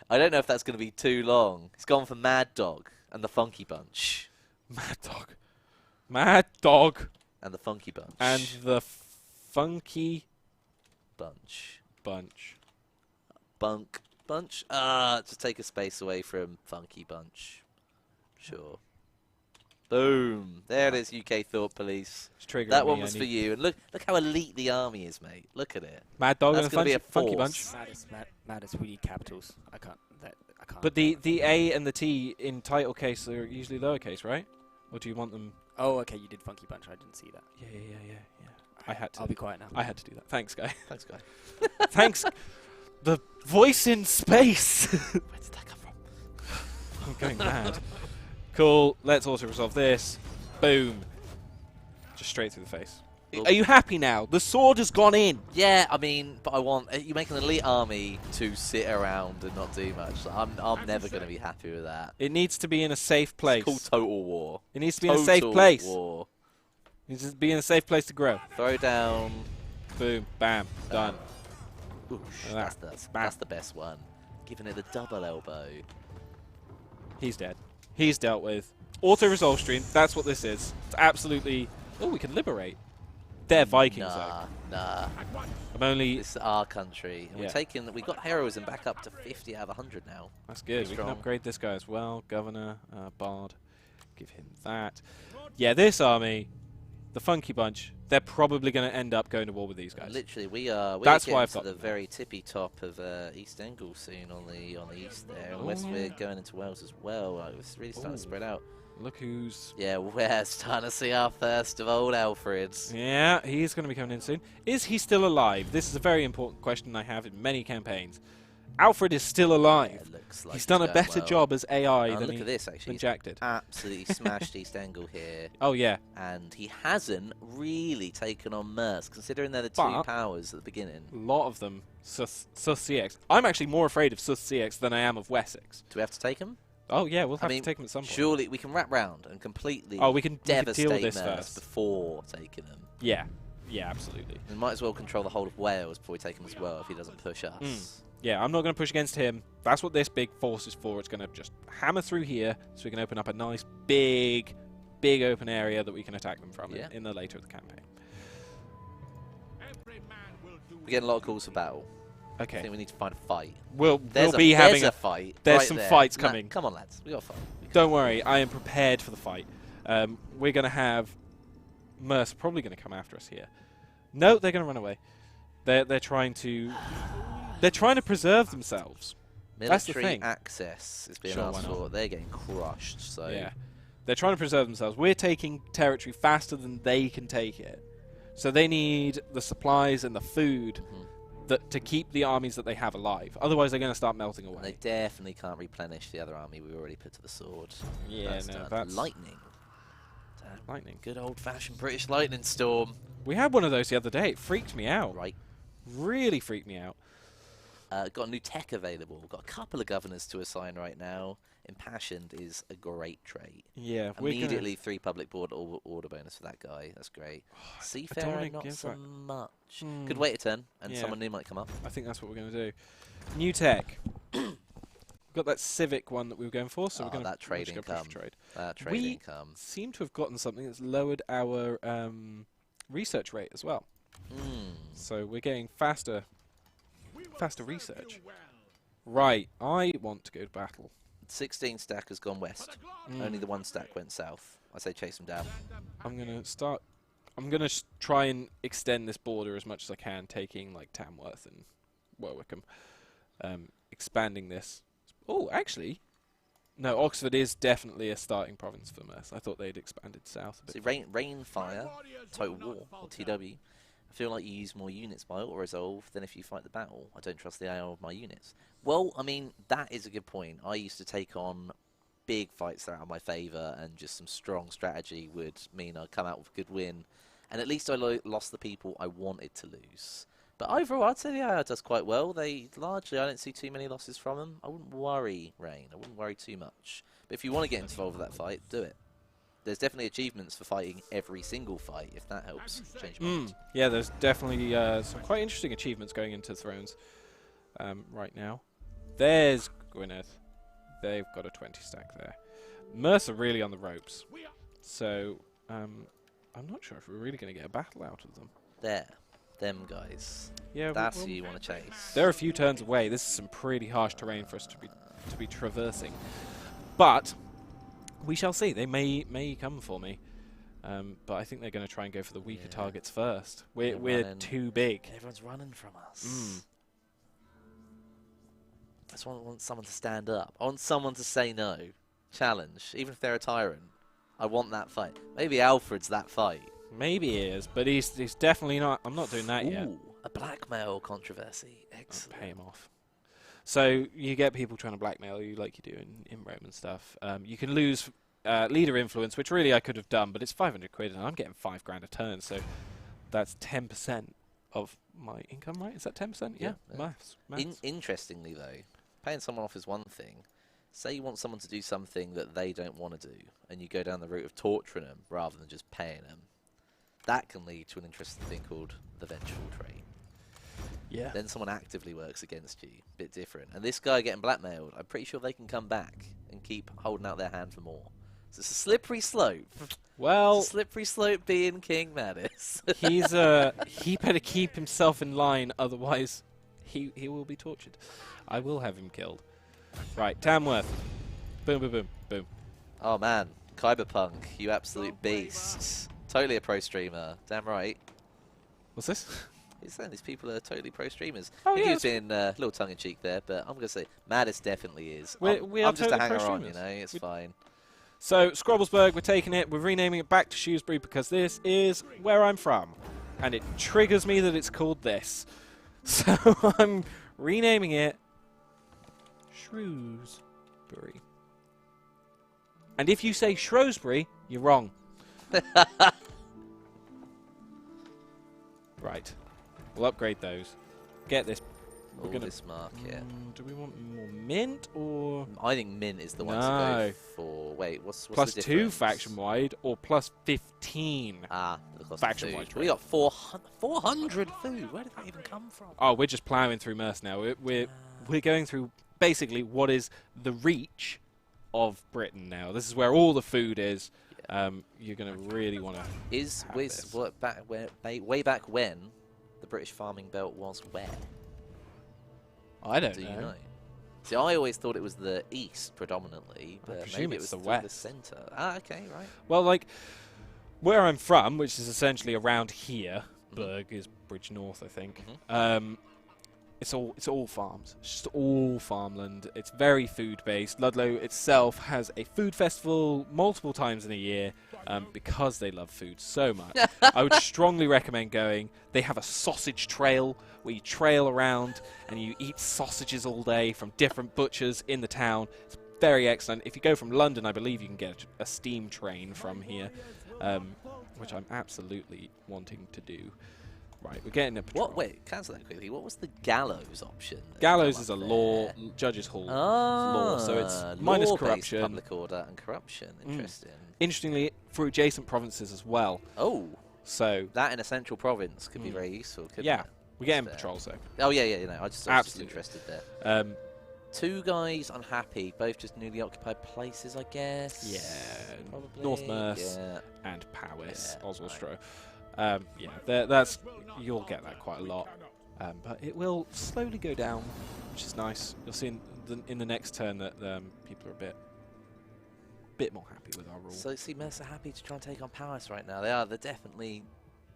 I don't know if that's going to be too long. It's gone for Mad Dog and the Funky Bunch. Mad Dog. Mad Dog. And the Funky Bunch. And the Funky Bunch. Bunch. Bunk Bunch. Just take a space away from Funky Bunch. Sure. Boom. There it is, UK Thought Police. It's triggering That me, one was for you. And look how elite the army is, mate. Look at it. Mad Dog That's and gonna be a Funky force. Bunch. Maddest, we need capitals. I can't. I can't. But the A and the T in title case are usually lowercase, right? Or do you want them? Oh, okay. You did Funky Bunch. I didn't see that. Yeah. I had to. I'll be quiet now. I had to do that. Thanks, guy. Thanks, guy. Thanks. The voice in space. Where did that come from? I'm going mad. Cool. Let's also resolve this. Boom. Just straight through the face. Are you happy now? The sword has gone in. Yeah, I mean, but you make an elite army to sit around and not do much. I'm never going to be happy with that. It needs to be in a safe place. It's called Total War. It needs to be in a safe place. War. It needs to be in a safe place to grow. Throw down. Boom. Bam. Done. Oosh, that's the best one. Giving it the double elbow. He's dead. He's dealt with. Auto-resolve stream. That's what this is. It's absolutely... Oh, we can liberate. They're Vikings, though. Nah. I'm only... This is our country. And Yeah. we got heroism back up to 50 out of 100 now. That's good. We can Strong. upgrade this guy as well. Governor, Bard. Give him that. Yeah, this army, the Funky Bunch, they're probably going to end up going to war with these guys. Literally, we're That's why getting I've to got the them. very tippy top of East Angle soon on the east there. And Oh, we're yeah. going into Wales as well. It's really starting to Ooh. spread out. Look who's... Yeah, we're starting to see our first of old Alfreds. Yeah, he's going to be coming in soon. Is he still alive? This is a very important question I have in many campaigns. Alfred is still alive. Yeah, it looks like He's done a going better well. job as AI And than look at this, actually. He's Jack did. absolutely smashed East Angle here. Oh, yeah. And he hasn't really taken on Merce, considering they're the two But- powers at the beginning. A lot of them, Sus Seaxe. I'm actually more afraid of Sus Seaxe than I am of West Seaxe. Do we have to take him? Oh, yeah, we'll have I mean, to take him at some point. surely we can wrap round and completely Oh, we can devastate deal this Merce first. before taking him. Yeah, absolutely. We might as well control the whole of Wales before we take him as well if he doesn't push us. Yeah, I'm not going to push against him. That's what this big force is for. It's going to just hammer through here so we can open up a nice, big open area that we can attack them from Yeah. in the later of the campaign. Every man will do We're getting a lot of calls for battle. I Okay, think we need to find a fight. we'll There's be having a fight. there's right some there. fights Nah, coming. come on, lads. We got a fight. Don't worry, I am prepared for the fight. We're going to have Merce probably going to come after us here. No, they're going to run away. They're trying to preserve themselves. That's the Military thing. access is being Sure, asked why not? for. They're getting crushed. So Yeah, they're trying to preserve themselves. We're taking territory faster than they can take it, so they need the supplies and the food to keep the armies that they have alive. Otherwise, they're going to start melting and away. they definitely can't replenish the other army we already put to the sword. Yeah, that's lightning. Damn, lightning. good old-fashioned British lightning storm. We had one of those the other day. It freaked me out. Right. Really freaked me out. Got new tech available. Got a couple of governors to assign right now. Impassioned is a great trait. Yeah, we're gonna- Immediately 3 public board order bonus for that guy. That's great. Seafarer, wanna not give so that- much. Could wait a turn, and Yeah. someone new might come up. I think that's what we're going to do. New tech. Got that civic one that we were going for, so Oh, we're going that to trade go push income. for trade. Trade We- income. Seem to have gotten something that's lowered our research rate as well. So we're getting faster research. Right, I want to go to battle. 16 stack has gone west. Only the 1 stack went south. I say chase them down. I'm going to try and extend this border as much as I can, taking like Tamworth and Warwickham. Expanding this. Oh, actually, no, Oxford is definitely a starting province for Merce. I thought they'd expanded south a See, bit. Rainfire, Total War, or TW. I feel like you use more units by auto-resolve than if you fight the battle. I don't trust the AI of my units. Well, I mean, that is a good point. I used to take on big fights that are out of my favour, and just some strong strategy would mean I'd come out with a good win. And at least I lost the people I wanted to lose. But overall, I'd say the AI does quite well. I don't see too many losses from them. I wouldn't worry, Rain. I wouldn't worry too much. But if you want to get involved with that fight, do it. There's definitely achievements for fighting every single fight, if that helps change your mind. Yeah, there's definitely some quite interesting achievements going into Thrones right now. There's Gwynedd. They've got a 20 stack there. Mercer really on the ropes. So I'm not sure if we're really going to get a battle out of them. There. Them guys. Yeah, That's who you want to chase. they're a few turns away. This is some pretty harsh terrain for us to be traversing. But We shall see. They may come for me. But I think they're going to try and go for the weaker targets first. We're too big. Everyone's running from us. Mm. I just want someone to stand up. I want someone to say no. Challenge. Even if they're a tyrant. I want that fight. Maybe Alfred's that fight. Maybe he is, but he's definitely not. I'm not doing that yet. Ooh, a blackmail controversy. Excellent. I'll pay him off. So you get people trying to blackmail you like you do in Rome and stuff. You can lose leader influence, which really I could have done, but it's 500 quid and I'm getting 5 grand a turn, so that's 10% of my income, right? Is that 10%? Yeah. Maths. Interestingly, though, paying someone off is one thing. Say you want someone to do something that they don't want to do, and you go down the route of torturing them rather than just paying them. That can lead to an interesting thing called the vengeful trait. Yeah. Then someone actively works against you. Bit different. And this guy getting blackmailed, I'm pretty sure they can come back and keep holding out their hand for more. So it's a slippery slope. Well, it's a slippery slope being King Madis. he better keep himself in line, otherwise he will be tortured. I will have him killed. Right, Tamworth. Boom, boom, boom, boom. Oh man, Kyberpunk, you absolute beast. Totally a pro streamer. Damn right. What's this? He's saying these people are totally pro streamers. Oh, I think yeah, he was being a little tongue-in-cheek there, but I'm going to say Madis definitely is. We are I'm just a totally pro hanger-on, you streamers. know, it's fine. So, Scrobblesburg, we're taking it. We're renaming it back to Shrewsbury because this is where I'm from. And it triggers me that it's called this. So, I'm renaming it Shrewsbury. And if you say Shrewsbury, you're wrong. Right. We'll upgrade those. Get this. We're gonna this market. do we want more mint or I think Mint is the one to No. go for. Wait, what's plus the 2 difference? faction wide or plus 15? Ah, the cost of Faction food. wide We got 400 food. Where did that even come from? Oh, we're just ploughing through Merse now. We're going through basically what is the reach of Britain now. This is where all the food is. You're going to really want to. Is have was this. what back where way back when the British farming belt was where? I don't Do know. you know? See, I always thought it was the east predominantly, but presume maybe it it's was the through the west. centre. Ah, okay, right. Well, like where I'm from, which is essentially around here. Berg is Bridge North, I think. It's all farms. It's just all farmland. It's very food based. Ludlow itself has a food festival multiple times in a year because they love food so much. I would strongly recommend going. They have a sausage trail where you trail around and you eat sausages all day from different butchers in the town. It's very excellent. If you go from London, I believe you can get a steam train from here, which I'm absolutely wanting to do. Right, we're getting a patrol. What? Wait, cancel that quickly. What was the gallows option? that Gallows come is a up law, there? judge's hall Ah, law, so it's minus law-based corruption. public order and corruption. Interesting. Interestingly, for adjacent provinces as well. Oh, So, that in a central province could be very useful, couldn't yeah, it? we're getting Fair. patrols though. Oh, yeah, you know, I was just Absolutely. interested there. 2 guys unhappy, both just newly occupied places, I guess. Yeah, Probably. North Merse Yeah. and Powys, Yeah, Oswaldstro. That's you'll get that quite a lot, but it will slowly go down, which is nice. You'll see in the next turn that people are a bit more happy with our rule. So, see, Merse are happy to try and take on Powys right now. They are. They're definitely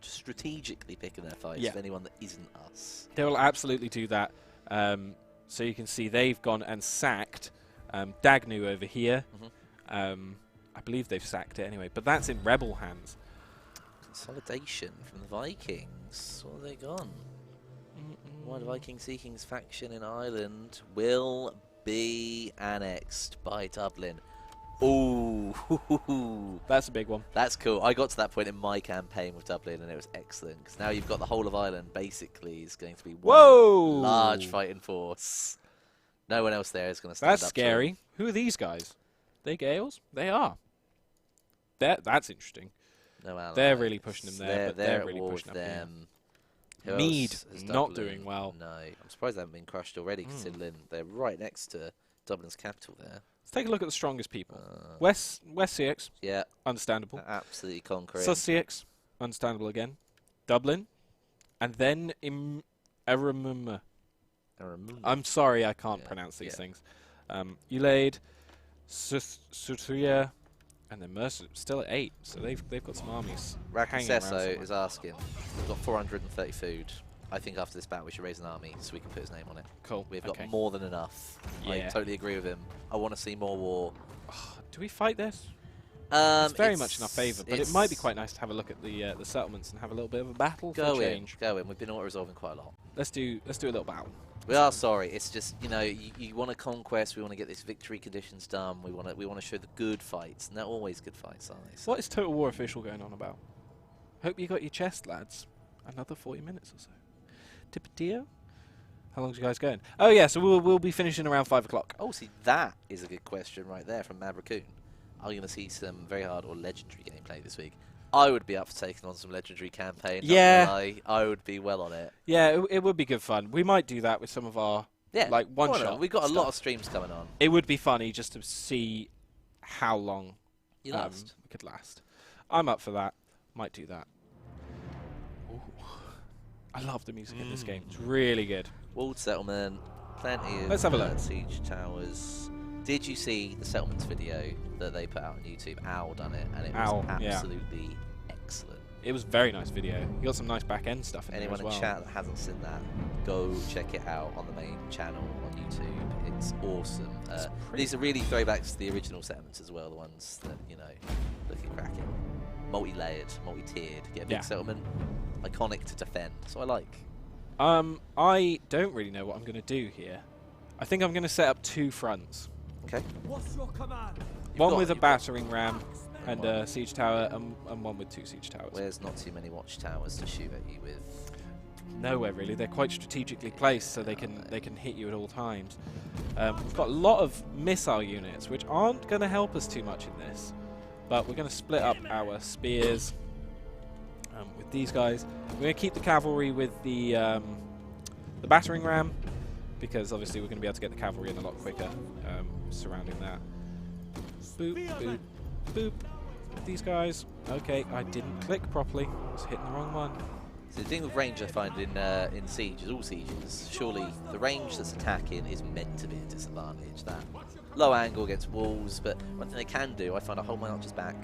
strategically picking their fights Yeah. with anyone that isn't us. They will absolutely do that. So you can see they've gone and sacked Dagnu over here. I believe they've sacked it anyway, but that's in rebel hands. Consolidation from the Vikings. What have they gone? Why the Viking Seeking's faction in Ireland will be annexed by Dublin. Ooh, That's a big one. that's cool. I got to that point in my campaign with Dublin and it was excellent because now you've got the whole of Ireland basically is going to be one Whoa! large fighting force. No one else there is going to stand That's up scary. to Who are these guys? They Gales? They are. That's interesting. them. No allies. They're really pushing them there, but they're at really war pushing with up here. them. Who Mead, else has not Dublin? doing well. No, I'm surprised they haven't been crushed already considering they're right next to Dublin's capital there. Let's take a look at the strongest people. West Seaxe, Yeah, understandable. absolutely conquering. Sussex, understandable again. Dublin, and then Eramuma. I'm sorry, I can't Yeah, pronounce these yeah. things. Ulaid, Sutria, And then Mercer still at 8, so they've got some armies hanging around Rakusesso somewhere. is asking. We've got 430 food. I think after this battle we should raise an army so we can put his name on it. Cool. We've okay. got more than enough. I Yeah. totally agree with him. I want to see more war. Do we fight this? It's very much in our favour, but it it's- might be quite nice to have a look at the settlements and have a little bit of a battle for a Go in, change. go in. We've been auto-resolving quite a lot. Let's do a little battle. We are sorry. It's just, you know, you want to conquest. We want to get these victory conditions done. We want to show the good fights, and they're always good fights, aren't they? So What is Total War Official going on about? Hope you got your chest, lads. Another 40 minutes or so. Tipatio? How long's you guys going? Oh yeah, so we'll be finishing around 5 o'clock. Oh, see, that is a good question right there from Mad Raccoon. Are you going to see some very hard or legendary gameplay this week? I would be up for taking on some legendary campaign. not Yeah. gonna lie. I would be well on it. Yeah, it would be good fun. We might do that with some of our Yeah, like one why not? shot. We've got a lot stuff. of streams coming on. It would be funny just to see how long You last. we could last. I'm up for that. Might do that. Ooh. I love the music in this game. It's really good. Walled settlement, plenty of Let's have a look. siege towers. Did you see the settlements video that they put out on YouTube? Owl done it, and it was Owl, yeah. absolutely excellent. It was a very nice video. You got some nice back end stuff in Anyone there as in well. chat that hasn't seen that, go check it out on the main channel on YouTube. It's awesome. These are really throwbacks to the original settlements as well, the ones that, you know, looking cracking. Multi-layered, multi-tiered, get a big Yeah. settlement, iconic to defend, so I like. I don't really know what I'm going to do here. I think I'm going to set up 2 fronts. Okay. What's your command? One got- with a you've got- battering ram and a siege tower, and one with 2 siege towers. Where's not too many watchtowers to shoot at you with? Nowhere really. They're quite strategically placed, so they can hit you at all times. We've got a lot of missile units, which aren't going to help us too much in this. But we're going to split up our spears with these guys. We're going to keep the cavalry with the battering ram, because obviously we're going to be able to get the cavalry in a lot quicker surrounding that. Boop, boop, boop. These guys. Okay, I didn't click properly. I was hitting the wrong one. So the thing with range I find in Siege is all sieges. Surely the range that's attacking is meant to be a disadvantage. That low angle against walls, but one thing they can do, I find I hold my archers back,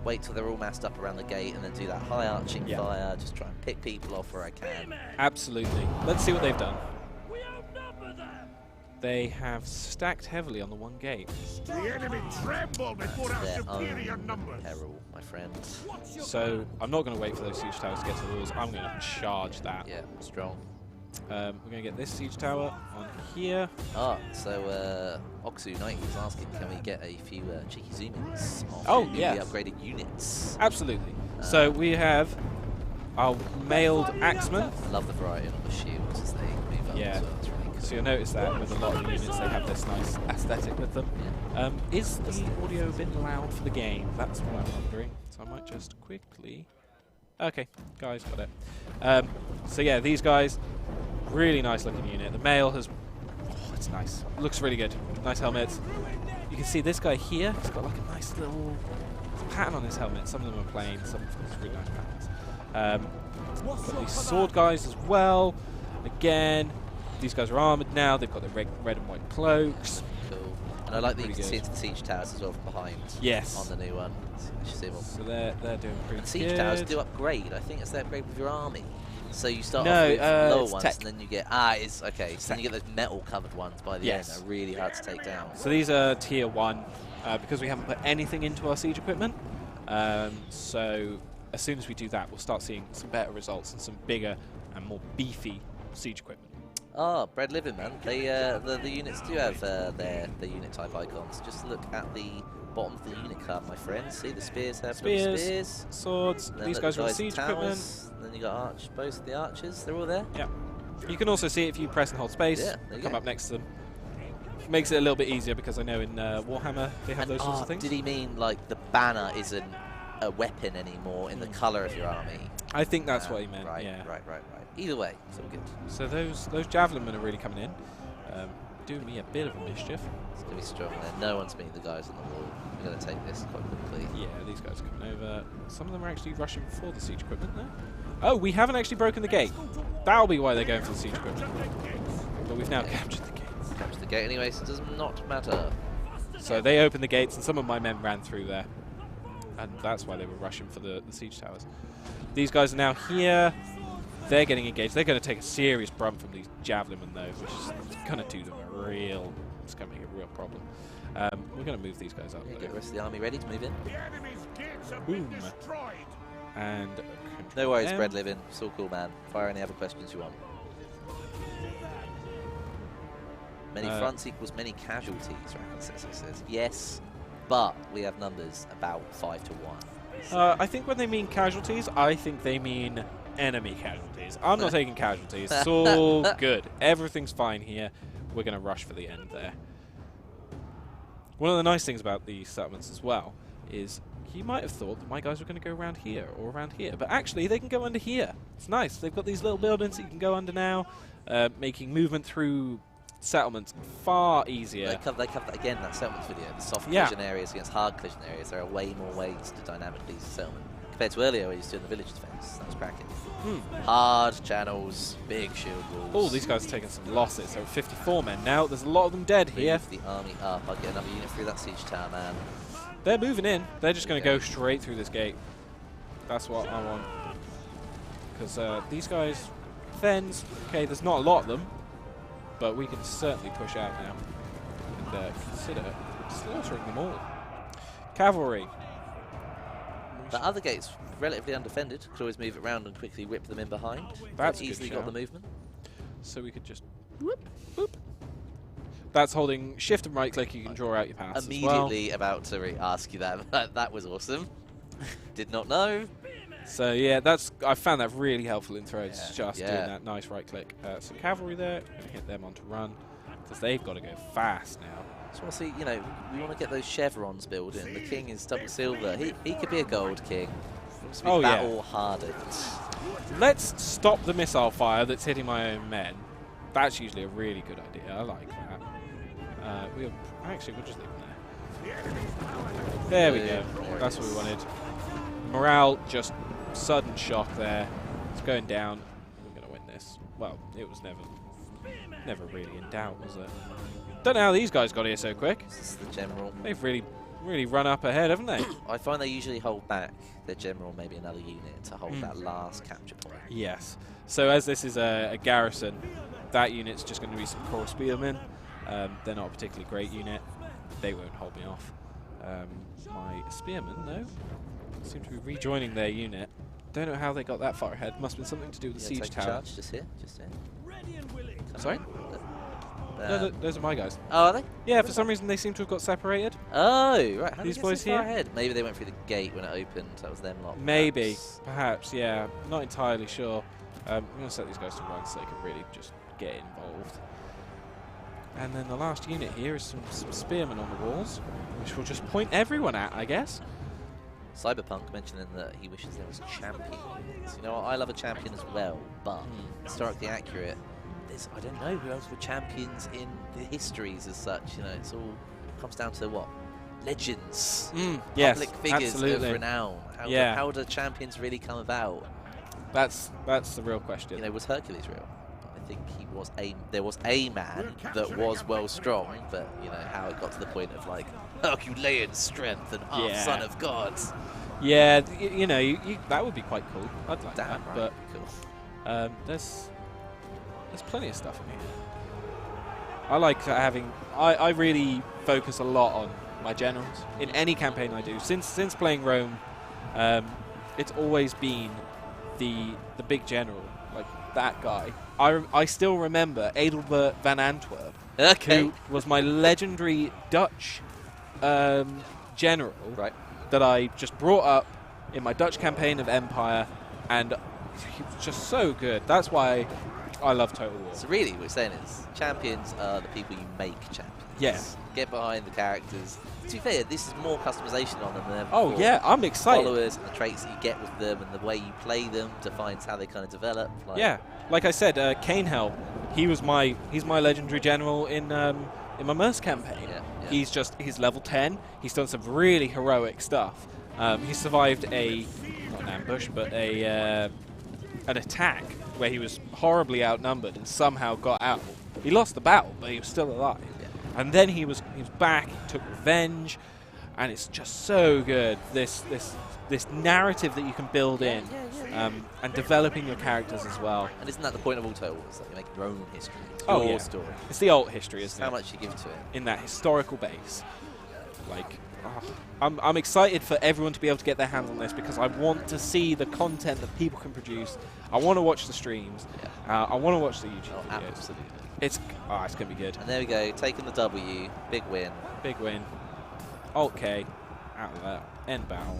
wait till they're all massed up around the gate, and then do that high arching fire. Just try and pick people off where I can. Absolutely. Let's see what they've done. We outnumber them. They have stacked heavily on the one gate. The enemy tremble before our Their superior own numbers. peril, my friend. What's your So I'm not going to wait for those siege towers to get to the walls. I'm going to charge that. Yeah, strong. We're going to get this siege tower on here. Ah, so Oxu Knight is asking, can we get a few cheeky zoom-ins on Oh, newly yes. upgraded units? Absolutely. So we have our mailed axemen. I love the variety on the shields as they move up Yeah. as well. It's really cool. So you'll notice that with a lot of the units, they have this nice aesthetic with them. Is the audio a bit loud for the game? That's what I'm wondering. So I might just quickly... Okay, guys, got it. So yeah, these guys, really nice looking unit. The mail has... Oh, it's nice. Looks really good. Nice helmets. You can see this guy here, he's got like a nice little pattern on his helmet. Some of them are plain, some of them have really nice patterns. Got these sword guys as well. Again, these guys are armoured now. They've got the red and white cloaks. Cool. And I like that you Pretty can see good. into the siege towers as well from behind. Yes. On the new one. So you should see them. So they're doing pretty And siege good. towers do upgrade. I think it's the upgrade with your army. So you start No, off with lower it's ones, tech. and then you get it's okay. So then you get those metal covered ones by the Yes. end. They're really hard to take down. So these are tier 1 because we haven't put anything into our siege equipment. So as soon as we do that, we'll start seeing some better results and some bigger and more beefy siege equipment. Oh, bread living, man. They the units do have their unit type icons. Just look at the bottom of the unit card, my friend. See the spears have little spears. Swords. And then These look, guys the are all in siege towers. equipment. And then you got both of the archers. They're all there. Yeah. You can also see it if you press and hold space. Yeah, there you come go. up next to them. Makes it a little bit easier because I know in Warhammer they have those sorts of things. Did he mean like the banner isn't a weapon anymore in the colour of your army? I think that's what he meant. Right, yeah. right. Either way, it's all good. So those javelin men are really coming in, doing me a bit of a mischief. It's gonna be strong there. No one's meeting the guys on the wall. We're gonna take this quite quickly. Yeah, these guys are coming over. Some of them are actually rushing for the siege equipment there. Oh, we haven't actually broken the gate. That'll be why they're going for the siege equipment. But we've now captured the gates. Capture the gate anyway, so it does not matter. So they opened the gates, and some of my men ran through there. and that's why they were rushing for the siege towers. These guys are now here. They're getting engaged. They're going to take a serious brunt from these javelinmen, though, which is going to do them a real... It's going to make a real problem. We're going to move these guys up. Yeah, get the rest of the army ready to move in. The enemy's gates have been Boom. destroyed. And No worries, them. Bread Living. It's all cool, man. Fire any other questions you want. Many fronts equals many casualties, Rakan says. Yes, but we have numbers about 5 to 1. I think when they mean casualties, I think they mean enemy casualties. I'm not taking casualties. It's all good. Everything's fine here. We're going to rush for the end there. One of the nice things about these settlements as well is you might have thought that my guys were going to go around here or around here, but actually they can go under here. It's nice. They've got these little buildings that you can go under now, making movement through settlements far easier. They cover that again, that settlements video. The soft collision areas against hard collision areas. There are way more ways to dynamically use a settlement compared to earlier where you used to do the village defense. That was cracking. Hard channels, big shield walls. Oh, these guys are taking some losses. So 54 men now. There's a lot of them dead here. Move the army up. I'll get another unit through that siege tower, man. They're moving in. They're just going to go straight through this gate. That's what I want. Because these guys, Fens, okay, there's not a lot of them, but we can certainly push out now and consider slaughtering them all. Cavalry. The other gate's relatively undefended. Could always move it around and quickly whip them in behind. That's a good easily got the shout. movement. So we could just whoop, whoop. That's holding shift and right click. You can draw out your pass. Immediately about to ask you that. That was awesome. Did not know. So yeah, I found that really helpful in Thrones. Yeah, Just doing that nice right click. Some cavalry there. Gonna hit them on to run because they've got to go fast now. Just want to see, we want to get those chevrons building. The king is double silver. He could be a gold king. He wants to be battle hardened. Let's stop the missile fire that's hitting my own men. That's usually a really good idea. I like that. We'll just leave them there. There we go. That's what we wanted. Morale, just sudden shock there. It's going down. We're going to win this. Well, it was never really in doubt, was it? Don't know how these guys got here so quick. This is the general. They've really run up ahead, haven't they? I find they usually hold back their general, maybe another unit, to hold that last capture point. Yes. So as this is a garrison, that unit's just going to be some core spearmen. They're not a particularly great unit. They won't hold me off. My spearmen, though, seem to be rejoining their unit. Don't know how they got that far ahead. Must have been something to do with the siege tower. Charge just here. Ready and willing. Sorry? No, those are my guys. Oh, are they? Yeah, for some reason they seem to have got separated. Oh, right. How These did they get boys so far here? ahead? Maybe they went through the gate when it opened. That was them lot. Maybe, perhaps, yeah. Not entirely sure. I'm going to set these guys to run so they can really just get involved. And then the last unit here is some spearmen on the walls, which we'll just point everyone at, I guess. Cyberpunk mentioning that he wishes there was champions. You know what? I love a champion as well, but historically accurate. I don't know who else were champions in the histories as such. It's all comes down to what? Legends. Yes, Public figures absolutely. of renown. How do champions really come about? That's the real question. Was Hercules real? I think there was a man that was well strong, but how it got to the point of like Herculean strength and half son of gods. Yeah, that would be quite cool. I'd like Damn that. right. But Cool. there's plenty of stuff in here. I like having. I really focus a lot on my generals in any campaign I do. Since playing Rome, it's always been the big general, like that guy. I still remember Adelbert van Antwerp, who was my legendary Dutch general that I just brought up in my Dutch campaign of Empire, and he was just so good. That's why I love Total War. So really what you're saying is champions are the people you make champions. Yes. Get behind the characters. To be fair, this is more customization on them than ever Oh before. yeah, I'm excited. Followers and the traits that you get with them and the way you play them defines how they kind of develop. Yeah, like I said, Cainhel, he's my legendary general in my Merce campaign. Yeah. He's level 10. He's done some really heroic stuff. He survived not an ambush, but an attack where he was horribly outnumbered and somehow got out. He lost the battle, but he was still alive. Yeah. And then he was back, took revenge, and it's just so good. This narrative that you can build in, and developing your characters as well. And isn't that the point of all Total Wars? That you make your own history. It's Oh, your yeah. story. It's the alt history, isn't How it? much you give to it. In that historical base. Like, I'm excited for everyone to be able to get their hands on this because I want to see the content that people can produce. I want to watch the streams. Yeah. I want to watch the YouTube Oh, videos. absolutely. It's going to be good. And there we go, taking the W, big win. Big win. Alt K. Out of that. End battle.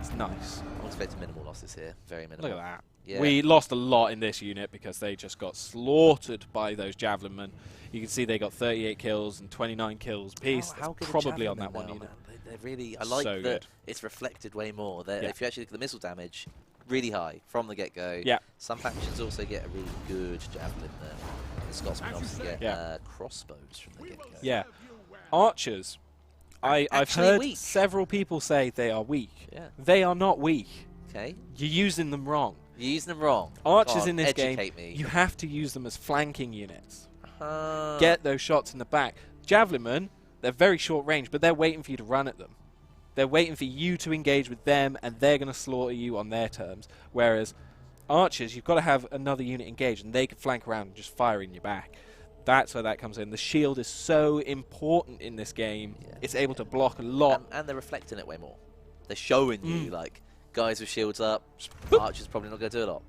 It's nice. I'm expecting minimal losses here, very minimal. Look at that. Yeah. We lost a lot in this unit because they just got slaughtered by those javelin men. You can see they got 38 kills and 29 kills apiece. How That's good are probably on javelin that one now, unit. man? They're really, I like So that good. it's reflected way more. Yeah. If you actually look at the missile damage, really high from the get-go. Yeah. Some factions also get a really good javelin there. The Scotsmen obviously get crossbows from the get-go. Yeah. Archers. I've Actually heard weak. several people say they are weak. Yeah. They are not weak. Okay. You're using them wrong. You're using them wrong. Archers God, in this game, educate me. you have to use them as flanking units. Uh, Get those shots in the back. Javelin men, they're very short range, but they're waiting for you to run at them. They're waiting for you to engage with them, and they're going to slaughter you on their terms. Whereas archers, you've got to have another unit engaged, and they can flank around and just fire in your back. That's where that comes in. The shield is so important in this game. Yeah, It's able to block a lot. and they're reflecting it way more. They're showing you, like, guys with shields up. Archers probably not going to do a lot.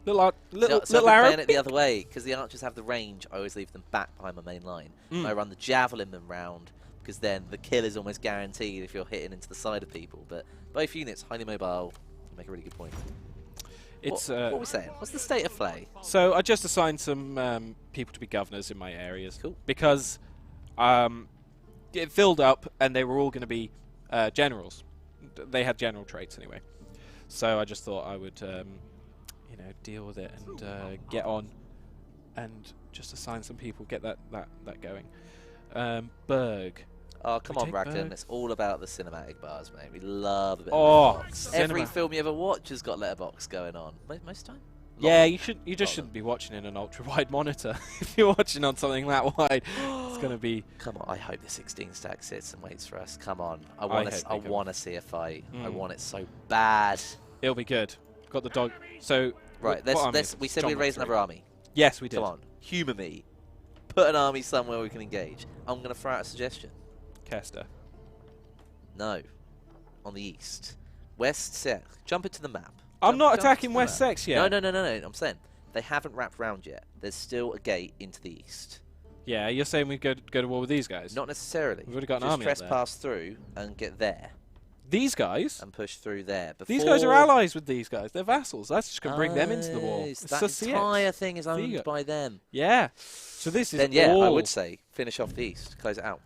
Little I arrow. plan it the other way, because the archers have the range. I always leave them back behind my main line. I run the javelin them round, because then the kill is almost guaranteed if you're hitting into the side of people. But both units, highly mobile. You make a really good point. It's what are we saying? What's the state of play? So I just assigned some people to be governors in my areas. Cool. Because it filled up and they were all going to be generals. They had general traits anyway. So I just thought I would, deal with it and get on and just assign some people, get that going. Berg. Oh, come on, take Bracken. Berg? It's all about the cinematic bars, mate. We love a bit Oh, of letterbox. Every cinema. film you ever watch has got letterbox going on. Most time? Yeah, Lot. you just Lot of shouldn't be watching in an ultra-wide monitor. If you're watching on something that wide, it's going to be... Come on, I hope the 16 stack sits and waits for us. Come on. I hope they want come. to see a fight. I Mm. want it so bad. It'll be good. Got the dog... So... Right, what army is let's it? we said John we'd raise Wick another army. Yes, we did. Come on. Humour me. Put an army somewhere we can engage. I'm going to throw out a suggestion. Kester. No. On the east. West Seaxe. Jump into the map. I'm not Jump attacking into the West map. Seaxe yet. No. I'm saying they haven't wrapped round yet. There's still a gate into the east. Yeah, you're saying we go to war with these guys? Not necessarily. We've already got an Just army up there. trespass through and get there These guys? and push through there. These guys are allies with these guys. They're vassals. That's just going to bring them into the war. Oh, It's that the entire CX. thing is There you owned go. by them. Yeah. So this is Then yeah, I all... would say finish off the east, close it out.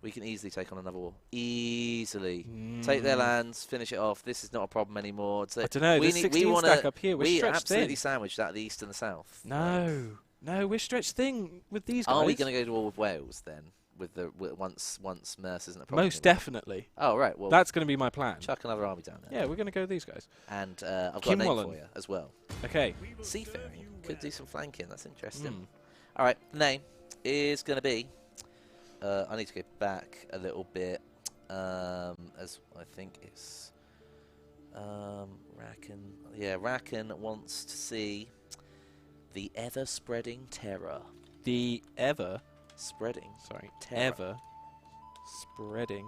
We can easily take on another war. Easily. Take their lands, finish it off. This is not a problem anymore. So I don't know. This 16 stack up here, we're we stretched absolutely thin. sandwiched out the east and the south. No, we're stretched thin with these guys. Are we going to go to war with Wales then? Once Merce isn't a problem. Most anymore? definitely. Oh right. Well, That's going to be my plan. chuck another army down there. Yeah, we're going to go with these guys. And I've got a name Kinwallen. for you as well. Okay. Seafaring could do some flanking. That's interesting. Mm. All right. The name is going to be. I need to go back a little bit, as I think it's Racken. Yeah, Racken wants to see the ever-spreading terror. The ever Terror. spreading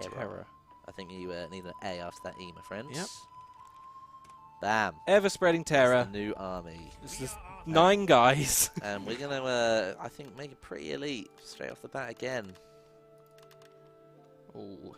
terror. I think you need an A after that E, my friends. Yep. Bam. Ever spreading terror. That's the new army. This is 9 guys. And we're going to, I think, make it pretty elite straight off the bat again. Oh.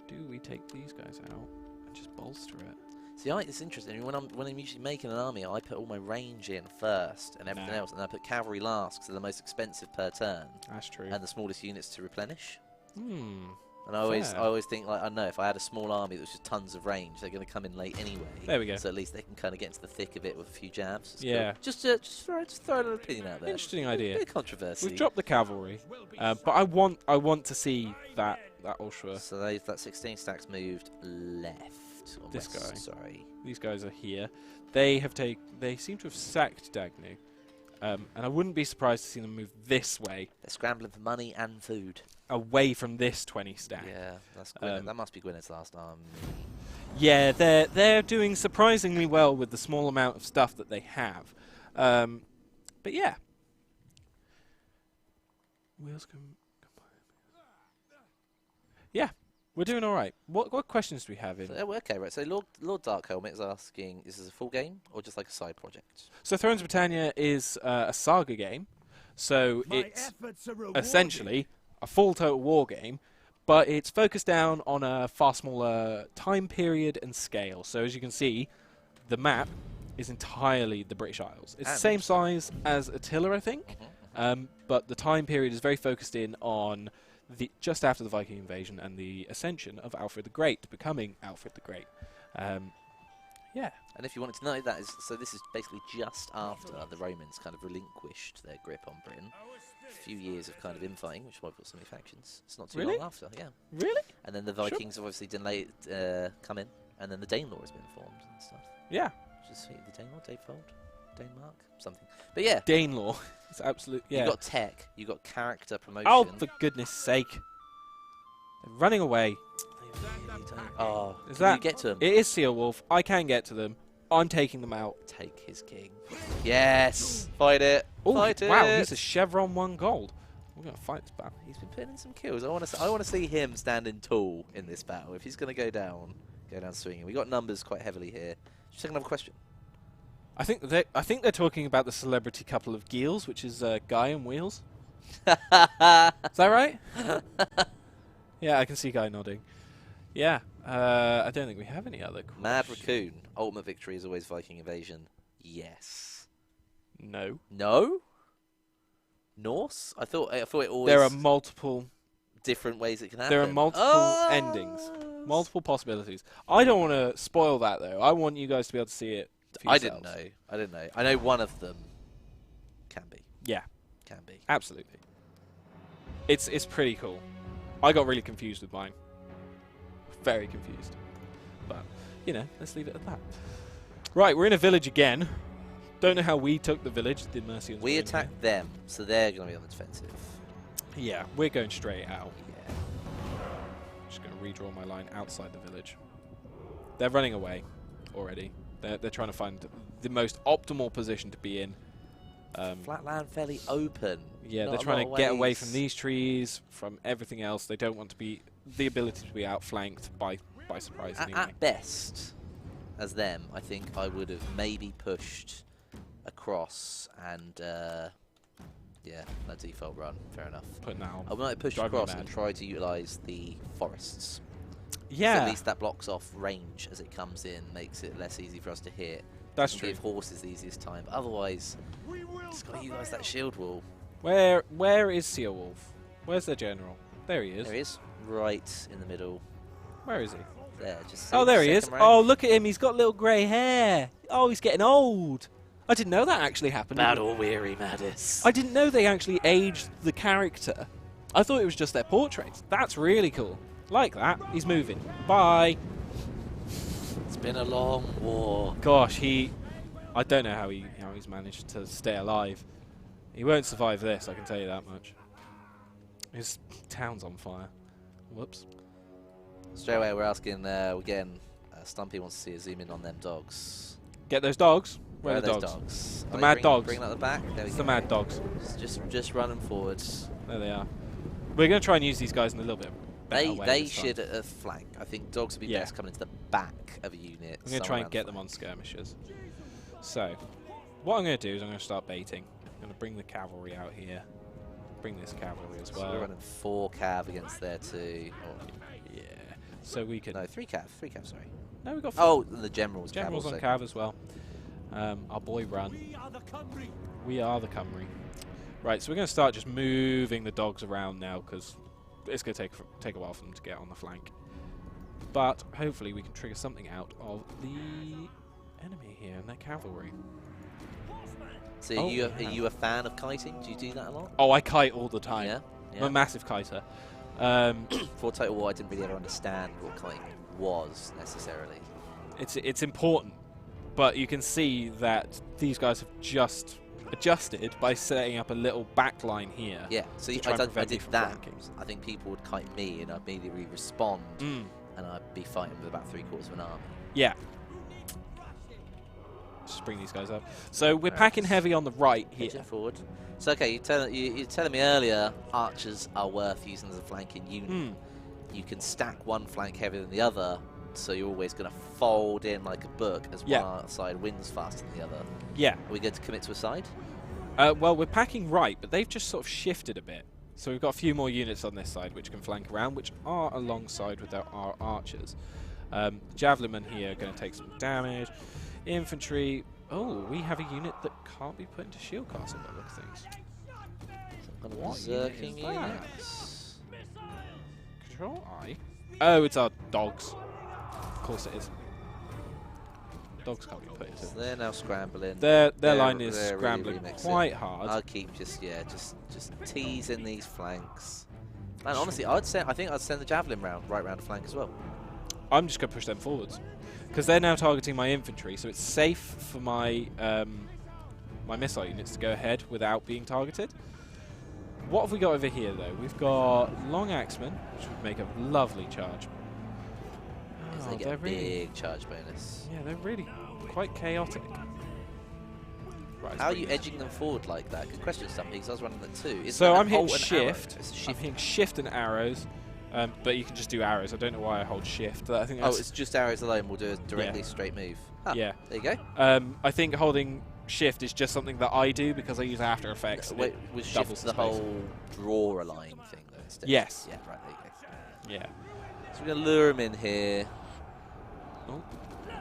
Do we take these guys out and just bolster it? See, it's interesting. When I'm usually making an army, I put all my range in first and everything else, and I put cavalry last because they're the most expensive per turn That's true. and the smallest units to replenish. Hmm. And I always Fair. think, like, I don't know, if I had a small army that was just tons of range, they're going to come in late anyway. There we go. So at least they can kind of get into the thick of it with a few jabs. It's Yeah. cool. Just throw an opinion out there. Interesting idea. Bit of controversy. We've dropped the cavalry, but I want to see that ultra. So that 16 stacks moved left. Or This west, guy. Sorry. These guys are here. They seem to have sacked Dagnu. And I wouldn't be surprised to see them move this way, They're scrambling for money and food. away from this 20 stack. Yeah, that's Gwyneth. That must be Gwyneth's last army. Yeah, they're doing surprisingly well with the small amount of stuff that they have. But yeah. Wheels can... Yeah, we're doing all right. What questions do we have in? So, okay, right. So Lord Darkhelmet is asking, is this a full game or just like a side project? So Thrones of Britannia is a saga game. So My it's efforts are rewarded. essentially a full total war game, but it's focused down on a far smaller time period and scale. So as you can see, the map is entirely the British Isles. It's the same size as Attila, I think, but the time period is very focused in on just after the Viking invasion and the ascension of Alfred the Great, becoming Alfred the Great. Yeah. And if you wanted to know, so this is basically just after the Romans kind of relinquished their grip on Britain. A few years of kind of infighting, which is why we've got so many factions. It's not too Really? long after, yeah. Really? And then the Vikings have obviously come in, and then the Danelaw has been formed and stuff. Yeah. Just see the Danelaw, Danefold, Danemark, something. But yeah, Danelaw. It's absolute. Yeah. you got tech, you got character promotion. Oh, for goodness sake! They're running away. Oh, Is can that? you get to him? It is Seawolf. I can get to them. I'm taking them out. Take his king. Yes, fight it. Oh, Fight it. wow! He's a chevron 1 gold. We're gonna fight this battle. He's been putting in some kills. I want to see him standing tall in this battle. If he's going to go down swinging. We got numbers quite heavily here. Just take another question. I think they're talking about the celebrity couple of Geels, which is Guy and Wheels. Is that right? Yeah, I can see Guy nodding. Yeah, I don't think we have any other questions. Mad Raccoon. Ultimate victory is always Viking invasion. Yes. No. No. Norse. I thought it always. There are multiple. different ways it can happen. There are multiple endings, multiple possibilities. I don't want to spoil that though. I want you guys to be able to see it. For I yourselves. didn't know. I know one of them can be. Yeah, Can be. absolutely. It's pretty cool. I got really confused with mine. Very confused. But, you know, let's leave it at that. Right, we're in a village again. Don't know how we took the village. The Mercians. We were in attacked them, so they're going to be on the defensive. here. Yeah, we're going straight out. Yeah. Just going to redraw my line outside the village. They're running away already. They're trying to find the most optimal position to be in. Flatland fairly open. Yeah, Not they're a trying lot to get of away ways. from these trees, from everything else. They don't want to be the ability to be outflanked by surprise anyway. At best, as them, I think I would have maybe pushed across and yeah, no default run. Fair enough. Putting that I on. might push Driving me across mad. and try to utilise the forests. So Yeah, at least that blocks off range as it comes in, makes it less easy for us to hit. that's and true. Give horses the easiest time. But otherwise, We will just got to prevail. utilise that shield wall. Where is Seawolf? Where's their general? There he is. There he is, right in the middle. Where is he? There, just. Oh, there he is. second rank. Oh, look at him. He's got little grey hair. Oh, he's getting old. I didn't know that actually happened. Battle weary Madis. I didn't know they actually aged the character. I thought it was just their portraits. That's really cool. Like that. He's moving. Bye. It's been a long war. Gosh, I don't know how he's managed to stay alive. He won't survive this, I can tell you that much. His town's on fire. Whoops. Straight away, we're asking again. Stumpy wants to see a zoom in on them dogs. Get those dogs. Where Where are the those dogs? Are The they mad dogs. Bring out the back. There we It's go. the mad dogs. Just run them forwards. There they are. We're going to try and use these guys in a little bit better way They this time. should flank. I think dogs would be Yeah. best coming into the back of a unit. I'm going to try and get them on skirmishes. So, what I'm going to do is I'm going to start baiting. I'm going to bring the cavalry out here. Bring this cavalry as So we're well. running 4 cav against their 2. Oh, Yeah. So we can... no, 3 cav. 3 cav, sorry. No, we've got Oh, and the general's generals cav on also. cav as well. Our boy Run. We are the Cymru. We are the Cymru. Right, so we're going to start just moving the dogs around now because it's going to take a while for them to get on the flank. But hopefully we can trigger something out of the enemy here and their cavalry. So Oh, are yeah. you a fan of kiting? Do you do that a lot? Oh, I kite all the time. Yeah. I'm a massive kiter. For Total War, I didn't really ever understand what kiting was necessarily. It's important, but you can see that these guys have just adjusted by setting up a little back line here. Yeah, so to try and I prevent me did from that. flanking. I think people would kite me and I'd immediately respond, Mm. and I'd be fighting with about 3/4 of an army. Yeah. Just bring these guys up. So we're packing heavy on the right here. Edging forward. So okay, you're telling me earlier archers are worth using as a flanking unit. Mm. You can stack one flank heavier than the other, so you're always going to fold in like a book as Yeah. one side wins faster than the other. Yeah. Are we going to commit to a side? Well, we're packing right, but they've just sort of shifted a bit. So we've got a few more units on this side which can flank around, which are alongside with our archers. Javelinmen here are going to take some damage. Infantry. Oh, we have a unit that can't be put into shield castle by the look of things. What unit is Berserking that? units. Control I. Oh, it's our dogs. Of course it is. Dogs can't be put into. So they're now scrambling. Their They're- line is they're really scrambling remixing. quite hard. I'll keep just teasing these flanks. Man, honestly, I think I'd send the javelin right round the flank as well. I'm just going to push them forwards because they're now targeting my infantry, so it's safe for my my missile units to go ahead without being targeted. What have we got over here, though? We've got long axemen, which would make a lovely charge. Yes, Oh, they get a they're really, big charge bonus. yeah, they're really quite chaotic. Right, How are you edging them forward like that? Good question, Stumpy, because I was running that too. Isn't So that I'm hitting hold and arrow? shift. It's I'm shift. hitting shift and arrows, but you can just do arrows. I don't know why I hold shift. I think that's Oh, it's just arrows alone. We'll do a directly straight move. Ah, yeah. There you go. I think holding shift is just something that I do because I use After Effects. and Wait, it was doubles shift the space. whole draw a line thing though instead? Yes. Yeah, right, there you go. Yeah. So we're going to lure them in here. Oh.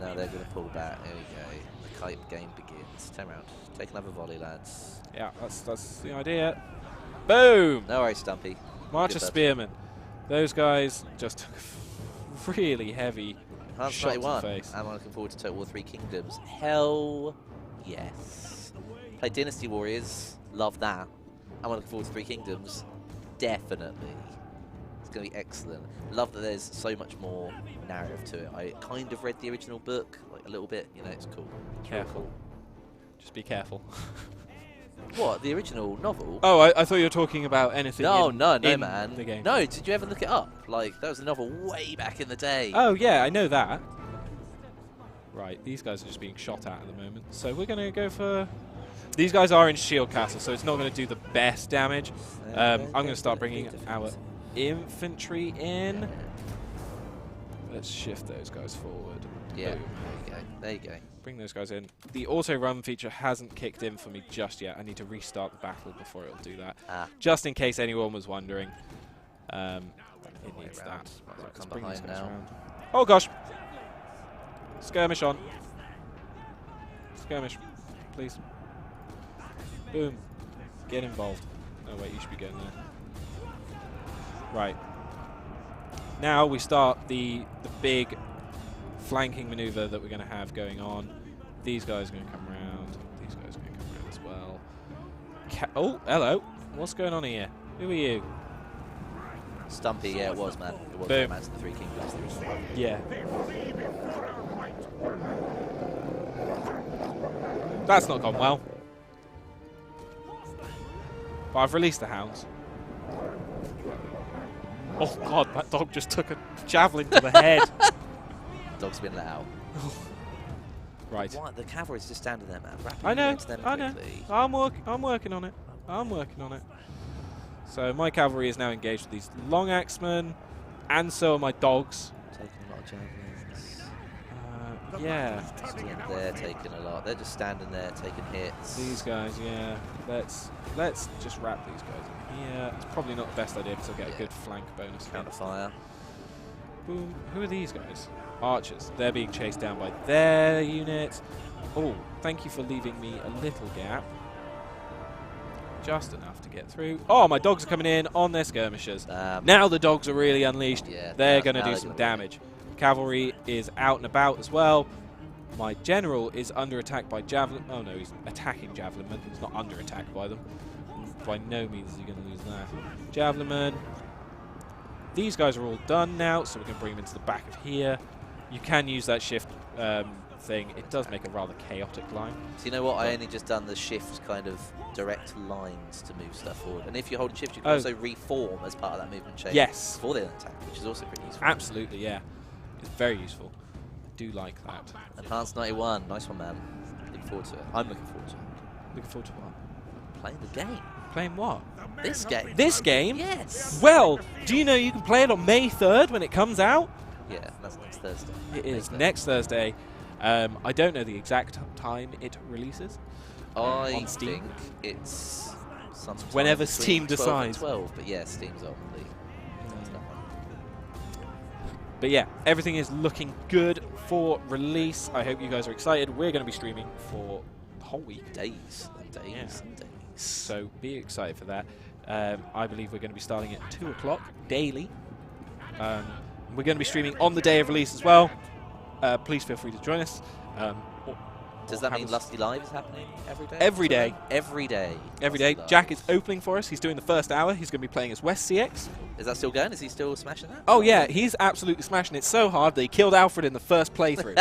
Now they're going to pull back. There we go. The kite game begins. Turn around. Take another volley, lads. Yeah, that's the idea. Boom! No worries, Stumpy. March Good of bud. Spearmen. Those guys just took really heavy shots in the 131. face. Am I looking forward to Total War 3 Kingdoms? Hell yes. Play Dynasty Warriors. Love that. Am I looking forward to 3 Kingdoms? Definitely. It's going to be excellent. Love that there's so much more narrative to it. I kind of read the original book, like a little bit. You know, it's cool. It's real Careful. Just be careful. cool. What? The original novel? Oh, I thought you were talking about anything No, in, no, in man. the game. No, did you ever look it up? Like, that was a novel way back in the day. Oh, yeah, I know that. Right, these guys are just being shot at the moment. So we're going to go for... These guys are in shield castle, so it's not going to do the best damage. I'm going to start bringing our infantry in. Let's shift those guys forward. Yeah, Boom. there you go. There you go. Bring those guys in. The auto-run feature hasn't kicked in for me just yet. I need to restart the battle before it'll do that. Ah. Just in case anyone was wondering. It way needs around. that. Might as well Right, let's come bring these behind guys now. around. Oh gosh! Skirmish on. Skirmish, please. Boom. Get involved. No, wait, you should be getting there. Right. Now we start the big flanking maneuver that we're going to have going on. These guys are going to come around. These guys are going to come around as well. Oh, hello. What's going on here? Who are you? Stumpy, yeah, it was, man. It was Boom. Romance of the Three Kingdoms. The original one. Yeah. That's not gone well. But I've released the hounds. Oh god, that dog just took a javelin to the head. Dog's been let out. Right. What? The cavalry's just standing there, man. Rapidly I know, into them I know. quickly. I'm working on it. I'm working on it. So my cavalry is now engaged with these long axemen, and so are my dogs. Taking a lot of javelins. Yeah. They're taking a lot. They're just standing there taking hits. These guys, yeah. Let's just wrap these guys in here. It's probably not the best idea because I'll get a good flank bonus. Counter fire. Boom. Who are these guys? Archers. They're being chased down by their units. Oh, thank you for leaving me a little gap. Just enough to get through. Oh, my dogs are coming in on their skirmishers. Now the dogs are really unleashed. Yeah, they're now- going to now do they're some gonna damage. Cavalry is out and about as well. My general is under attack by javelin. Oh no, he's attacking javelinmen. He's not under attack by them. By no means is he going to lose that. Javelinmen. These guys are all done now, so we can bring them into the back of here. You can use that shift thing. It does make a rather chaotic line. So you know what? I only just done the shift kind of direct lines to move stuff forward. And if you're holding shift, you can also reform as part of that movement chain. Yes. Before they attack, which is also pretty useful. Absolutely, yeah. It's very useful. I do like that. Enhanced 91. Nice one, man. Looking forward to it. I'm looking forward to it. Looking forward to what? Playing the game. Playing what? This game. This game? Yes. Well, do you know you can play it on May 3rd when it comes out? Yeah, that's next Thursday. It is next Thursday. I don't know the exact time it releases. I on Steam. think it's sometime whenever between Steam 12 and decides. 12, but yeah, Steam's on the. But yeah, everything is looking good for release. I hope you guys are excited. We're going to be streaming for the whole week. Days and days and days. So be excited for that. I believe we're going to be starting at 2 o'clock daily. We're going to be streaming on the day of release as well. Please feel free to join us. Does that mean Lusty Live is happening every day? Every day. Every day. Every day. Lusty Jack Live. is opening for us. He's doing the first hour. He's going to be playing as West Seaxe. Is that still going? Is he still smashing that? Oh yeah, he's absolutely smashing it so hard that he killed Alfred in the first playthrough.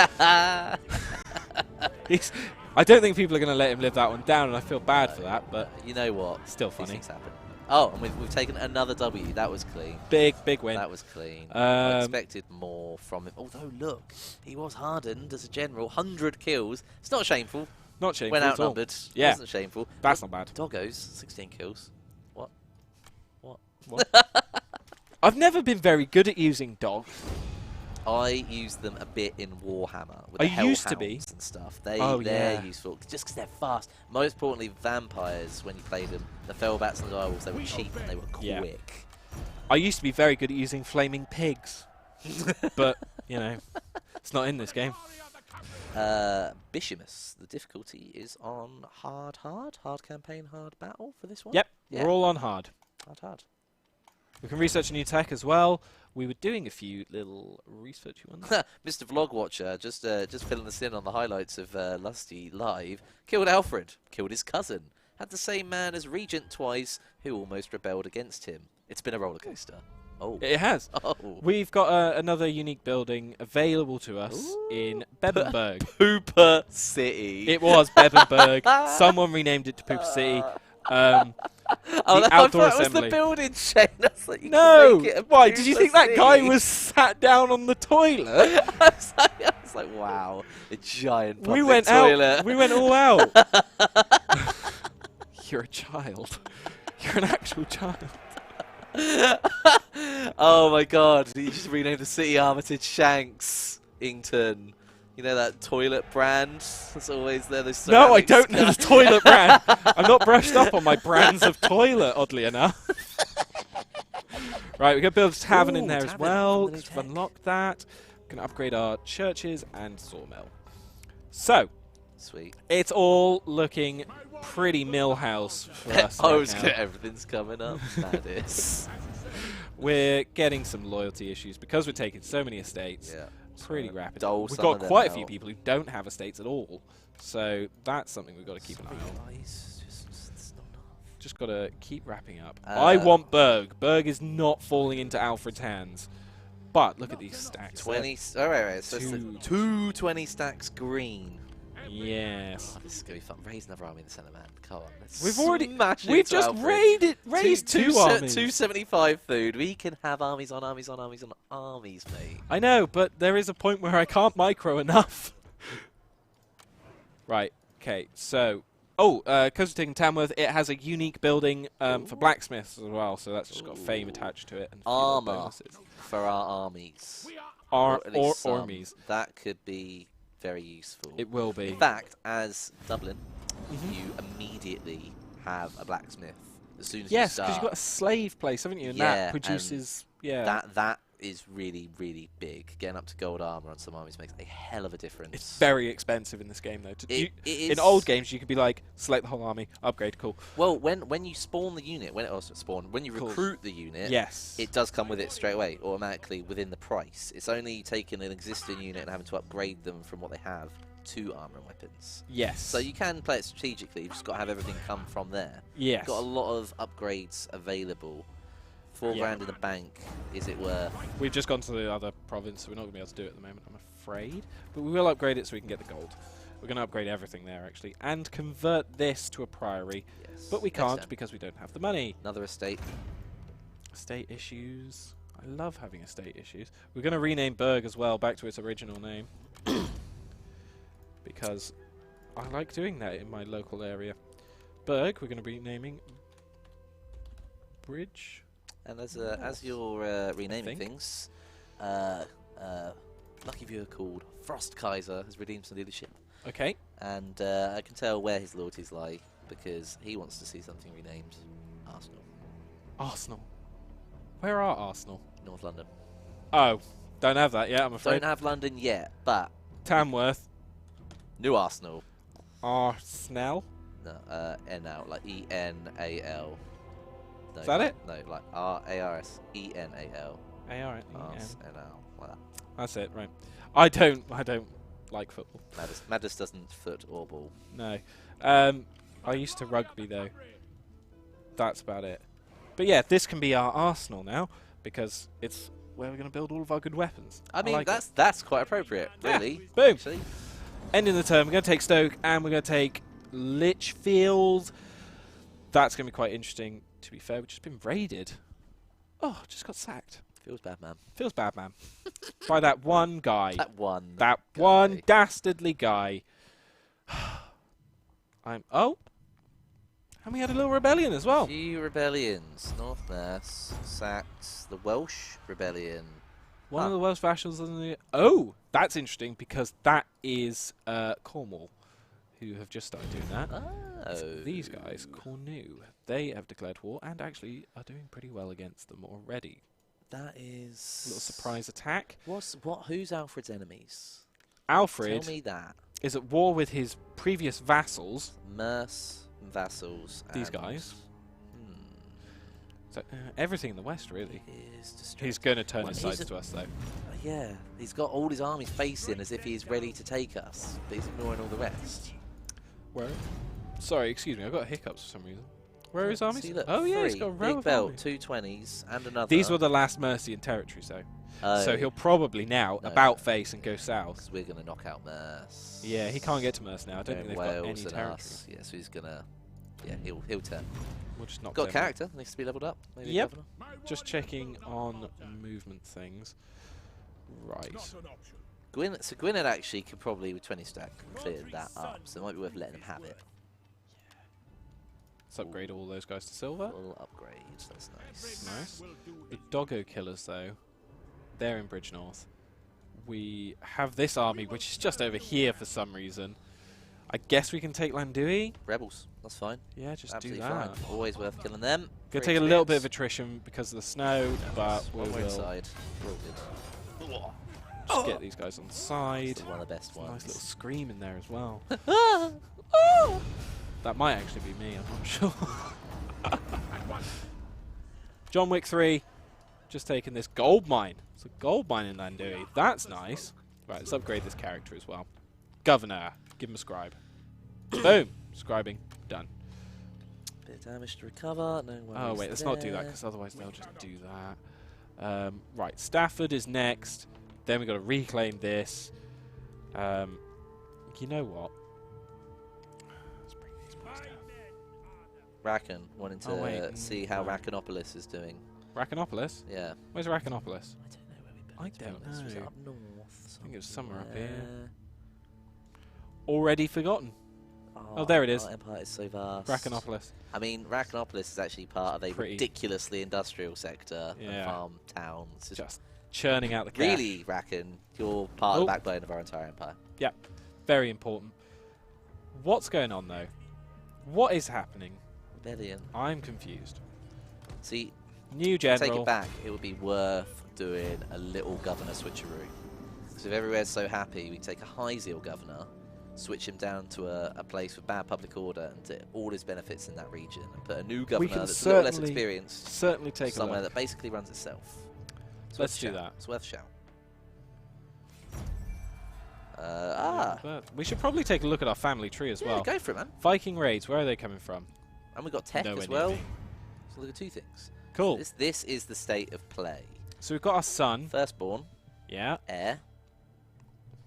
I don't think people are going to let him live that one down, and I feel bad for that, but you know what? still These funny. things happen. Oh, and we've taken another W. That was clean. Big win. That was clean. I expected more from him. Although, look, he was hardened as a general. 100 kills. It's not shameful. Not shameful When at all. outnumbered. Yeah. It wasn't shameful. That's not bad. Doggos, 16 kills. What? I've never been very good at using dogs. I use them a bit in Warhammer with I the used to be. hellhounds and stuff. They're yeah. useful just because they're fast. Most importantly, vampires. When you play them, the Fellbats and the Direwolves, they were cheap and they were Yeah. quick. I used to be very good at using flaming pigs, but you know, it's not in this game. Bishimus. The difficulty is on hard campaign, hard battle for this one. Yep, Yeah. we're all on hard. Hard. We can research a new tech as well. We were doing a few little researchy ones. Mr. Vlog Watcher, just filling us in on the highlights of Lusty Live. Killed Alfred. Killed his cousin. Had the same man as Regent twice, who almost rebelled against him. It's been a roller coaster. Oh. It has. Oh. We've got another unique building available to us in Bebenberg. Pooper City. It was Bebenberg. Someone renamed it to Pooper City. The outdoor that was assembly. the building chain. That's like you No! can make it a Why? Did you Pooper think that guy City. was sat down on the toilet? I was like, wow, a giant public We went toilet. out. We went all out. You're a child. You're an actual child. Oh my god, you just renamed the city Armitage Shanksington. You know that toilet brand that's always there? Those No, I ceramic don't know the scuds? toilet brand. I'm not brushed up on my brands of toilet, oddly enough. Right, we're going to build a tavern in Ooh, there as tavern well. from the new We've tech. unlocked that. We're going to upgrade our churches and sawmill. So, Sweet. it's all looking pretty Millhouse for us I right was now. good. Everything's coming up. That is. We're getting some loyalty issues because we're taking so many estates. Yeah. Pretty rapid. dole We've some got of them quite a few out. people who don't have estates at all. So that's something we've got to keep an eye on. Guys, it's not enough. Just got to keep wrapping up. I want Berg. Berg is not falling into Alfred's hands. But look at these stacks. 20. Oh, right. So it's Two. 220 stacks green. Yes. Oh, this is going to be fun. Raise another army in the centre, man. Come on. Let's We've already smash we've into just Alfred. raised two Two armies. 275 food. We can have armies on armies on armies on armies, mate. I know, but there is a point where I can't micro enough. Right. Okay. So, because we're taking Tamworth, it has a unique building for blacksmiths as well. So that's just got fame attached to it and a few little Armour bonuses. for our armies. Or at least some. armies. That could be very useful. It will be. In fact, as Dublin, Mhm. you immediately have a blacksmith as soon as Yes, you because start. you've got a slave place, haven't you? And Yeah, that produces, That is really, really big. Getting up to gold armor on some armies makes a hell of a difference. It's very expensive in this game, though. It In is- old games, you could be like, select the whole army, upgrade, cool. Well, when you spawn the unit, when you Cool. recruit the unit, Yes. it does come with it straight away, automatically within the price. It's only taking an existing unit and having to upgrade them from what they have to armor and weapons. Yes. So you can play it strategically. You've just got to have everything come from there. yes. You've got a lot of upgrades available 4 grand in the bank. Is it worth? We've just gone to the other province, so we're not going to be able to do it at the moment, I'm afraid. But we will upgrade it so we can get the gold. We're going to upgrade everything there, actually, and convert this to a priory. Yes. But we Next can't turn. because we don't have the money. Another estate. Estate issues. I love having estate issues. We're going to rename Berg as well back to its original name. Because I like doing that in my local area. Berg, we're going to be naming Bridge. And as you're renaming think. things, lucky viewer called Frost Kaiser has redeemed some leadership. Okay. And I can tell where his loyalties lie because he wants to see something renamed Arsenal, Arsenal. Where are Arsenal? North London. Oh, don't have that yet, I'm afraid. Don't have London yet, but Tamworth. new Arsenal. Arsenal. No, N out like E-N-A-L. No, Is that it? No, like R-A-R-S-E-N-A-L. A-R-N-E-N. Arsenal. Like that. That's it, right. I don't like football. Madness doesn't foot or ball. No. I used to rugby though. That's about it. But yeah, this can be our arsenal now because it's where we're going to build all of our good weapons. I mean, like that's quite appropriate, Yeah. really. Boom. Actually. Ending the turn, we're going to take Stoke and we're going to take Lichfield. That's going to be quite interesting. To be fair, we've just been raided. Oh, just got sacked. Feels bad, man. Feels bad, man. By that one guy. That one. That guy. one dastardly guy. Oh. And we had a little rebellion as well. Few rebellions. North Merse, Saxe, the Welsh rebellion. One of the Welsh vassals in the... Oh, that's interesting because that is Cornwall, who have just started doing that. Oh. So these guys, Cornu, they have declared war and actually are doing pretty well against them already. That is... A little surprise attack. Who's Alfred's enemies? Alfred Tell me that. is at war with his previous vassals, Merse, vassals, these and guys. So everything in the west, really. Is distracted. He's going to turn Well, his he's sides a- to us, though. Yeah, he's got all his armies facing as if he's ready to take us, but he's ignoring all the rest. Where? Sorry, excuse me. I got hiccups for some reason. Where are his armies? See, look, Oh yeah, he's 3, got a row big of belt, armies. 2 20s, and another. These were the last Mercian territories, though. So he'll probably now No. about face and go south. Because we're going to knock out Merse. Yeah, he can't get to Merce now. I don't think they've got any Wales and territory. us. Yeah, so he's going to... Yeah, he'll turn. We'll just knock Got a them character, needs to be leveled up. Maybe Yep. governor. out. Just checking on movement things. Right. Not an option. Gwynedd actually could probably, with 20 stack, clear that up. So it might be worth letting him have it. Let's upgrade all those guys to silver. Full upgrades, that's nice. Nice. Will do The Doggo Killers, though, they're in Bridge North. We have this army, which is just over here for some reason. I guess we can take Landui. Rebels, that's fine. Yeah, just Absolutely do that. fine. Always worth killing them. Gonna Free take a little bit of experience. attrition because of the snow, but we One more will inside. We're all good. just get these guys on the side. Still one of the best Nice ones. little scream in there as well. That might actually be me, I'm not sure. John Wick 3, just taking this gold mine. It's a gold mine in Landui. That's nice. Right, let's upgrade this character as well. Governor, give him a scribe. Boom, scribing, done. Bit of damage to recover. No worries. Oh wait, let's not do that because otherwise they'll just do that. Right, Stafford is next. Then we've got to reclaim this. You know what? Let's bring these boys down. Rakan, wanting to Oh, wait, see how no. Rakanopolis is doing. Rakanopolis? Yeah. Where's Rakanopolis? I don't know where we built I it, to be don't honest. Was it know. up north? I think it was somewhere up here. somewhere? Already forgotten. Oh, there it is. Our empire is so vast. Rakanopolis. I mean, Rakanopolis is actually part of a Pretty. ridiculously industrial sector and Yeah. farm towns. It's Just churning out the cash. really, Rakan, you're part of Oh. the backbone of our entire empire. Yep. Very important. What's going on though? What is happening? Rebellion. I'm confused. See, New take general. it back. It would be worth doing a little governor switcheroo. Because if everywhere's so happy, we take a high zeal governor, switch him down to a place with bad public order and to all his benefits in that region, and put a new governor can that's a little less certainly experienced Certainly take a somewhere look. that basically runs itself. It's Let's worth do a shout. that. It's worth a shout. We should probably take a look at our family tree as Yeah, well. go for it, man. Viking raids, where are they coming from? And we've got tech Nowhere as near well. me. So look at 2 things. Cool. This is the state of play. So we've got our son. Firstborn, Yeah. heir.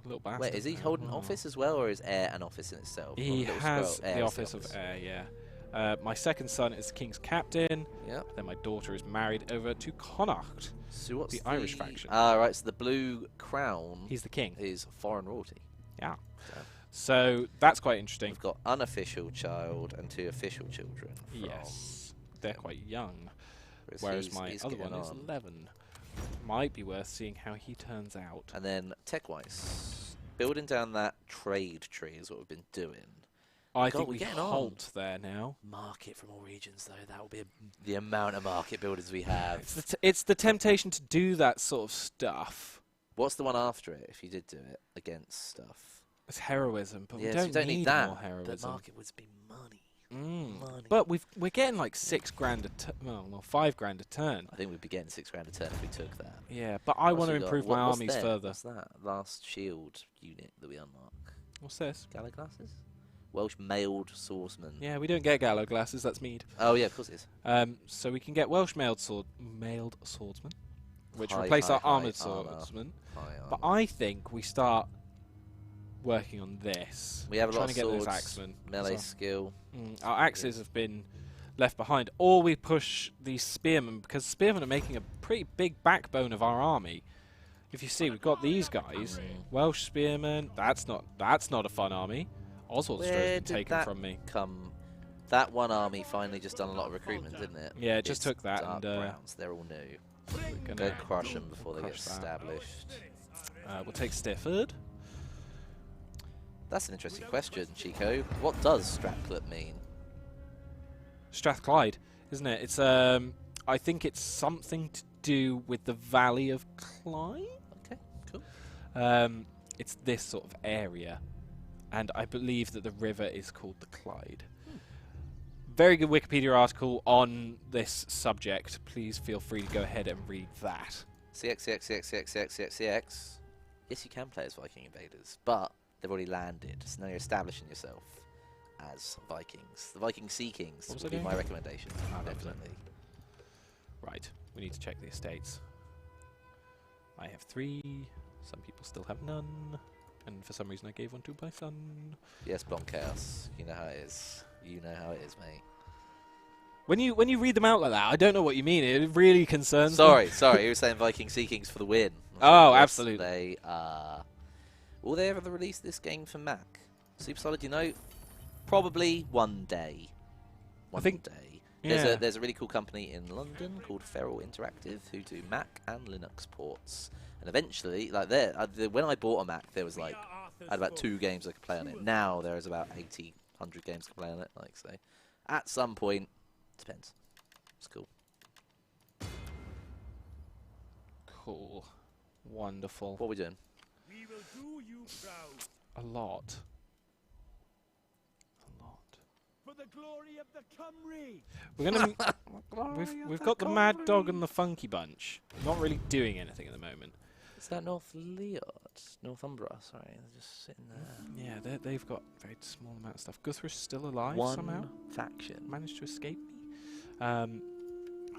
Little bastard. Wait, is he holding office as well, or is heir an office in itself? He On the little has scroll, heir the is office of heir, yeah. My second son is the king's captain. Yep. Then my daughter is married over to Connacht. So what's The Irish faction. Ah, right. So the blue crown He's the king. is foreign royalty. Yeah. So So that's quite interesting. we've got unofficial child and 2 official children. From Yes. They're quite young. Whereas Whereas my he's other getting one is on. 11. Might be worth seeing how he turns out. And then tech-wise, building down that trade tree is what we've been doing. I God, think we're we getting on. halt there now. Market from all regions, though. That will be the amount of market builders we have. It's the temptation to do that sort of stuff. What's the one after it, if you did do it against stuff? It's heroism, but Yes, we don't need that. more The heroism. market would be money. Mm. Money. But we're getting like 6 grand a turn. Well, 5 grand a turn. I think we'd be getting 6 grand a turn if we took that. Yeah, but I What want to else we got? improve my What's armies there? further. What's that? Last shield unit that we unlock. What's this? Galley glasses? Welsh mailed swordsman. Yeah, we don't get gallow glasses. That's mead. Oh yeah, of course it is. So we can get Welsh mailed swordsman, which High, replace our high armoured armour. swordsman. High But armour. I think we start working on this. We have a trying lot to of get those swords, axemen. melee So- skill. Our axes have been left behind, or we push these spearmen because spearmen are making a pretty big backbone of our army. If you see, we've got these guys, Welsh spearmen. That's not a fun army. Oswald's Where been did taken that from me. come? That one army finally just done a lot of recruitment, didn't it? Yeah, it just It's took that dark and, browns. They're all new. We're Go gonna crush them before they get crush that. established. we'll take Stifford. That's an interesting question, Chico. What does Strathclyde mean? Strathclyde, isn't it? It's I think it's something to do with the Valley of Clyde. Okay, cool. It's this sort of area, and I believe that the river is called the Clyde. Very good Wikipedia article on this subject. Please feel free to go ahead and read that. CX. Yes, you can play as Viking invaders, but they've already landed, so now you're establishing yourself as Vikings. The Viking Sea Kings What was would I be doing? my recommendation, Ah, that was it. definitely. Right, we need to check the estates. I have 3. Some people still have none, and for some reason I gave one to my son. Yes, Blonde Chaos. You know how it is. You know how it is, mate. When you read them out like that, I don't know what you mean. It really concerns me. Sorry. You were saying Viking Sea Kings for the win. Oh, Yes, absolutely. They are. Will they ever release this game for Mac? Super Solid, you know? Probably one day. One think- day. Yeah. There's a really cool company in London called Feral Interactive who do Mac and Linux ports. And eventually, like when I bought a Mac, there was like I had about 2 games I could play on it. Now there is about 80, 100 games I can play on it. Like so, at some point, depends. It's cool. Cool. Wonderful. What are we doing? We will do you proud. A lot. A lot. For the glory of the Cymry! We're gonna. We've got the Mad Dog and the Funky Bunch. Not really doing anything at the moment. Is that North Leod? Northumbria, sorry. They're just sitting there. Yeah, they've got a very small amount of stuff. Guthrie's still alive One somehow. faction. Managed to escape me.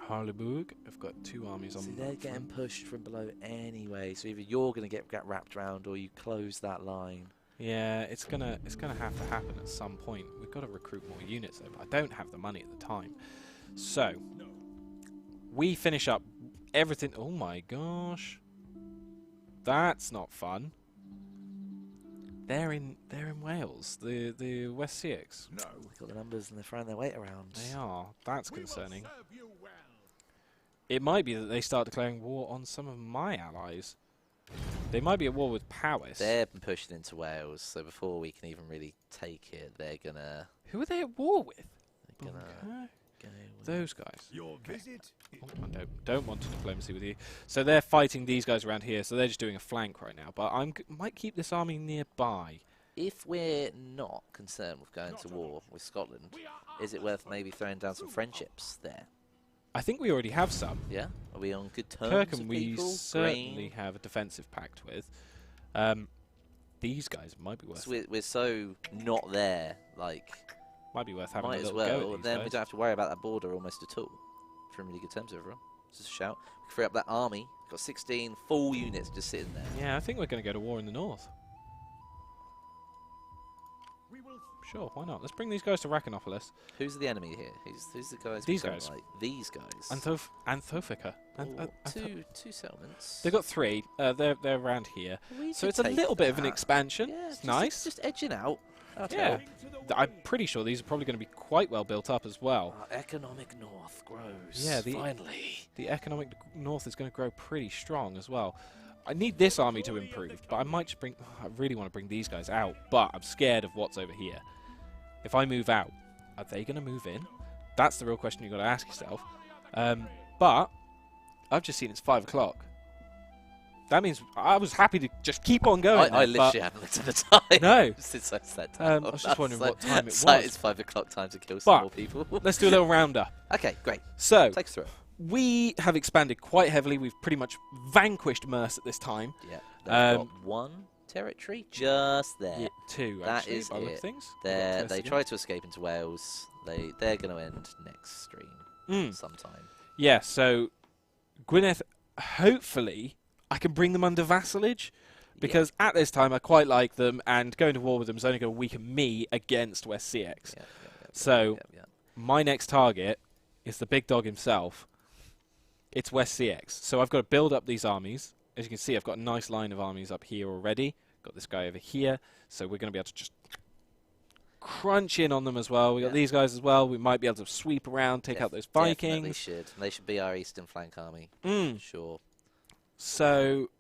Harleburg have got 2 armies on See, the they're getting front. pushed from below anyway, so either you're going to get wrapped around or you close that line. Yeah, it's gonna have to happen at some point. We've got to recruit more units though, but I don't have the money at the time. So we finish up everything. Oh my gosh, that's not fun. They're in Wales, the West Seaxe. No. They've got the numbers and they're throwing their weight around. They are. That's We will concerning. serve you well. It might be that they start declaring war on some of my allies. They might be at war with Powys. They're pushing into Wales, so before we can even really take it, they're gonna Who are they at war with? go. Those guys. Your visit. Oh, I don't want to diplomacy with you. So they're fighting these guys around here. So they're just doing a flank right now. But I might keep this army nearby. If we're not concerned with going to war with Scotland, is it worth maybe throwing down some friendships there? I think we already have some. Yeah? Are we on good terms Kirkham with we people? certainly Green? have a defensive pact with. These guys might be worth So we're so not there, like, having might a as little go well. at these Then we guys. don't have to worry about that border almost at all. If you're on really good terms with everyone. Just a shout. We can free up that army. Got 16 full units just sitting there. Yeah, I think we're going to go to war in the north. We will Sure, why not? Let's bring these guys to Rakanopolis. Who's the enemy here? Who's the guys? These we don't guys. Like? These guys. Anthothica. Two settlements. They've got 3. They're around here. We So could it's a take little bit of an that. expansion. Yeah, It's nice. Just edging out. I'll tell Yeah. you. I'm pretty sure these are probably going to be quite well built up as well. Our economic north grows. Yeah, finally. The economic north is going to grow pretty strong as well. I need this army to improve, but I might just bring... I really want to bring these guys out, but I'm scared of what's over here. If I move out, are they going to move in? That's the real question you've got to ask yourself. But I've just seen it's 5 o'clock. That means I was happy to just keep on going. I literally haven't looked at the time. No. Since I sat down. I was just wondering what time it So was. it's 5 o'clock time to kill some But more people. Let's do a little roundup. Okay, great. So, Take us through it. we have expanded quite heavily. We've pretty much vanquished Merce at this time. Yeah. They've Um, got 1 territory just there. Yeah, 2, That actually, is by the look it. of things. We've got They Tess again. tried to escape into Wales. They're going to end next stream sometime. Yeah, so Gwynedd, hopefully, I can bring them under vassalage. Because at this time, I quite like them, and going to war with them is only going to weaken me against West Seaxe. So, my next target is the big dog himself. It's West Seaxe. So I've got to build up these armies. As you can see, I've got a nice line of armies up here already. Got this guy over here. So we're going to be able to just crunch in on them as well. We got these guys as well. We might be able to sweep around, take out those Definitely Vikings. should. They should be our eastern flank army. Sure. So,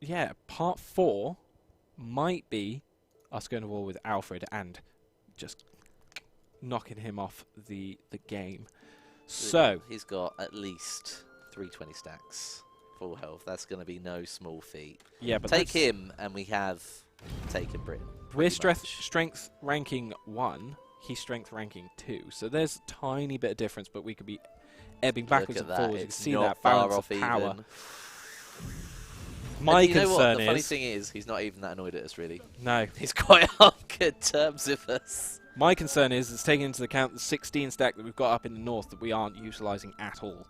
yeah, part 4 might be us going to war with Alfred and just knocking him off the game. So he's got at least 320 stacks, full health. That's going to be no small feat. yeah, but Take him, and we have taken Britain. We're pretty much. strength ranking 1. He's strength ranking 2. So there's a tiny bit of difference, but we could be ebbing backwards Look and at forwards. that. You can It's see not that far balance off of power. even. My And you know what? concern The funny is thing is, he's not even that annoyed at us, really. no. He's quite on good terms with us. My concern is it's taking into account the 16 stack that we've got up in the north that we aren't utilising at all.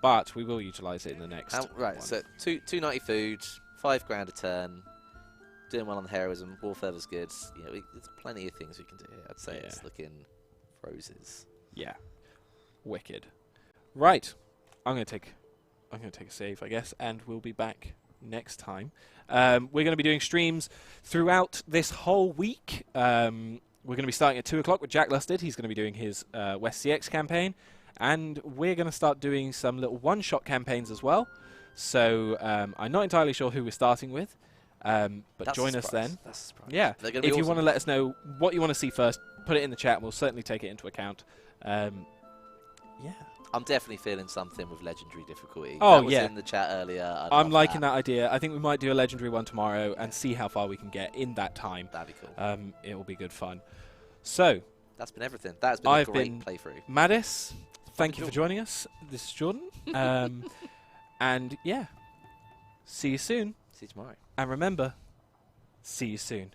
But we will utilise it in the next. Right, one. so 290 food, 5 grand a turn. Doing well on the heroism. Warfare was good. You know, there's plenty of things we can do here. I'd say it's looking roses. Yeah, wicked. Right, I'm gonna take a save, I guess, and we'll be back next time. We're going to be doing streams throughout this whole week. We're going to be starting at 2 o'clock with Jack Lusted. He's going to be doing his West Seaxe campaign, and we're going to start doing some little one-shot campaigns as well. So I'm not entirely sure who we're starting with, but That's join a us surprise. then. That's a surprise. Yeah, They're if gonna be you awesome. want to let us know what you want to see first, put it in the chat, and we'll certainly take it into account. Yeah. I'm definitely feeling something with legendary difficulty. Oh, that was yeah. in the chat earlier. I'm liking that idea. I think we might do a legendary one tomorrow and see how far we can get in that time. That'd be cool. It will be good fun. So, That's been everything. That's been I've a great been playthrough. Madis, thank you for joining us. This is Jordan. And yeah, see you soon. See you tomorrow. And remember, see you soon.